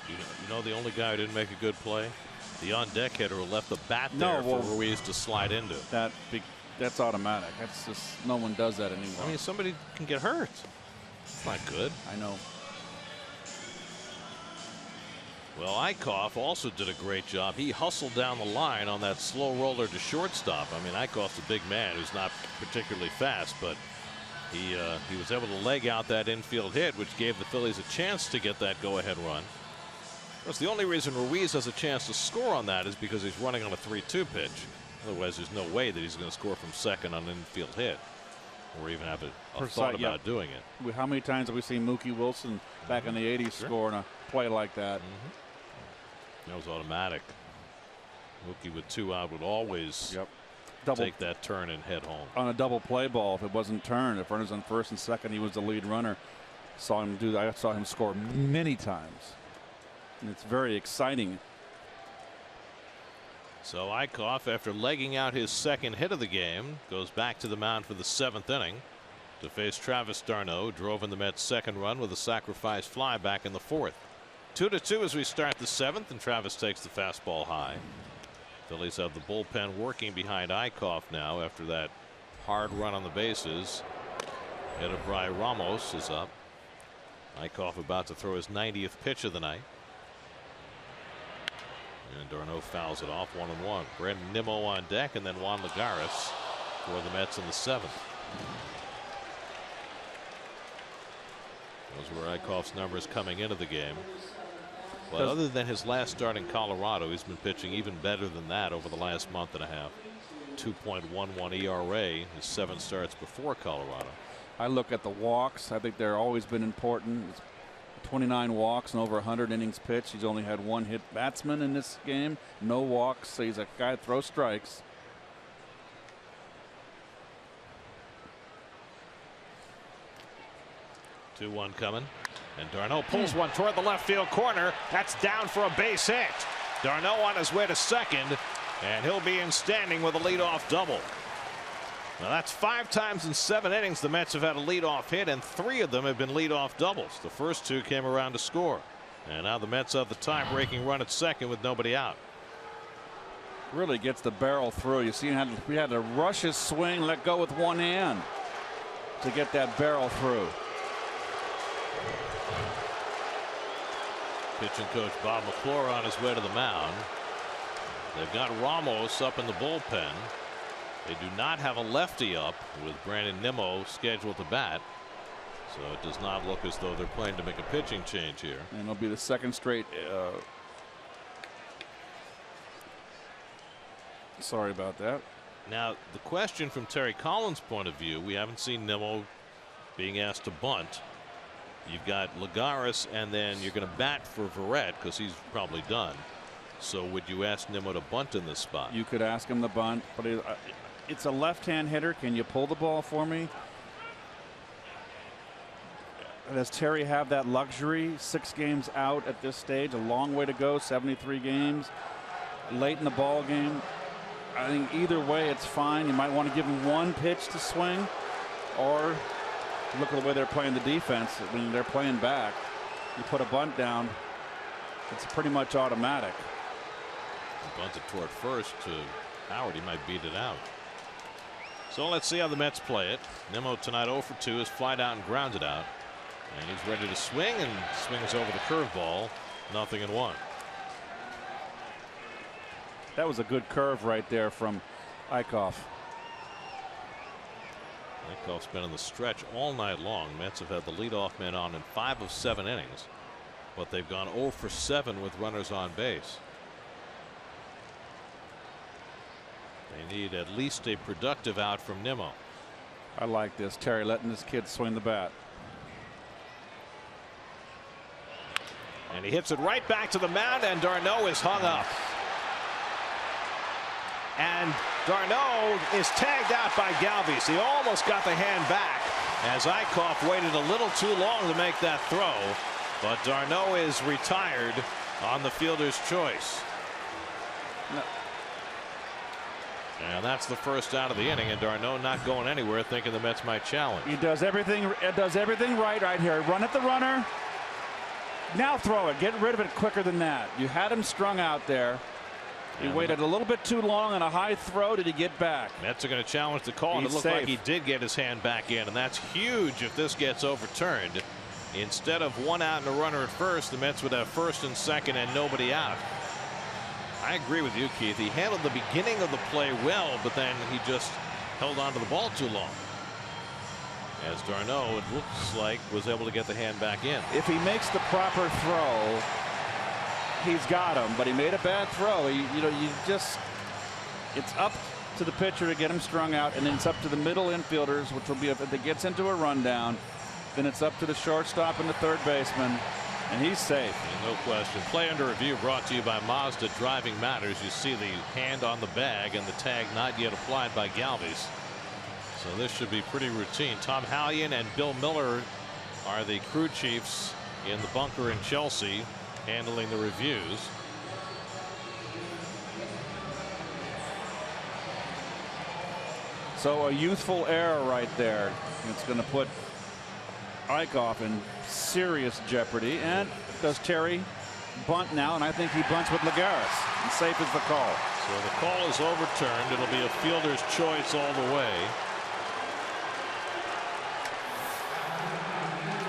You know the only guy who didn't make a good play? The on-deck hitter who left the bat there for Ruiz to slide into. That's automatic. That's just, no one does that anymore. I mean, somebody can get hurt. It's not good. I know. Well, Eickhoff also did a great job. He hustled down the line on that slow roller to shortstop. I mean, Eickhoff's a big man who's not particularly fast, but he was able to leg out that infield hit, which gave the Phillies a chance to get that go-ahead run. That's the only reason Ruiz has a chance to score on that is because he's running on a 3-2 pitch. Otherwise, there's no way that he's going to score from second on an infield hit, or even have a thought about doing it. How many times have we seen Mookie Wilson back in the 80s score on a play like that? That was automatic. Mookie with 2 out would always take that turn and head home. On a double play ball, if it wasn't turned, if runners on first and second, he was the lead runner. Saw him do that. I saw him score many times. And it's very exciting. So Eickhoff, after legging out his second hit of the game, goes back to the mound for the 7th inning to face Travis d'Arnaud. Drove in the Mets' second run with a sacrifice fly back in the 4th. 2-2 as we start the 7th, and Travis takes the fastball high. Phillies have the bullpen working behind Eickhoff now after that hard run on the bases. Edubray Ramos is up. Eickhoff about to throw his 90th pitch of the night. And d'Arnaud fouls it off, 1-1. Brandon Nimmo on deck, and then Juan Lagares for the Mets in the 7th. Those were Eickhoff's numbers coming into the game. But other than his last start in Colorado, he's been pitching even better than that over the last month and a half. 2.11 ERA, his 7 starts before Colorado. I look at the walks. I think they've always been important. 29 walks and over 100 innings pitched. He's only had 1 hit batsman in this game. No walks. So he's a guy that throws strikes. Two one coming. And d'Arnaud pulls one toward the left field corner. That's down for a base hit. d'Arnaud on his way to second, and he'll be in standing with a leadoff double. Now that's 5 times in 7 innings the Mets have had a leadoff hit, and 3 of them have been leadoff doubles. The first 2 came around to score. And now the Mets have the tie-breaking run at second with nobody out. Really gets the barrel through. You see, we had to rush his swing, let go with one hand to get that barrel through. Pitching coach Bob McClure on his way to the mound. They've got Ramos up in the bullpen. They do not have a lefty up with Brandon Nimmo scheduled to bat. So it does not look as though they're planning to make a pitching change here. And it'll be the 2nd straight. Sorry about that. Now the question from Terry Collins' point of view, we haven't seen Nimmo being asked to bunt. You've got Lagares, and then you're going to bat for Verrett because he's probably done. So would you ask Nimmo to bunt in this spot? You could ask him to bunt, but it's a left-hand hitter. Can you pull the ball for me? Does Terry have that luxury? 6 games out at this stage, a long way to go. 73 games late in the ball game. I think either way it's fine. You might want to give him 1 pitch to swing, or look at the way they're playing the defense. When they're playing back, you put a bunt down, it's pretty much automatic. Bunted toward first to Howard. He might beat it out. So let's see how the Mets play it. Nimmo tonight 0 for 2, is flied out and grounded out. And he's ready to swing, and swings over the curveball. 0-1. That was a good curve right there from Eickhoff. Eickhoff's been in the stretch all night long. Mets have had the leadoff man on in 5 of 7 innings, but they've gone 0 for 7 with runners on base. They need at least a productive out from Nimmo. I like this. Terry letting this kid swing the bat. And he hits it right back to the mound, and d'Arnaud is hung up. And d'Arnaud is tagged out by Galvis. He almost got the hand back as Eickhoff waited a little too long to make that throw. But d'Arnaud is retired on the fielder's choice. No. And that's the first out of the inning, and d'Arnaud not going anywhere, thinking the Mets might challenge. He does everything right here. Run at the runner. Now throw it. Get rid of it quicker than that. You had him strung out there. He waited a little bit too long on a high throw. Did he get back? Mets are going to challenge the call, and it looked like he did get his hand back in, and that's huge if this gets overturned. Instead of 1 out and a runner at first, the Mets would have first and second and nobody out. I agree with you, Keith. He handled the beginning of the play well, but then he just held on to the ball too long. As d'Arnaud, it looks like, was able to get the hand back in. If he makes the proper throw, he's got him, but he made a bad throw. It's up to the pitcher to get him strung out, and then it's up to the middle infielders, which will be if it gets into a rundown, then it's up to the shortstop and the third baseman And he's safe. No question. Play under review brought to you by Mazda Driving Matters. You see the hand on the bag and the tag not yet applied by Galvis. So this should be pretty routine. Tom Hallion and Bill Miller are the crew chiefs in the bunker in Chelsea handling the reviews. So a youthful error right there. It's going to put Eickhoff in serious jeopardy. And does Terry bunt now? And I think he bunts with Lagares. And safe is the call. So the call is overturned. It'll be a fielder's choice all the way.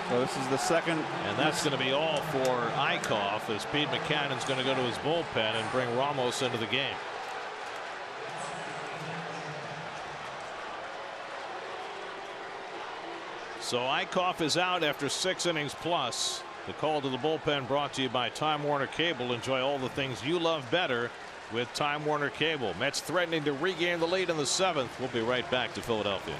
So this is the second. And that's going to be all for Eickhoff as Pete Maccannon's going to go to his bullpen and bring Ramos into the game. So Eickhoff is out after 6 innings plus. The call to the bullpen brought to you by Time Warner Cable. Enjoy all the things you love better with Time Warner Cable. Mets threatening to regain the lead in the 7th. We'll be right back to Philadelphia.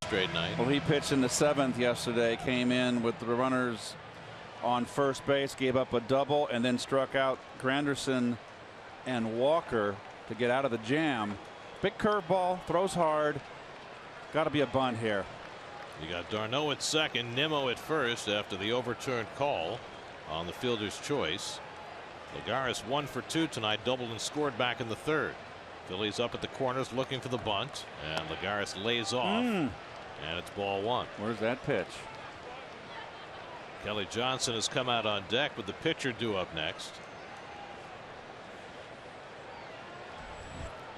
Straight night. Well, he pitched in the 7th yesterday, came in with the runners on first base, gave up a double, and then struck out Granderson and Walker to get out of the jam. Big curveball, throws hard. Got to be a bunt here. You got d'Arnaud at second, Nimmo at first after the overturned call on the fielder's choice. Lagares 1 for 2 tonight, doubled and scored back in the 3rd. Phillies up at the corners looking for the bunt, and Lagares lays off, and it's ball 1. Where's that pitch? Kelly Johnson has come out on deck with the pitcher due up next.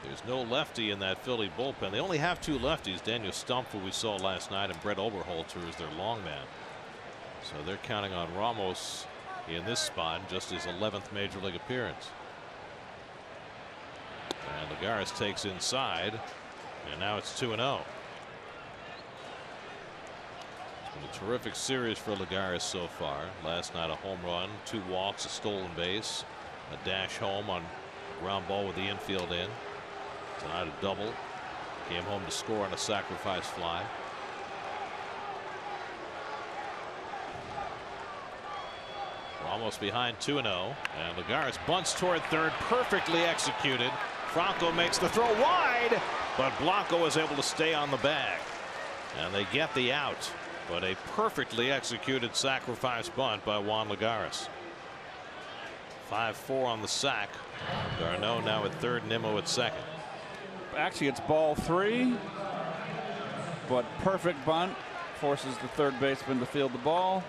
There's no lefty in that Philly bullpen. They only have 2 lefties, Daniel Stumpf, who we saw last night, and Brett Oberholzer is their long man. So they're counting on Ramos in this spot, just his 11th major league appearance. And Lagares takes inside, and now it's 2-0. It's been a terrific series for Lagares so far. Last night a home run, 2 walks, a stolen base, a dash home on a ground ball with the infield in. Tonight a double. Came home to score on a sacrifice fly. Ramos behind 2-0, and Lagares bunts toward third, perfectly executed. Franco makes the throw wide, but Blanco is able to stay on the bag, and they get the out. But a perfectly executed sacrifice bunt by Juan Lagares. 5-4 on the sack. d'Arnaud now at third, Nimmo at second. Actually, it's ball 3. but perfect bunt forces the third baseman to field the ball.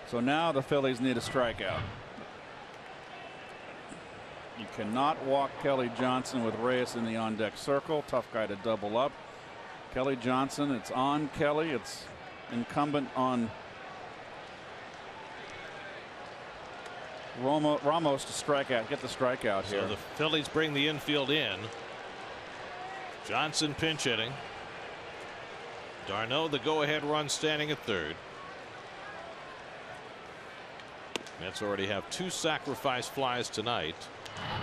So now the Phillies need a strikeout. You cannot walk Kelly Johnson with Reyes in the on-deck circle. Tough guy to double up. Kelly Johnson, it's on Kelly. It's incumbent on Ramos to strike out, get the strikeout here. So the Phillies bring the infield in. Johnson pinch hitting. d'Arnaud the go-ahead run standing at third. Mets already have 2 sacrifice flies tonight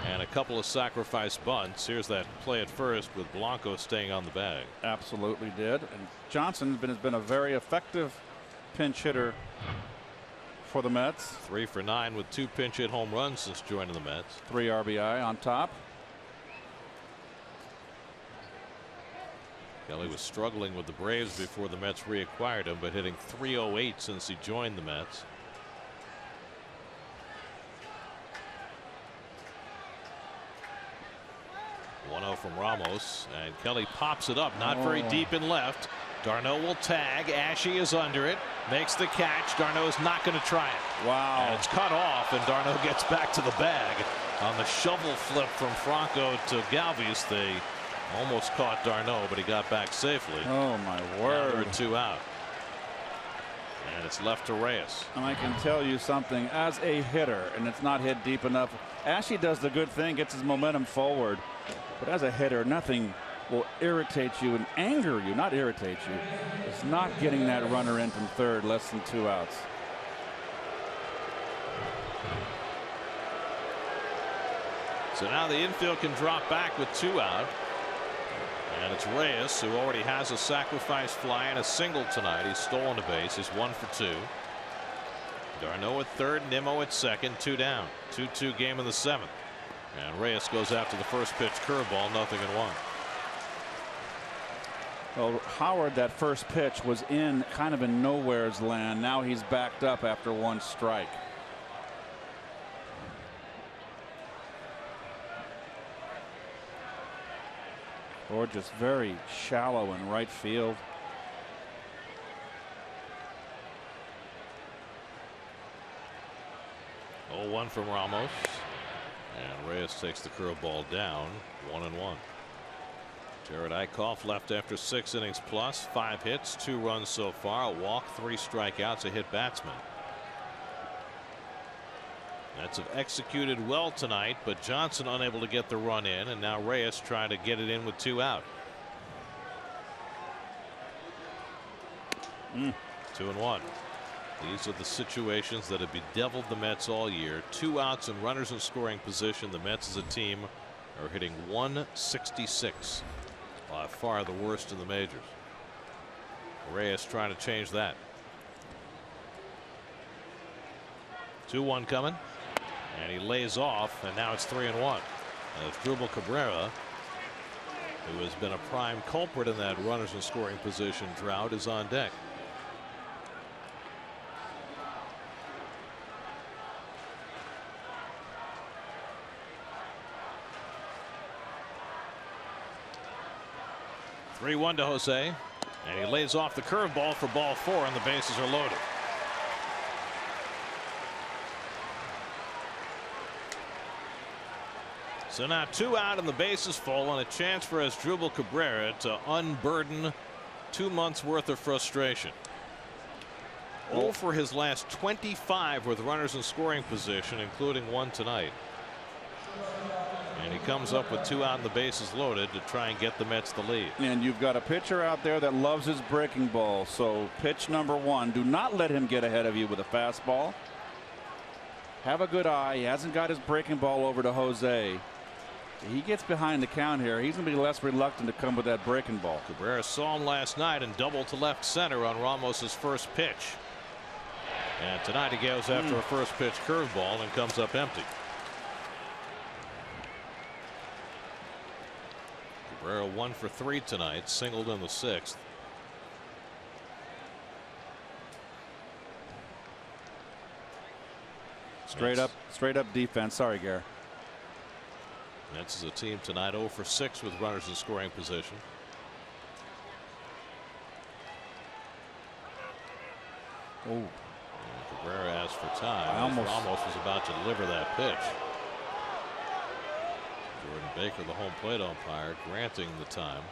and a couple of sacrifice bunts. Here's that play at first with Blanco staying on the bag. Absolutely did. And Johnson has been a very effective pinch hitter for the Mets. 3 for 9 with 2 pinch hit home runs since joining the Mets. 3 RBI on top. Kelly was struggling with the Braves before the Mets reacquired him, but hitting .308 since he joined the Mets. From Ramos, and Kelly pops it up, not very deep in left. d'Arnaud will tag. Ashe is under it, makes the catch. d'Arnaud's not going to try it. Wow. And it's cut off, and d'Arnaud gets back to the bag on the shovel flip from Franco to Galvis. They almost caught d'Arnaud, but he got back safely. Oh my Now word. there are 2 out, and it's left to Reyes. And I can tell you something, as a hitter, and it's not hit deep enough. Ashe does the good thing, gets his momentum forward. But as a hitter, nothing will irritate you and anger you, not irritate you. It's not getting that runner in from third, less than 2 outs. So now the infield can drop back with 2 out. And it's Reyes, who already has a sacrifice fly and a single tonight. He's stolen a base. He's 1 for 2. d'Arnaud at third, Nimmo at second, 2 down. 2-2 game in the 7th. And Reyes goes after the first pitch curveball, 0-1. Well, Howard, that first pitch was in kind of in nowhere's land. Now he's backed up after 1 strike. Or just very shallow in right field. Oh, 1 from Ramos. And Reyes takes the curveball down, 1-1. Jared Eickhoff left after 6 innings plus, 5 hits, 2 runs so far, a walk, 3 strikeouts, a hit batsman. Mets have executed well tonight, but Johnson unable to get the run in, and now Reyes trying to get it in with 2 out. 2-1. These are the situations that have bedeviled the Mets all year. 2 outs and runners in scoring position. The Mets as a team are hitting .166. By far the worst in the majors. Reyes trying to change that. 2-1 coming. And he lays off, and now it's 3-1. As Asdrubal Cabrera, who has been a prime culprit in that runners in scoring position drought, is on deck. .3-1 to Jose, and he lays off the curveball for ball 4, and the bases are loaded. So now 2 out and the bases full, and a chance for Asdrubal Cabrera to unburden 2 months worth of frustration. 0 for his last 25 with runners in scoring position, including 1 tonight. And he comes up with 2 out and the bases loaded to try and get the Mets the lead. And you've got a pitcher out there that loves his breaking ball. So pitch number 1, do not let him get ahead of you with a fastball. Have a good eye. He hasn't got his breaking ball over to Jose. He gets behind the count here. He's going to be less reluctant to come with that breaking ball. Cabrera saw him last night and doubled to left center on Ramos's first pitch. And tonight he goes after a first pitch curveball and comes up empty. Cabrera 1 for 3 tonight, singled in the 6th. Straight up defense. Sorry, Gary. Mets is a team tonight 0 for 6 with runners in scoring position. Oh. Cabrera asked for time. Almost was about to deliver that pitch. Jordan Baker, the home plate umpire, granting the time.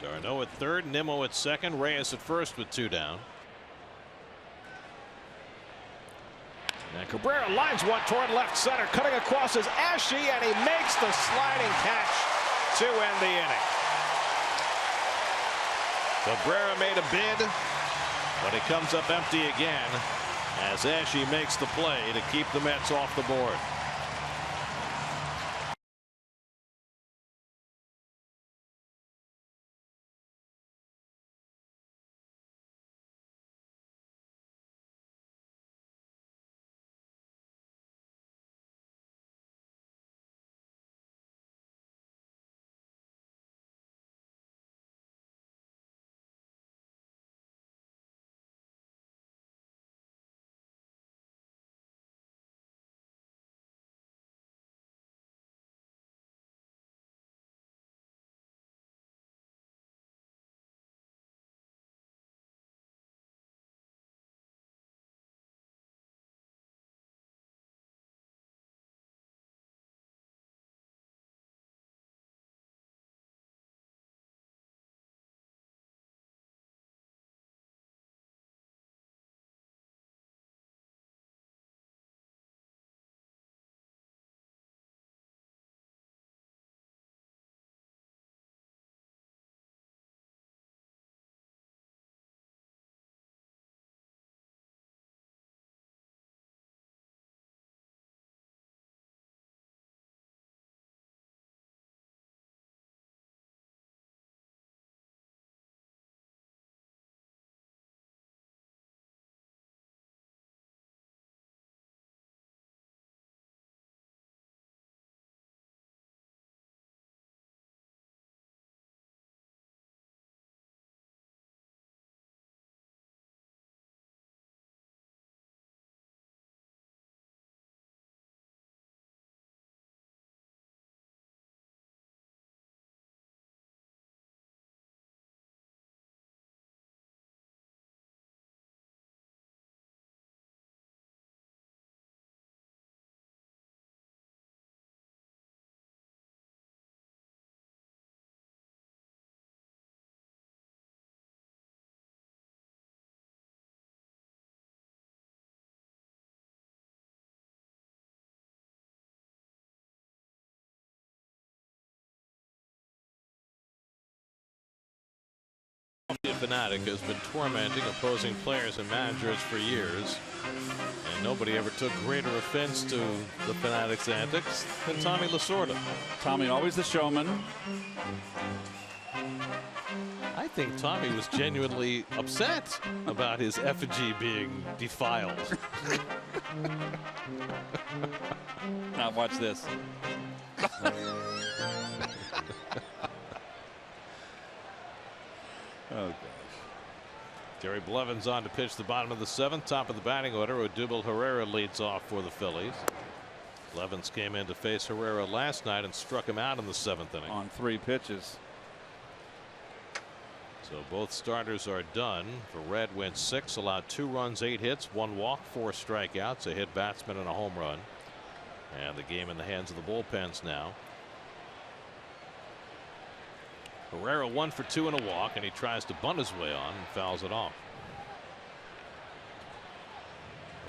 Darno at third, Nimmo at second, Reyes at first with 2 down. And Cabrera lines one toward left center, cutting across is Ashe, and he makes the sliding catch to end the inning. Cabrera made a bid, but he comes up empty again as Ashe makes the play to keep the Mets off the board. Fanatic has been tormenting opposing players and managers for years, and nobody ever took greater offense to the Fanatic's antics than Tommy Lasorda. Tommy, always the showman. I think Tommy was genuinely upset about his effigy being defiled. Now watch this. Oh, gosh. Gary Blevins on to pitch the bottom of the 7th, top of the batting order. Odubel Herrera leads off for the Phillies. Blevins came in to face Herrera last night and struck him out in the 7th inning. On 3 pitches. So both starters are done. Red went 6, allowed 2 runs, 8 hits, 1 walk, 4 strikeouts, a hit batsman and a home run. And the game in the hands of the bullpens now. Herrera 1 for 2 and a walk, and he tries to bunt his way on and fouls it off.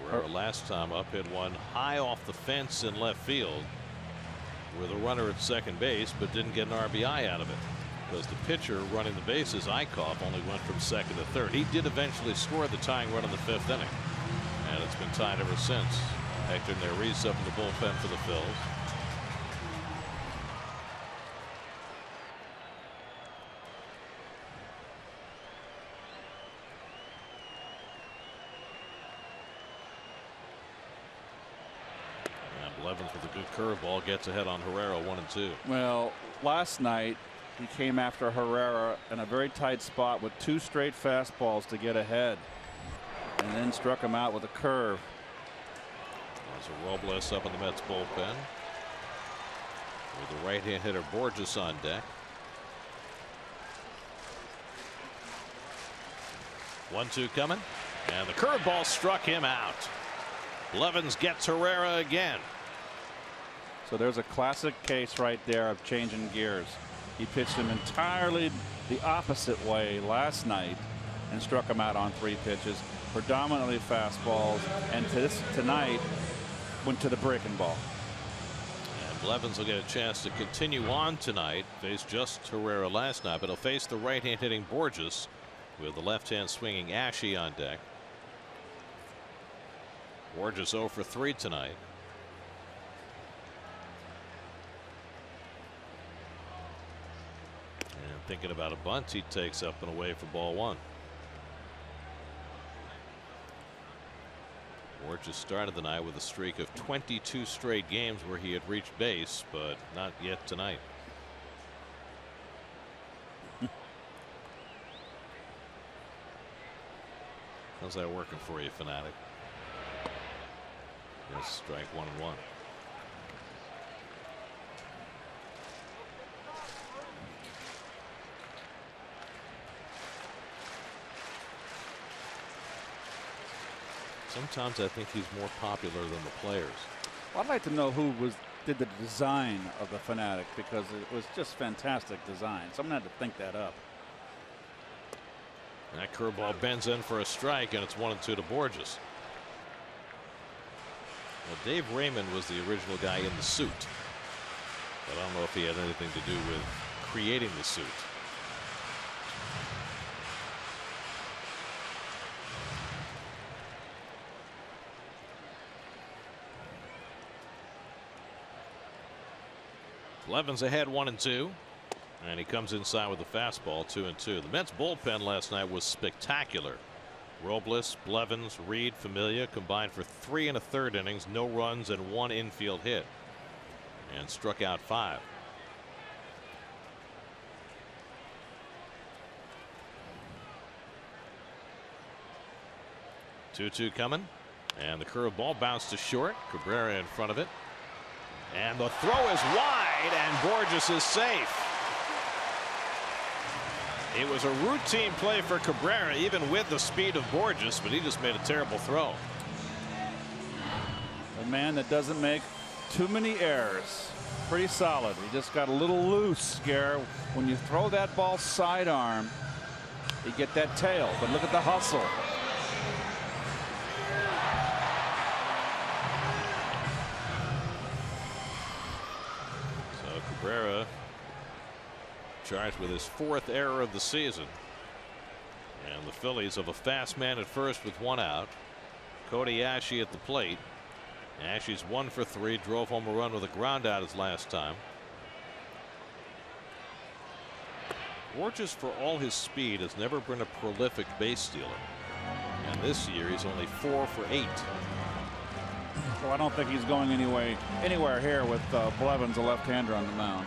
Herrera last time up hit one high off the fence in left field with a runner at second base, but didn't get an RBI out of it because the pitcher running the bases, Eichhoff, only went from second to third. He did eventually score the tying run in the 5th inning, and it's been tied ever since. Hector Neris up in the bullpen for the Phils. Blevins with a good curveball gets ahead on Herrera 1-2. Well, last night he came after Herrera in a very tight spot with 2 straight fastballs to get ahead, and then struck him out with a curve. There's a Robles up in the Mets bullpen with the right-hand hitter Borges on deck. 1-2 coming, and the curveball struck him out. Blevins gets Herrera again. So there's a classic case right there of changing gears. He pitched him entirely the opposite way last night and struck him out on 3 pitches, predominantly fastballs, and tonight went to the breaking ball. And Blevins will get a chance to continue on tonight. Faced just Herrera last night, but he'll face the right-hand hitting Borges with the left-hand swinging Ashe on deck. Borges 0 for 3 tonight. And thinking about a bunt, he takes up and away for ball 1. Borges started the night with a streak of 22 straight games where he had reached base, but not yet tonight. How's that working for you, Fanatic? Yes, strike 1-1. Sometimes I think he's more popular than the players. Well, I'd like to know who did the design of the Fanatic, because it was just fantastic design. Someone had to think that up. And that curveball bends in for a strike, and it's 1-2 to Borges. Well, Dave Raymond was the original guy in the suit, but I don't know if he had anything to do with creating the suit. Blevins ahead 1-2. And he comes inside with a fastball 2-2. The Mets bullpen last night was spectacular. Robles, Blevins, Reed, Familia combined for 3 1/3 innings, no runs and 1 infield hit, and struck out 5. Two coming, and the curveball bounced to short. Cabrera in front of it, and the throw is wide, and Borges is safe. It was a routine play for Cabrera, even with the speed of Borges, but he just made a terrible throw. A man that doesn't make too many errors. Pretty solid. He just got a little loose, Gare. When you throw that ball sidearm, you get that tail, but look at the hustle. So Cabrera charged with his 4th error of the season. And the Phillies have a fast man at first with 1 out. Cody Ashe at the plate. Ashe's 1 for 3, drove home a run with a ground out his last time. Borges, for all his speed, has never been a prolific base stealer. And this year he's only 4 for 8. So I don't think he's going anywhere here with Blevins, a left-hander, on the mound.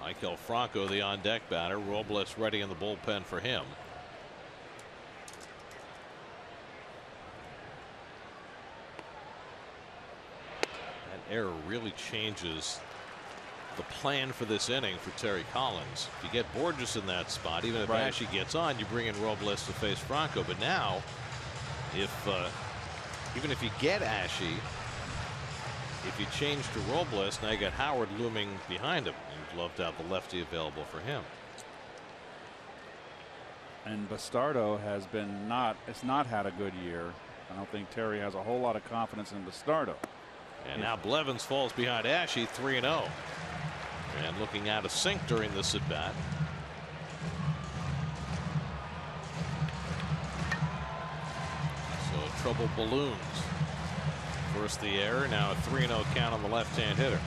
Maikel Franco, the on-deck batter. Robles ready in the bullpen for him. That error really changes the plan for this inning for Terry Collins. If you get Borges in that spot, even if Ashe gets on, you bring in Robles to face Franco. But now, even if you get Ashe, if you change to Robles, now you got Howard looming behind him. You'd love to have the lefty available for him. And Bastardo has not had a good year. I don't think Terry has a whole lot of confidence in Bastardo. And now Blevins falls behind Ashe 3-0. And looking out of sync during this at bat. trouble balloons. First the error, now a 3-0 count on the left-hand hitter.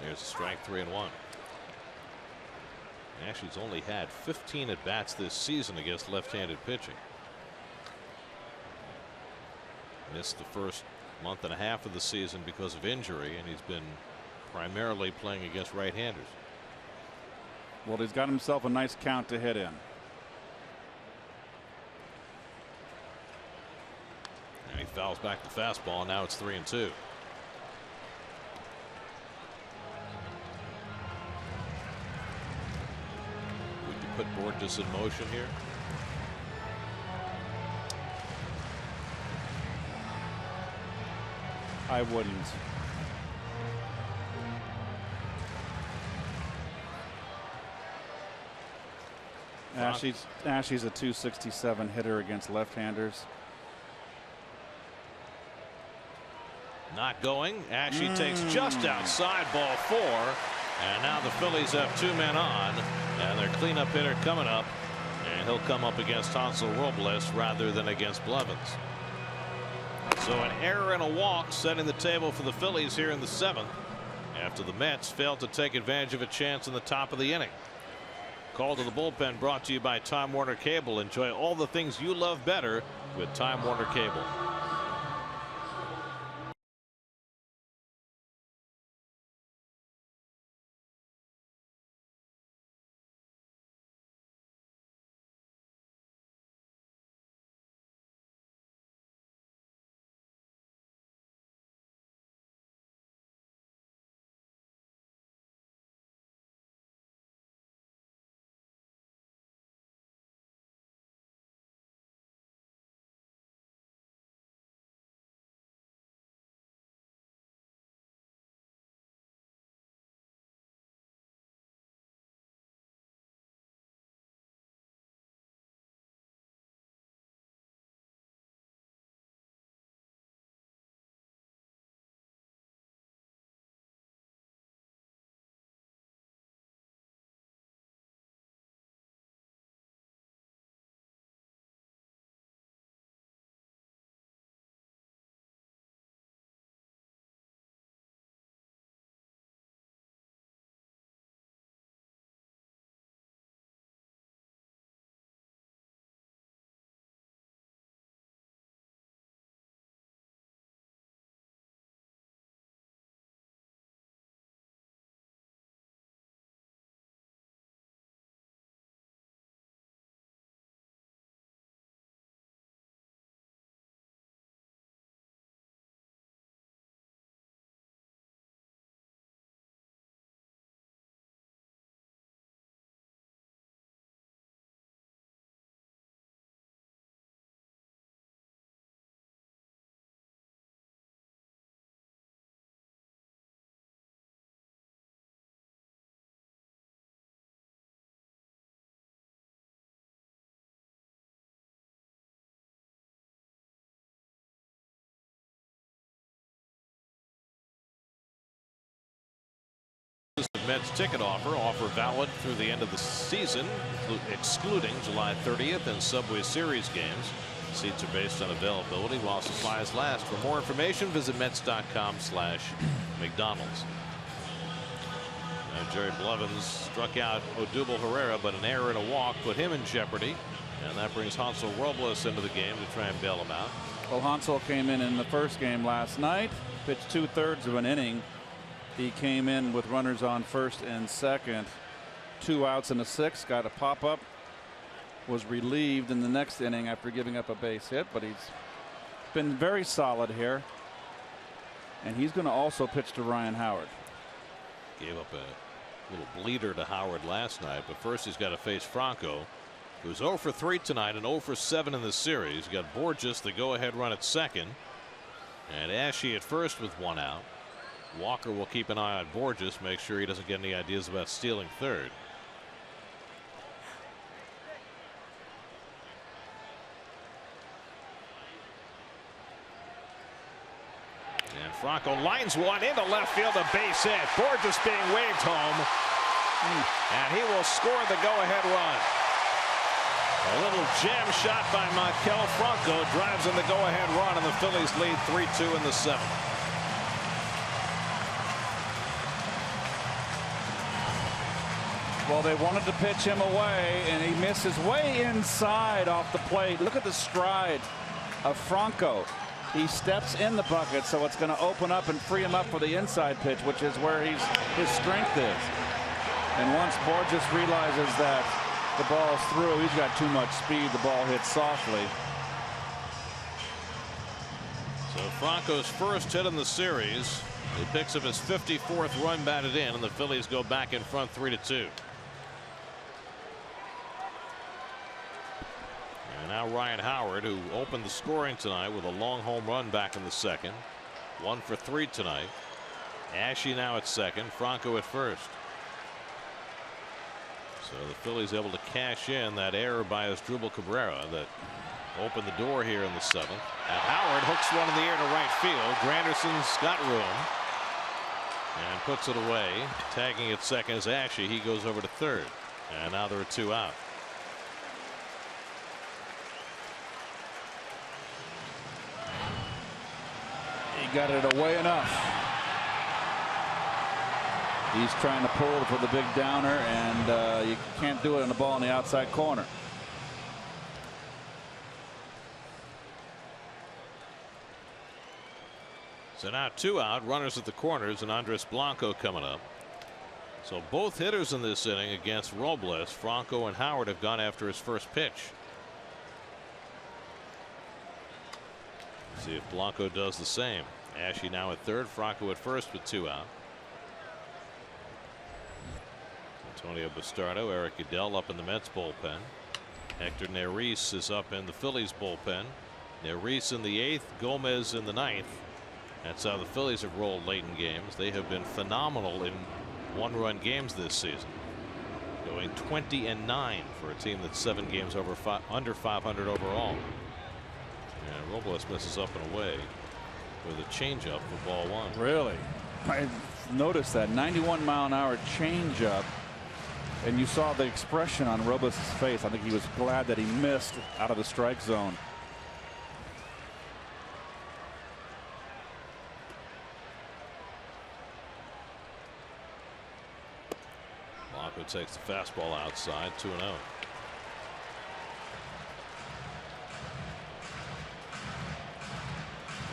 There's a strike, 3-1. Ashley's only had 15 at-bats this season against left-handed pitching. Missed the first month and a half of the season because of injury, and he's been primarily playing against right-handers. Well, he's got himself a nice count to hit in. And he fouls back the fastball. Now it's 3-2. Put Borges in motion here. I wouldn't. Ashley's a 267 hitter against left-handers. Not going. Ashley takes just outside, ball 4. And now the Phillies have 2 men on, and their cleanup hitter coming up, and he'll come up against Hansel Robles rather than against Blevins. So an error and a walk setting the table for the Phillies here in the 7th after the Mets failed to take advantage of a chance in the top of the inning. Call to the bullpen brought to you by Time Warner Cable. Enjoy all the things you love better with Time Warner Cable. The Mets ticket offer valid through the end of the season, excluding July 30th and Subway Series games. Seats are based on availability while supplies last. For more information, visit Mets.com/McDonald's. Jerry Blevins struck out Odubel Herrera, but an error and a walk put him in jeopardy, and that brings Hansel Robles into the game to try and bail him out. Well, Hansel came in the first game last night, pitched 2/3 of an inning. He came in with runners on first and second, 2 outs and a 6, got a pop-up, was relieved in the next inning after giving up a base hit, but he's been very solid here, and he's going to also pitch to Ryan Howard. Gave up a little bleeder to Howard last night, but first he's got to face Franco, who's 0 for 3 tonight and 0 for 7 in the series. He's got Borges, the go-ahead run at second, and Ashe at first with 1 out. Walker will keep an eye on Borges, make sure he doesn't get any ideas about stealing third. Franco lines one into left field, a base hit. Borges being waved home, and he will score the go-ahead run. A little jam shot by Maikel Franco drives in the go-ahead run, and the Phillies lead 3-2 in the 7th. Well, they wanted to pitch him away, and he misses way inside off the plate. Look at the stride of Franco. He steps in the bucket, so it's going to open up and free him up for the inside pitch, which is where his strength is. And once Borges realizes that the ball's through, he's got too much speed, the ball hits softly. So Franco's first hit in the series. He picks up his 54th run batted in, and the Phillies go back in front 3-2. And now Ryan Howard, who opened the scoring tonight with a long home run back in the 2nd. 1 for 3 tonight. Ashe now at 2nd, Franco at 1st. So the Phillies able to cash in that error by Asdrubal Cabrera that opened the door here in the 7th. And Howard hooks one in the air to right field. Granderson's got room and puts it away. Tagging at 2nd is Ashe. He goes over to 3rd, and now there are 2 out. He got it away enough. He's trying to pull for the big downer, and you can't do it on the ball in the outside corner. So now 2 out, runners at the corners, and Andres Blanco coming up. So both hitters in this inning against Robles, Franco and Howard, have gone after his first pitch. See if Blanco does the same. Ashe now at 3rd, Franco at 1st with 2 out. Antonio Bastardo, Eric Udell up in the Mets bullpen. Hector Neris is up in the Phillies bullpen. Neris in the 8th, Gomez in the 9th. That's how the Phillies have rolled late in games. They have been phenomenal in 1-run games this season, going 20-9 for a team that's 7 games under 500 overall. And Robles misses up and away with a changeup for ball 1. Really? I noticed that 91-mile-an-hour changeup, and you saw the expression on Robles' face. I think he was glad that he missed out of the strike zone. Blanco takes the fastball outside, 2-0.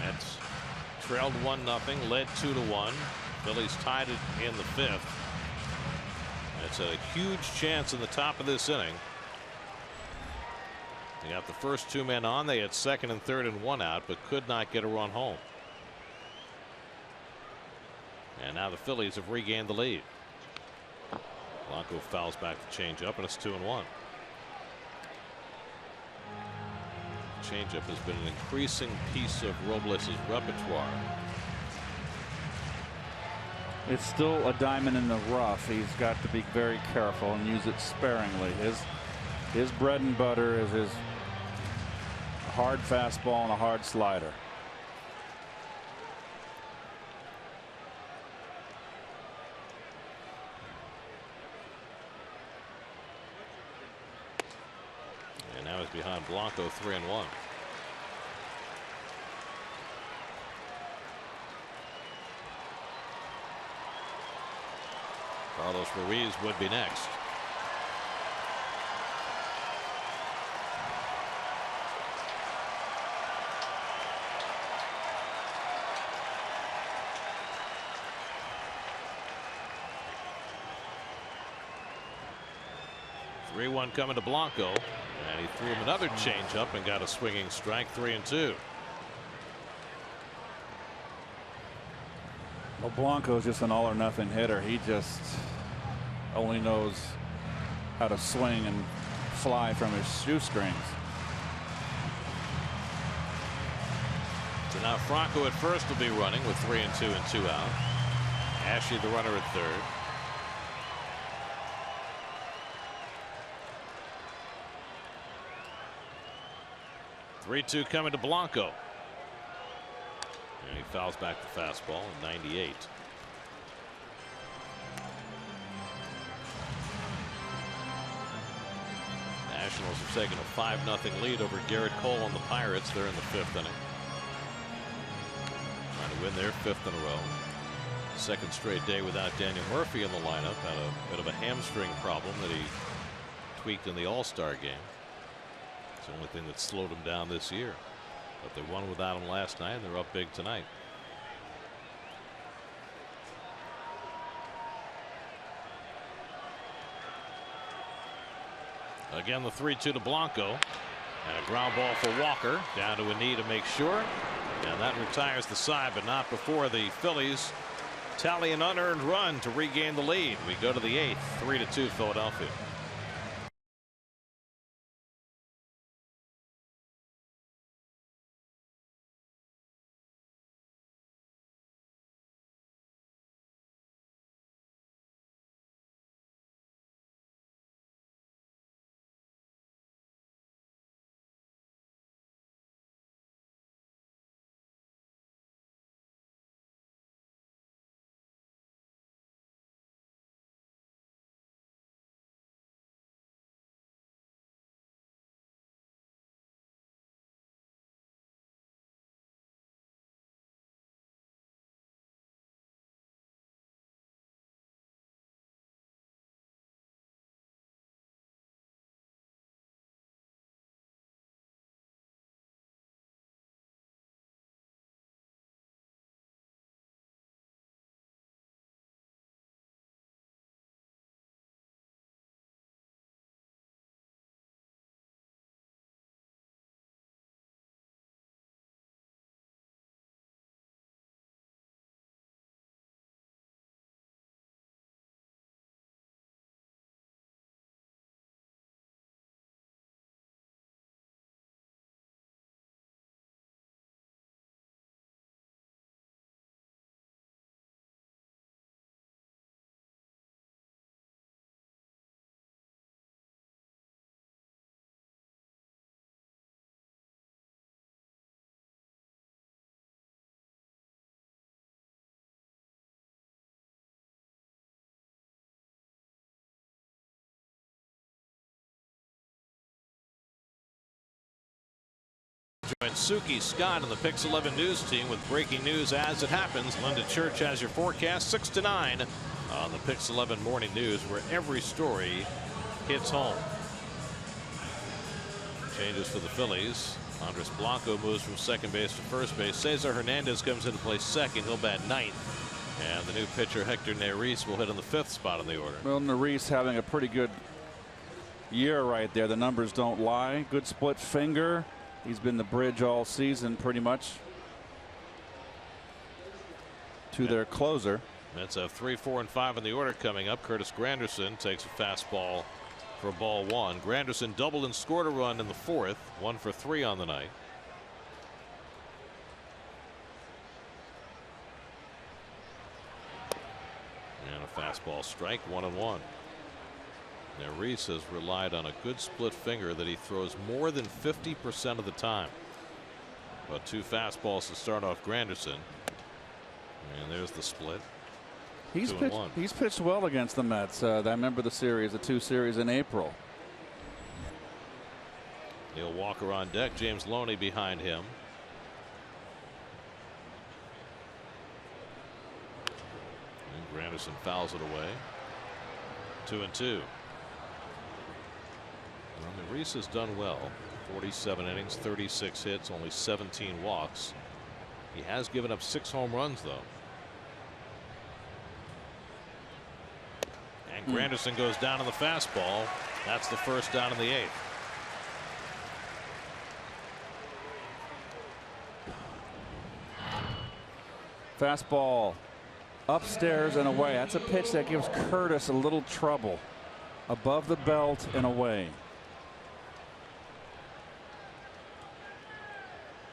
Mets trailed 1-0, led 2-1. Phillies tied it in the 5th. It's a huge chance in the top of this inning. They got the first 2 men on. They had 2nd and 3rd and 1 out, but could not get a run home. And now the Phillies have regained the lead. Blanco fouls back the changeup, and it's 2-1. Changeup has been an increasing piece of Robles' repertoire. It's still a diamond in the rough. He's got to be very careful and use it sparingly. His bread and butter is his hard fastball and a hard slider. And now he's behind Blanco, 3-1. Carlos Ruiz would be next. Three-1 coming to Blanco, and he threw him another changeup and got a swinging strike. 3-2. Well, Blanco is just an all or nothing hitter. He just only knows how to swing and fly from his shoestrings. So now Franco at 1st will be running with 3-2 and 2 out. Ashe the runner at 3rd. Three-two coming to Blanco. And he fouls back the fastball in 98. Nationals have taken a 5-0 lead over Garrett Cole and the Pirates. They're in the 5th inning. Trying to win their 5th in a row. Second straight day without Daniel Murphy in the lineup. Had a bit of a hamstring problem that he tweaked in the All-Star game. It's the only thing that slowed him down this year. But they won without him last night, and they're up big tonight. Again, the 3-2 to Blanco. And a ground ball for Walker. Down to a knee to make sure. And that retires the side, but not before the Phillies tally an unearned run to regain the lead. We go to the 8th, 3-2 Philadelphia. Join Suki Scott and the Pix 11 News team with breaking news as it happens. Linda Church has your forecast 6 to 9 on the Pix 11 Morning News, where every story hits home. Changes for the Phillies. Andres Blanco moves from second base to first base. Cesar Hernandez comes into play second. He'll bat ninth. And the new pitcher Hector Neris will hit in the 5th spot in the order. Well, Neris having a pretty good year right there. The numbers don't lie. Good split finger. He's been the bridge all season pretty much to their closer. Mets have 3, 4, and 5 in the order coming up. Curtis Granderson takes a fastball for ball 1. Granderson doubled and scored a run in the 4th. 1 for 3 on the night. And a fastball strike, 1-1. Now Reese has relied on a good split finger that he throws more than 50% of the time. But 2 fastballs to start off Granderson. And there's the split. He's pitched well against the Mets. I remember the 2 series in April. Neil Walker on deck. James Loney behind him. And Granderson fouls it away. 2-2. Well, Reese has done well. 47 innings, 36 hits, only 17 walks. He has given up 6 home runs, though. And Granderson goes down on the fastball. That's the first down in the 8th. Fastball upstairs and away. That's a pitch that gives Curtis a little trouble. Above the belt and away.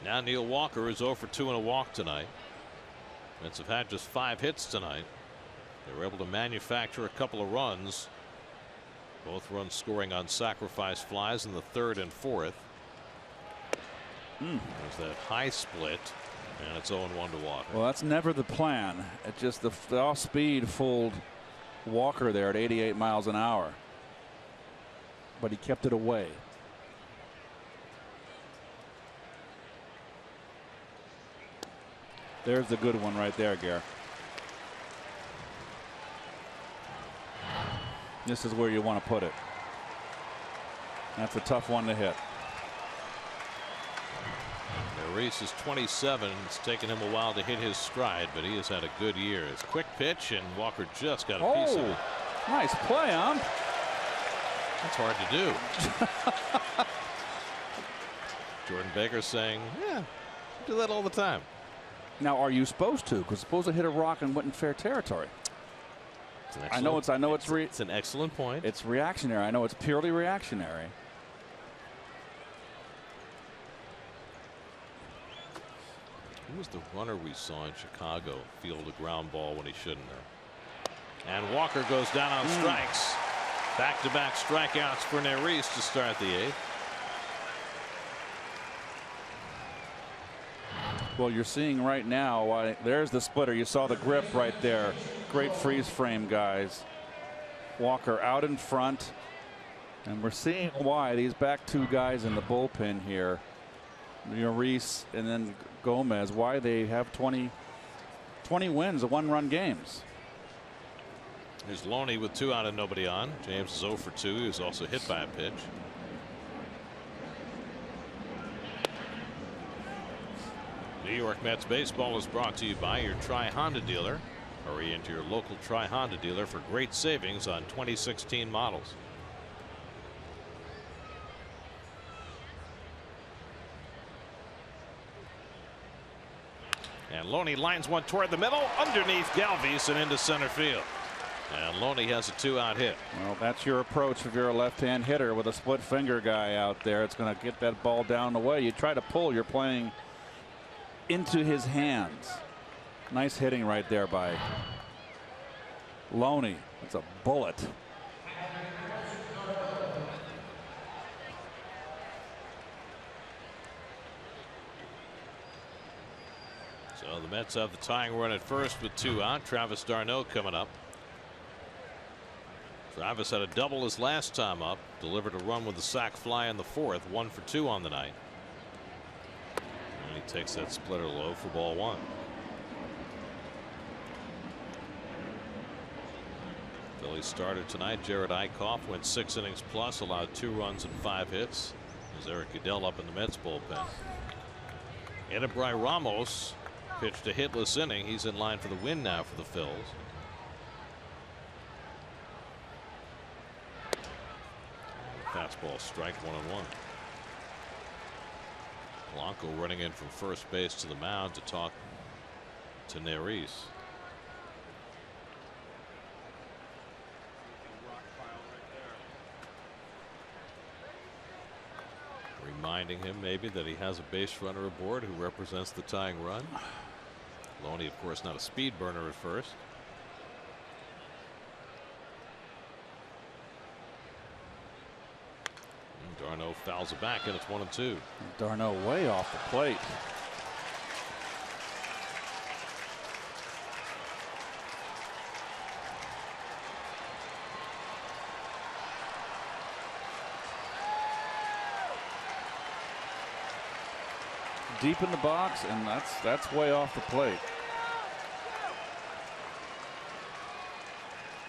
Now Neil Walker is 0 for 2 and a walk tonight. Mets have had just 5 hits tonight. They were able to manufacture a couple of runs. Both runs scoring on sacrifice flies in the 3rd and 4th. There's that high split. And it's 0-1 to Walker. Well, that's never the plan. It just the off speed fooled Walker there at 88 miles an hour. But he kept it away. There's the good one right there, Gare. This is where you want to put it. That's a tough one to hit. Reese is 27. It's taken him a while to hit his stride, but he has had a good year. It's quick pitch, and Walker just got a piece of it. Nice play, huh? That's hard to do. Jordan Baker saying, yeah, I do that all the time. Now, are you supposed to? Because suppose I hit a rock and went in fair territory. I know it's an excellent point. It's reactionary. I know it's purely reactionary. Who was the runner we saw in Chicago field a ground ball when he shouldn't have? And Walker goes down on strikes. Back-to-back strikeouts for Neris to start the 8th. Well, you're seeing right now why there's the splitter. You saw the grip right there. Great freeze frame, guys. Walker out in front. And we're seeing why these back 2 guys in the bullpen here, Neris and then Gomez, why they have 20 wins of 1-run games. Here's Loney with 2 out and nobody on. James is 0 for 2. He was also hit by a pitch. New York Mets baseball is brought to you by your Tri-Honda dealer. Hurry into your local Tri-Honda dealer for great savings on 2016 models. And Loney lines one toward the middle, underneath Galvis and into center field. And Loney has a 2-out hit. Well, that's your approach if you're a left-hand hitter with a split finger guy out there. It's going to get that ball down the way. You try to pull, you're playing into his hands. Nice hitting right there by Loney. It's a bullet. So the Mets have the tying run at first with 2 out. Travis d'Arnaud coming up. Travis had a double his last time up, delivered a run with a sac fly in the 4th, 1 for 2 on the night. And he takes that splitter low for ball 1. Phillies starter tonight. Jared Eichhoff went 6 innings plus, allowed 2 runs and 5 hits. There's Eric Goodell up in the Mets bullpen. Edebry Ramos pitched a hitless inning. He's in line for the win now for the Phils. Fastball strike, 1-1. Blanco running in from first base to the mound to talk to Neris. Reminding him maybe that he has a base runner aboard who represents the tying run. Loney, of course, not a speed burner at first. d'Arnaud fouls it back, and it's 1-2. d'Arnaud way off the plate. Deep in the box, and that's way off the plate.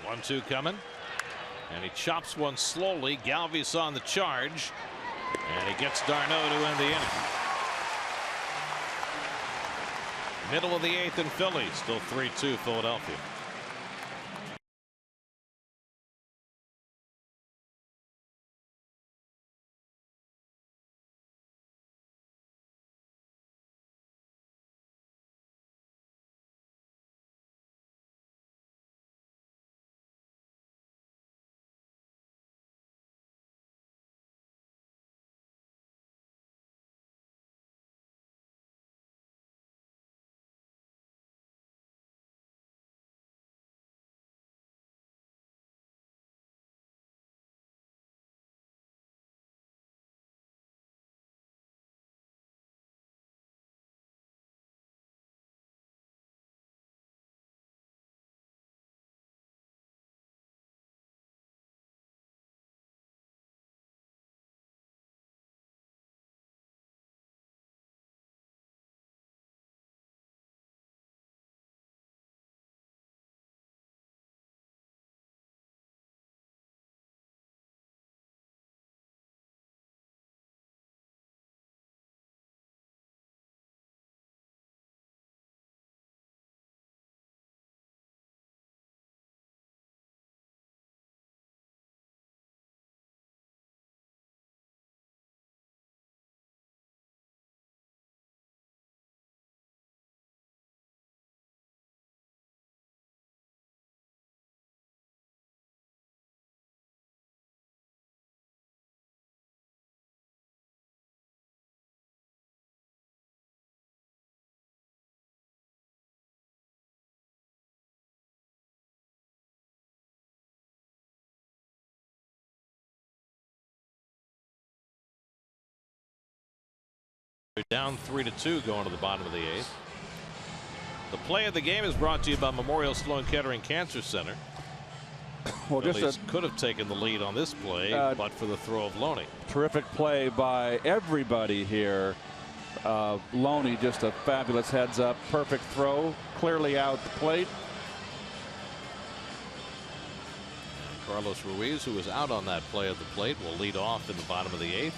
1-2 coming. And he chops one slowly. Galvis on the charge. And he gets d'Arnaud to end the inning. Middle of the 8th in Philly. Still 3-2 Philadelphia. down 3-2 going to the bottom of the 8th. The play of the game is brought to you by Memorial Sloan Kettering Cancer Center. Well, Phillies could have taken the lead on this play, but for the throw of Loney. Terrific play by everybody here. Loney, just a fabulous heads up, perfect throw, clearly out the plate. And Carlos Ruiz, who was out on that play at the plate, will lead off in the bottom of the 8th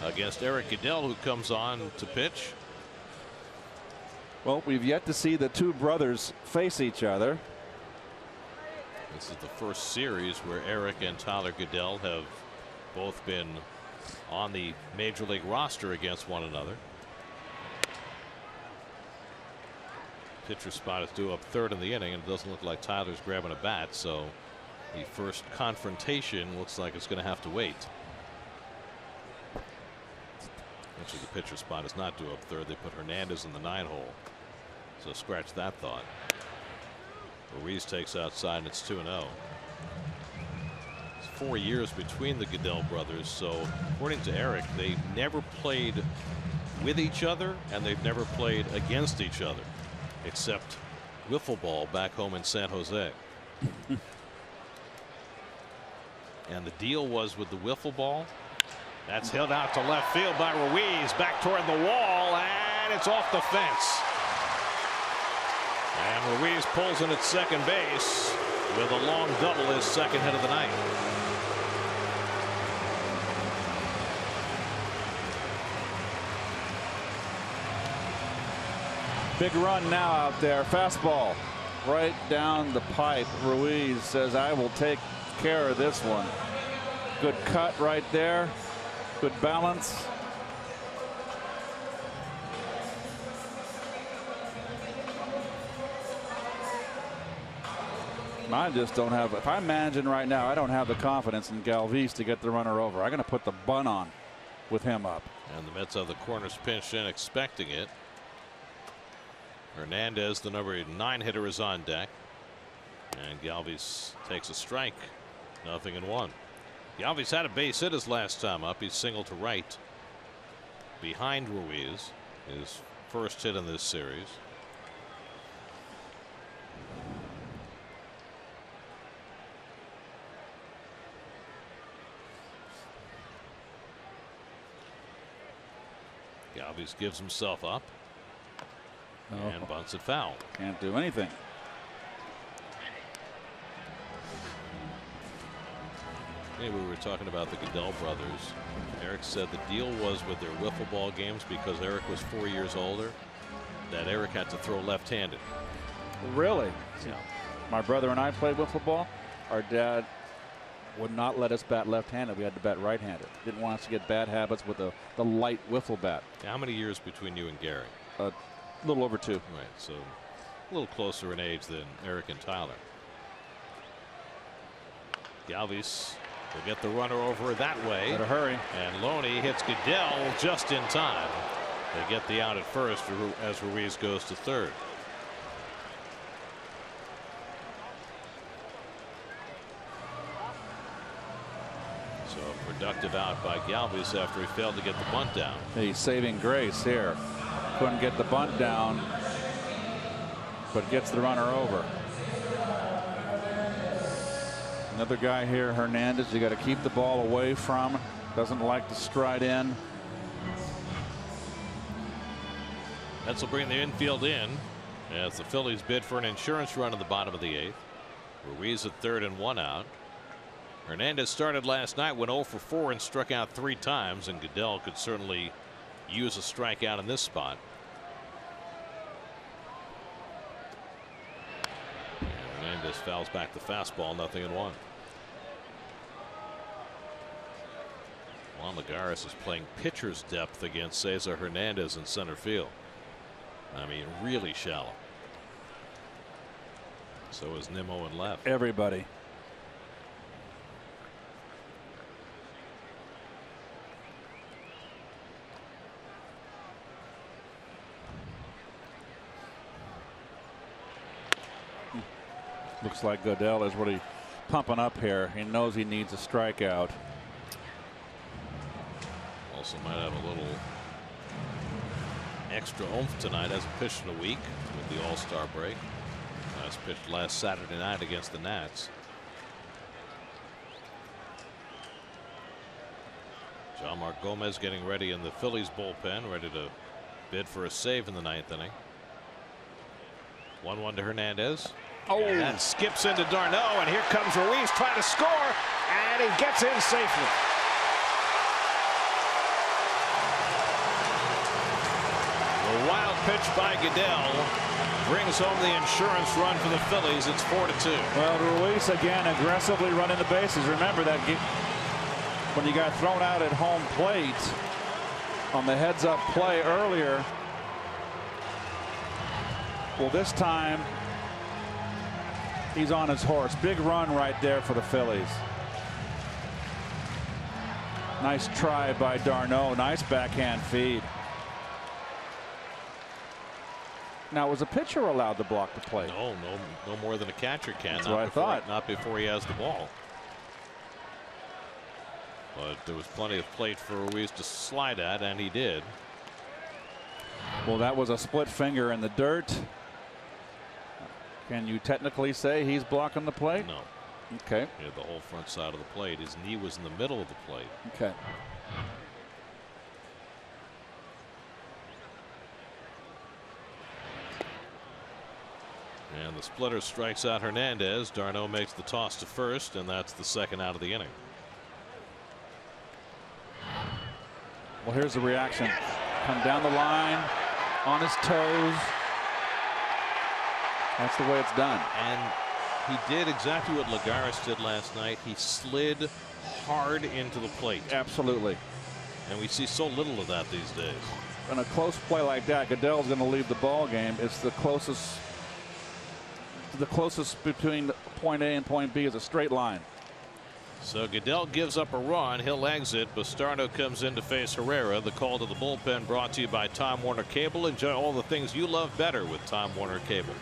against Eric Goodell, who comes on to pitch. Well, we've yet to see the two brothers face each other. This is the first series where Eric and Tyler Goodell have both been on the major league roster against one another. Pitcher spot is due up third in the inning, and it doesn't look like Tyler's grabbing a bat, so the first confrontation looks like it's going to have to wait. Actually, the pitcher spot is not due up third. They put Hernandez in the 9 hole, so scratch that thought. Ruiz takes outside, and it's 2-0. It's 4 years between the Goodell brothers, so according to Eric, they've never played with each other and they've never played against each other, except wiffle ball back home in San Jose. And the deal was with the wiffle ball. That's held out to left field by Ruiz, back toward the wall, and it's off the fence. And Ruiz pulls in at second base with a long double, his second hit of the night. Big run now out there. Fastball right down the pipe. Ruiz says, I will take care of this one. Good cut right there. Good balance. I just don't have, if I'm managing right now, I don't have the confidence in Galvis to get the runner over. I'm going to put the bunt on with him up. And the Mets have the corners pinched in, expecting it. Hernandez, the number 9 hitter, is on deck. And Galvis takes a strike. 0-1. Galvis had a base hit his last time up. He's singled to right behind Ruiz, his first hit in this series. Galvis gives himself up and bunts it foul. Can't do anything. Hey, we were talking about the Goodell brothers. Eric said the deal was with their wiffle ball games, because Eric was 4 years older, that Eric had to throw left-handed. Really? Yeah. My brother and I played wiffle ball. Our dad would not let us bat left-handed. We had to bat right-handed. Didn't want us to get bad habits with the light wiffle bat. How many years between you and Gary? A little over 2. Right, so a little closer in age than Eric and Tyler. Galvis will get the runner over that way. Better hurry. And Loney hits Goodell just in time. They get the out at first as Ruiz goes to third. So a productive out by Galvis after he failed to get the bunt down. He's saving grace here. Couldn't get the bunt down, but gets the runner over. Another guy here, Hernandez, you got to keep the ball away from. Doesn't like to stride in. Mets will bring the infield in as the Phillies bid for an insurance run in the bottom of the 8th. Ruiz at third and 1 out. Hernandez started last night, went 0 for 4 and struck out 3 times, and Goodell could certainly use a strikeout in this spot. And Hernandez fouls back the fastball, 0-1. Juan Lagares is playing pitcher's depth against Cesar Hernandez in center field. I mean, really shallow. So is Nimmo in left. Everybody. Looks like Goodell is really pumping up here. He knows he needs a strikeout. Also might have a little extra oomph tonight. Hasn't pitched in a week with the All-Star break. Last pitched last Saturday night against the Nats. John Mark Gomez getting ready in the Phillies bullpen, ready to bid for a save in the 9th inning. 1-1 to Hernandez. Oh, and that skips into d'Arnaud, and here comes Ruiz trying to score, and he gets in safely. The wild pitch by Goodell brings home the insurance run for the Phillies. It's 4-2. well, Ruiz again aggressively running the bases. Remember that when you got thrown out at home plate on the heads-up play earlier. Well, this time he's on his horse. Big run right there for the Phillies. Nice try by d'Arnaud. Nice backhand feed. Now, was a pitcher allowed to block the plate? No more than a catcher can. That's what I thought. Not before he has the ball. But there was plenty of plate for Ruiz to slide at, and he did. Well, that was a split finger in the dirt. Can you technically say he's blocking the plate? No. Okay. He had the whole front side of the plate. His knee was in the middle of the plate. Okay. And the splitter strikes out Hernandez. d'Arnaud makes the toss to first, and that's the second out of the inning. Well, here's the reaction. Come down the line, on his toes. That's the way it's done. And he did exactly what Lagares did last night. He slid hard into the plate. Absolutely. And we see so little of that these days. In a close play like that, Goodell's going to leave the ball game. It's the closest between point A and point B is a straight line. So Goodell gives up a run. He'll exit. Bastardo comes in to face Herrera. The call to the bullpen brought to you by Time Warner Cable. Enjoy all the things you love better with Time Warner Cable.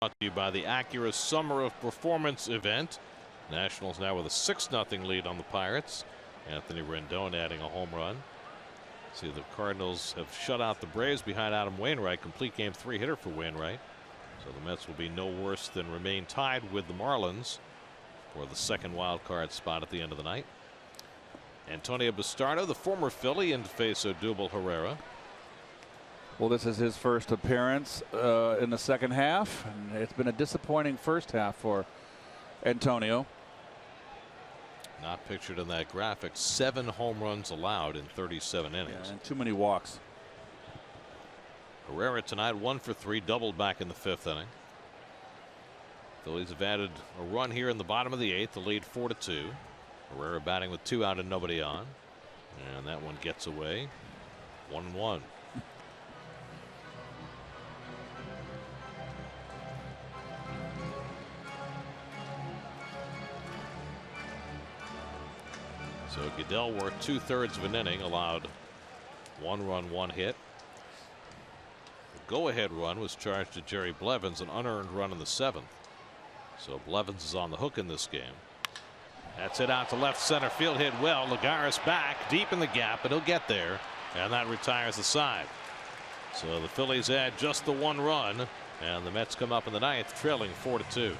Brought to you by the Acura Summer of Performance event. Nationals now with a 6-0 lead on the Pirates. Anthony Rendon adding a home run. See, the Cardinals have shut out the Braves behind Adam Wainwright. Complete game 3 hitter for Wainwright. So the Mets will be no worse than remain tied with the Marlins for the second wild card spot at the end of the night. Antonio Bastardo, the former Philly, in to face Odubel Herrera. Well, this is his first appearance in the second half, and it's been a disappointing first half for Antonio. Not pictured in that graphic. 7 home runs allowed in 37 innings. And too many walks. Herrera tonight 1 for 3, doubled back in the 5th inning. Phillies have added a run here in the bottom of the 8th, the lead 4-2. Herrera batting with 2 out and nobody on. And that one gets away. 1-1. So Goodell worked 2/3 of an inning, allowed 1 run, 1 hit. The go-ahead run was charged to Jerry Blevins, an unearned run in the 7th. So Blevins is on the hook in this game. That's it out to left center field, hit well. Lagares back deep in the gap, but he'll get there, and that retires the side. So the Phillies add just the 1 run, and the Mets come up in the 9th, trailing 4-2.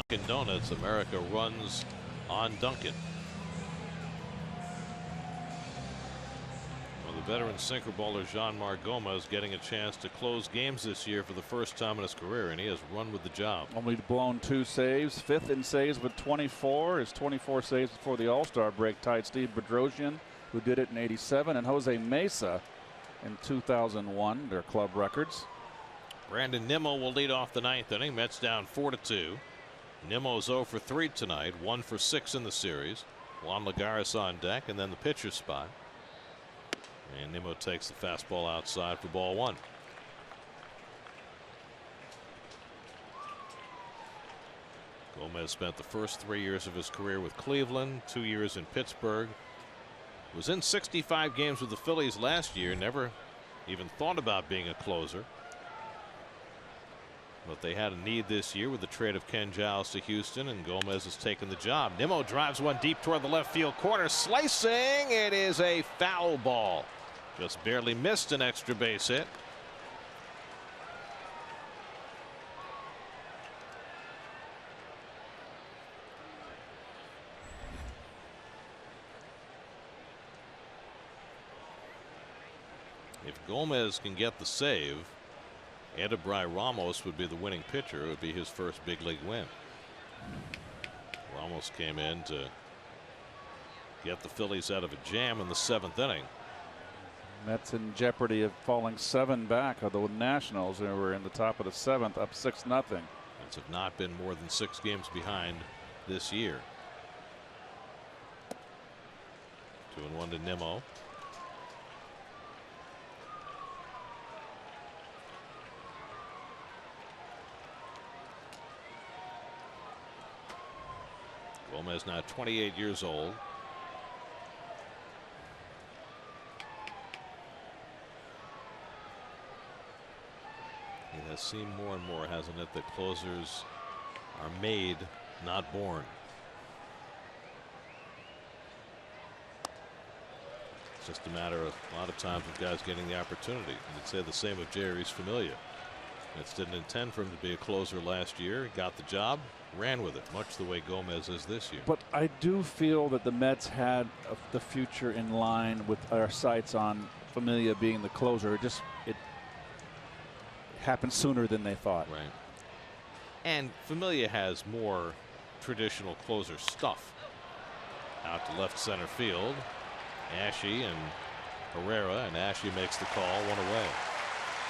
Dunkin' Donuts, America runs on Dunkin'. Well, the veteran sinker bowler Jeanmar Gomez getting a chance to close games this year for the first time in his career, and he has run with the job. Only blown 2 saves, 5th in saves with 24. His 24 saves before the All-Star break tied Steve Bedrosian, who did it in '87, and Jose Mesa in 2001, their club records. Brandon Nimmo will lead off the 9th inning. Mets down 4-2. Nimmo's 0 for 3 tonight, 1 for 6 in the series. Juan Lagares on deck, and then the pitcher's spot. And Nimmo takes the fastball outside for ball 1. Gomez spent the first 3 years of his career with Cleveland, 2 years in Pittsburgh. Was in 65 games with the Phillies last year, never even thought about being a closer. But they had a need this year with the trade of Ken Giles to Houston, and Gomez has taken the job. Nimmo drives one deep toward the left field corner, slicing. It is a foul ball. Just barely missed an extra base hit. If Gomez can get the save, Edebry Ramos would be the winning pitcher. It would be his first big league win. Ramos came in to get the Phillies out of a jam in the 7th inning. Mets in jeopardy of falling 7 back of the Nationals. They were in the top of the 7th, up 6-0. Mets have not been more than 6 games behind this year. 2-1 to Nimmo. Gomez now 28 years old. It has seemed more and more, hasn't it, that closers are made, not born. It's just a matter of a lot of times of guys getting the opportunity. You'd say the same of Jeurys Familia. Mets didn't intend for him to be a closer last year. He got the job, ran with it, much the way Gomez is this year. But I do feel that the Mets had the future in line with our sights on Familia being the closer. It happened sooner than they thought. Right. And Familia has more traditional closer stuff. Out to left center field. Ashe and Herrera, and Ashe makes the call, one away.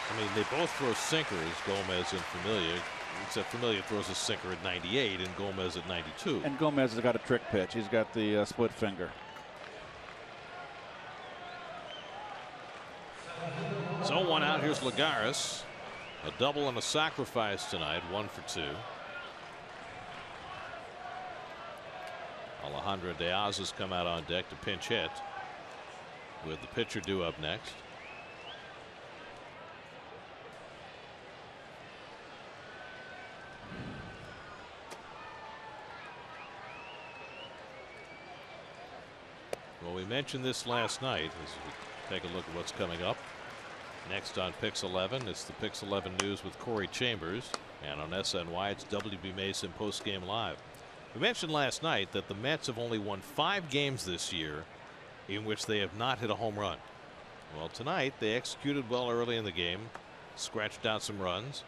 I mean, they both throw sinkers, Gomez and Familia, except Familia throws a sinker at 98 and Gomez at 92. And Gomez has got a trick pitch. He's got the split finger. So one out. Here's Lagares. A double and a sacrifice tonight, 1 for 2. Alejandro Diaz has come out on deck to pinch hit, with the pitcher due up next. Well, we mentioned this last night as we take a look at what's coming up. Next on Pix 11, it's the Pix 11 News with Corey Chambers. And on SNY, it's WB Mason Postgame Live. We mentioned last night that the Mets have only won 5 games this year in which they have not hit a home run. Well, tonight they executed well early in the game, scratched out some runs,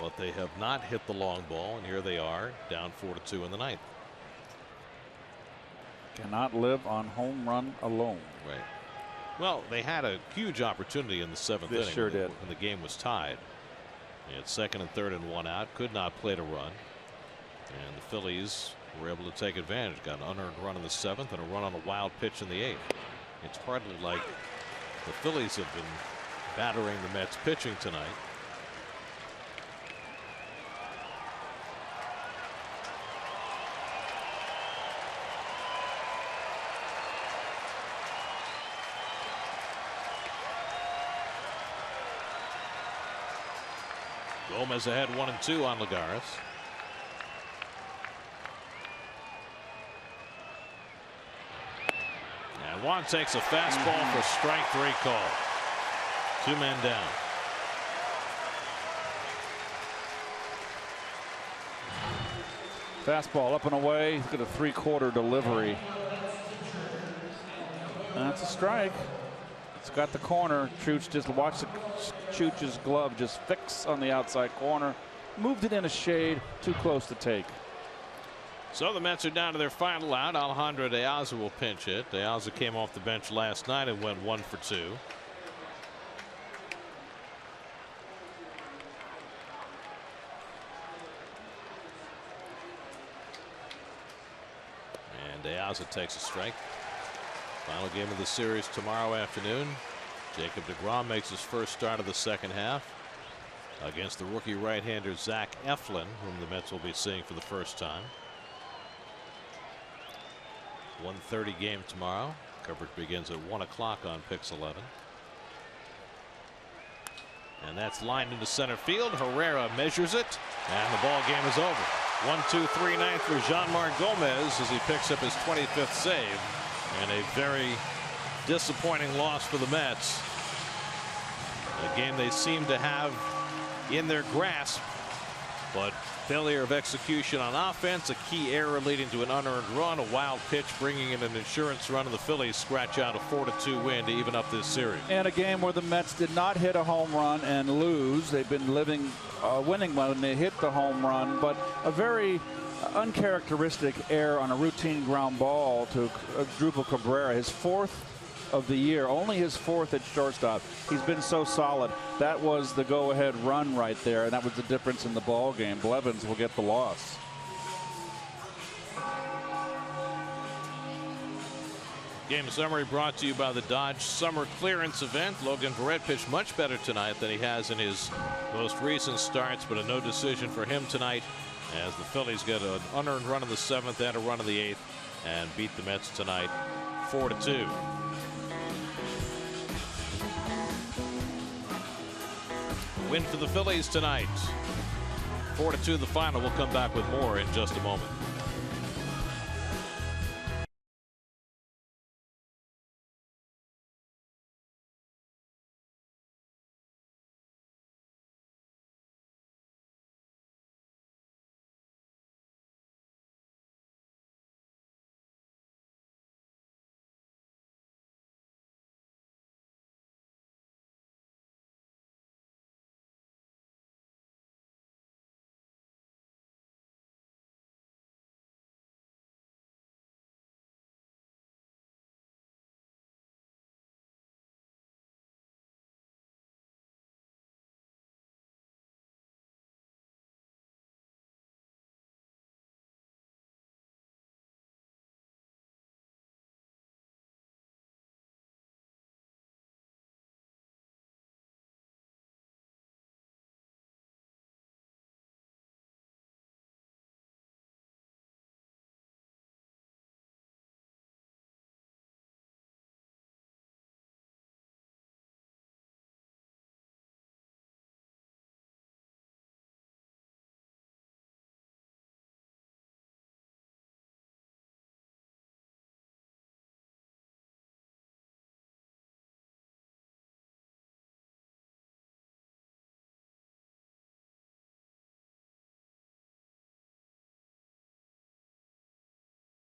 but they have not hit the long ball, and here they are down 4-2 in the ninth. Cannot live on home run alone. Right. Well, they had a huge opportunity in the 7th inning. Sure did. When the game was tied. They had 2nd and 3rd and 1 out. Could not plate a run. And the Phillies were able to take advantage. Got an unearned run in the 7th and a run on a wild pitch in the 8th. It's hardly like the Phillies have been battering the Mets pitching tonight. Gomez ahead 1-2 on Lagares. And Juan takes a fastball for strike 3 call. 2 men down. Fastball up and away. He's got a 3/4 delivery. That's a strike. It's got the corner. Chooch just watch Chooch's glove just fix on the outside corner. Moved it in a shade. Too close to take. So the Mets are down to their final out. Alejandro De Aza will pinch hit. De Aza came off the bench last night and went 1 for 2. And De Aza takes a strike. Final game of the series tomorrow afternoon. Jacob deGrom makes his first start of the 2nd half against the rookie right-hander Zach Eflin, whom the Mets will be seeing for the first time. 1:30 game tomorrow. Coverage begins at 1 o'clock on Pix 11. And that's lined into center field. Herrera measures it, and the ball game is over. 1-2-3 ninth for Jeanmar Gomez as he picks up his 25th save. And a very disappointing loss for the Mets. A game they seem to have in their grasp, but failure of execution on offense, a key error leading to an unearned run, a wild pitch bringing in an insurance run, and the Phillies scratch out a 4-2 win to even up this series. And a game where the Mets did not hit a home run and lose. They've been winning when they hit the home run, but a very uncharacteristic error on a routine ground ball to Drupal Cabrera, his 4th of the year, only his 4th at shortstop. He's been so solid. That was the go-ahead run right there, and that was the difference in the ball game. Blevins will get the loss. Game summary brought to you by the Dodge Summer Clearance Event. Logan Verrett pitched much better tonight than he has in his most recent starts, but a no decision for him tonight as the Phillies get an unearned run in the 7th and a run in the 8th and beat the Mets tonight 4-2. Win for the Phillies tonight. 4-2 the final. We'll come back with more in just a moment.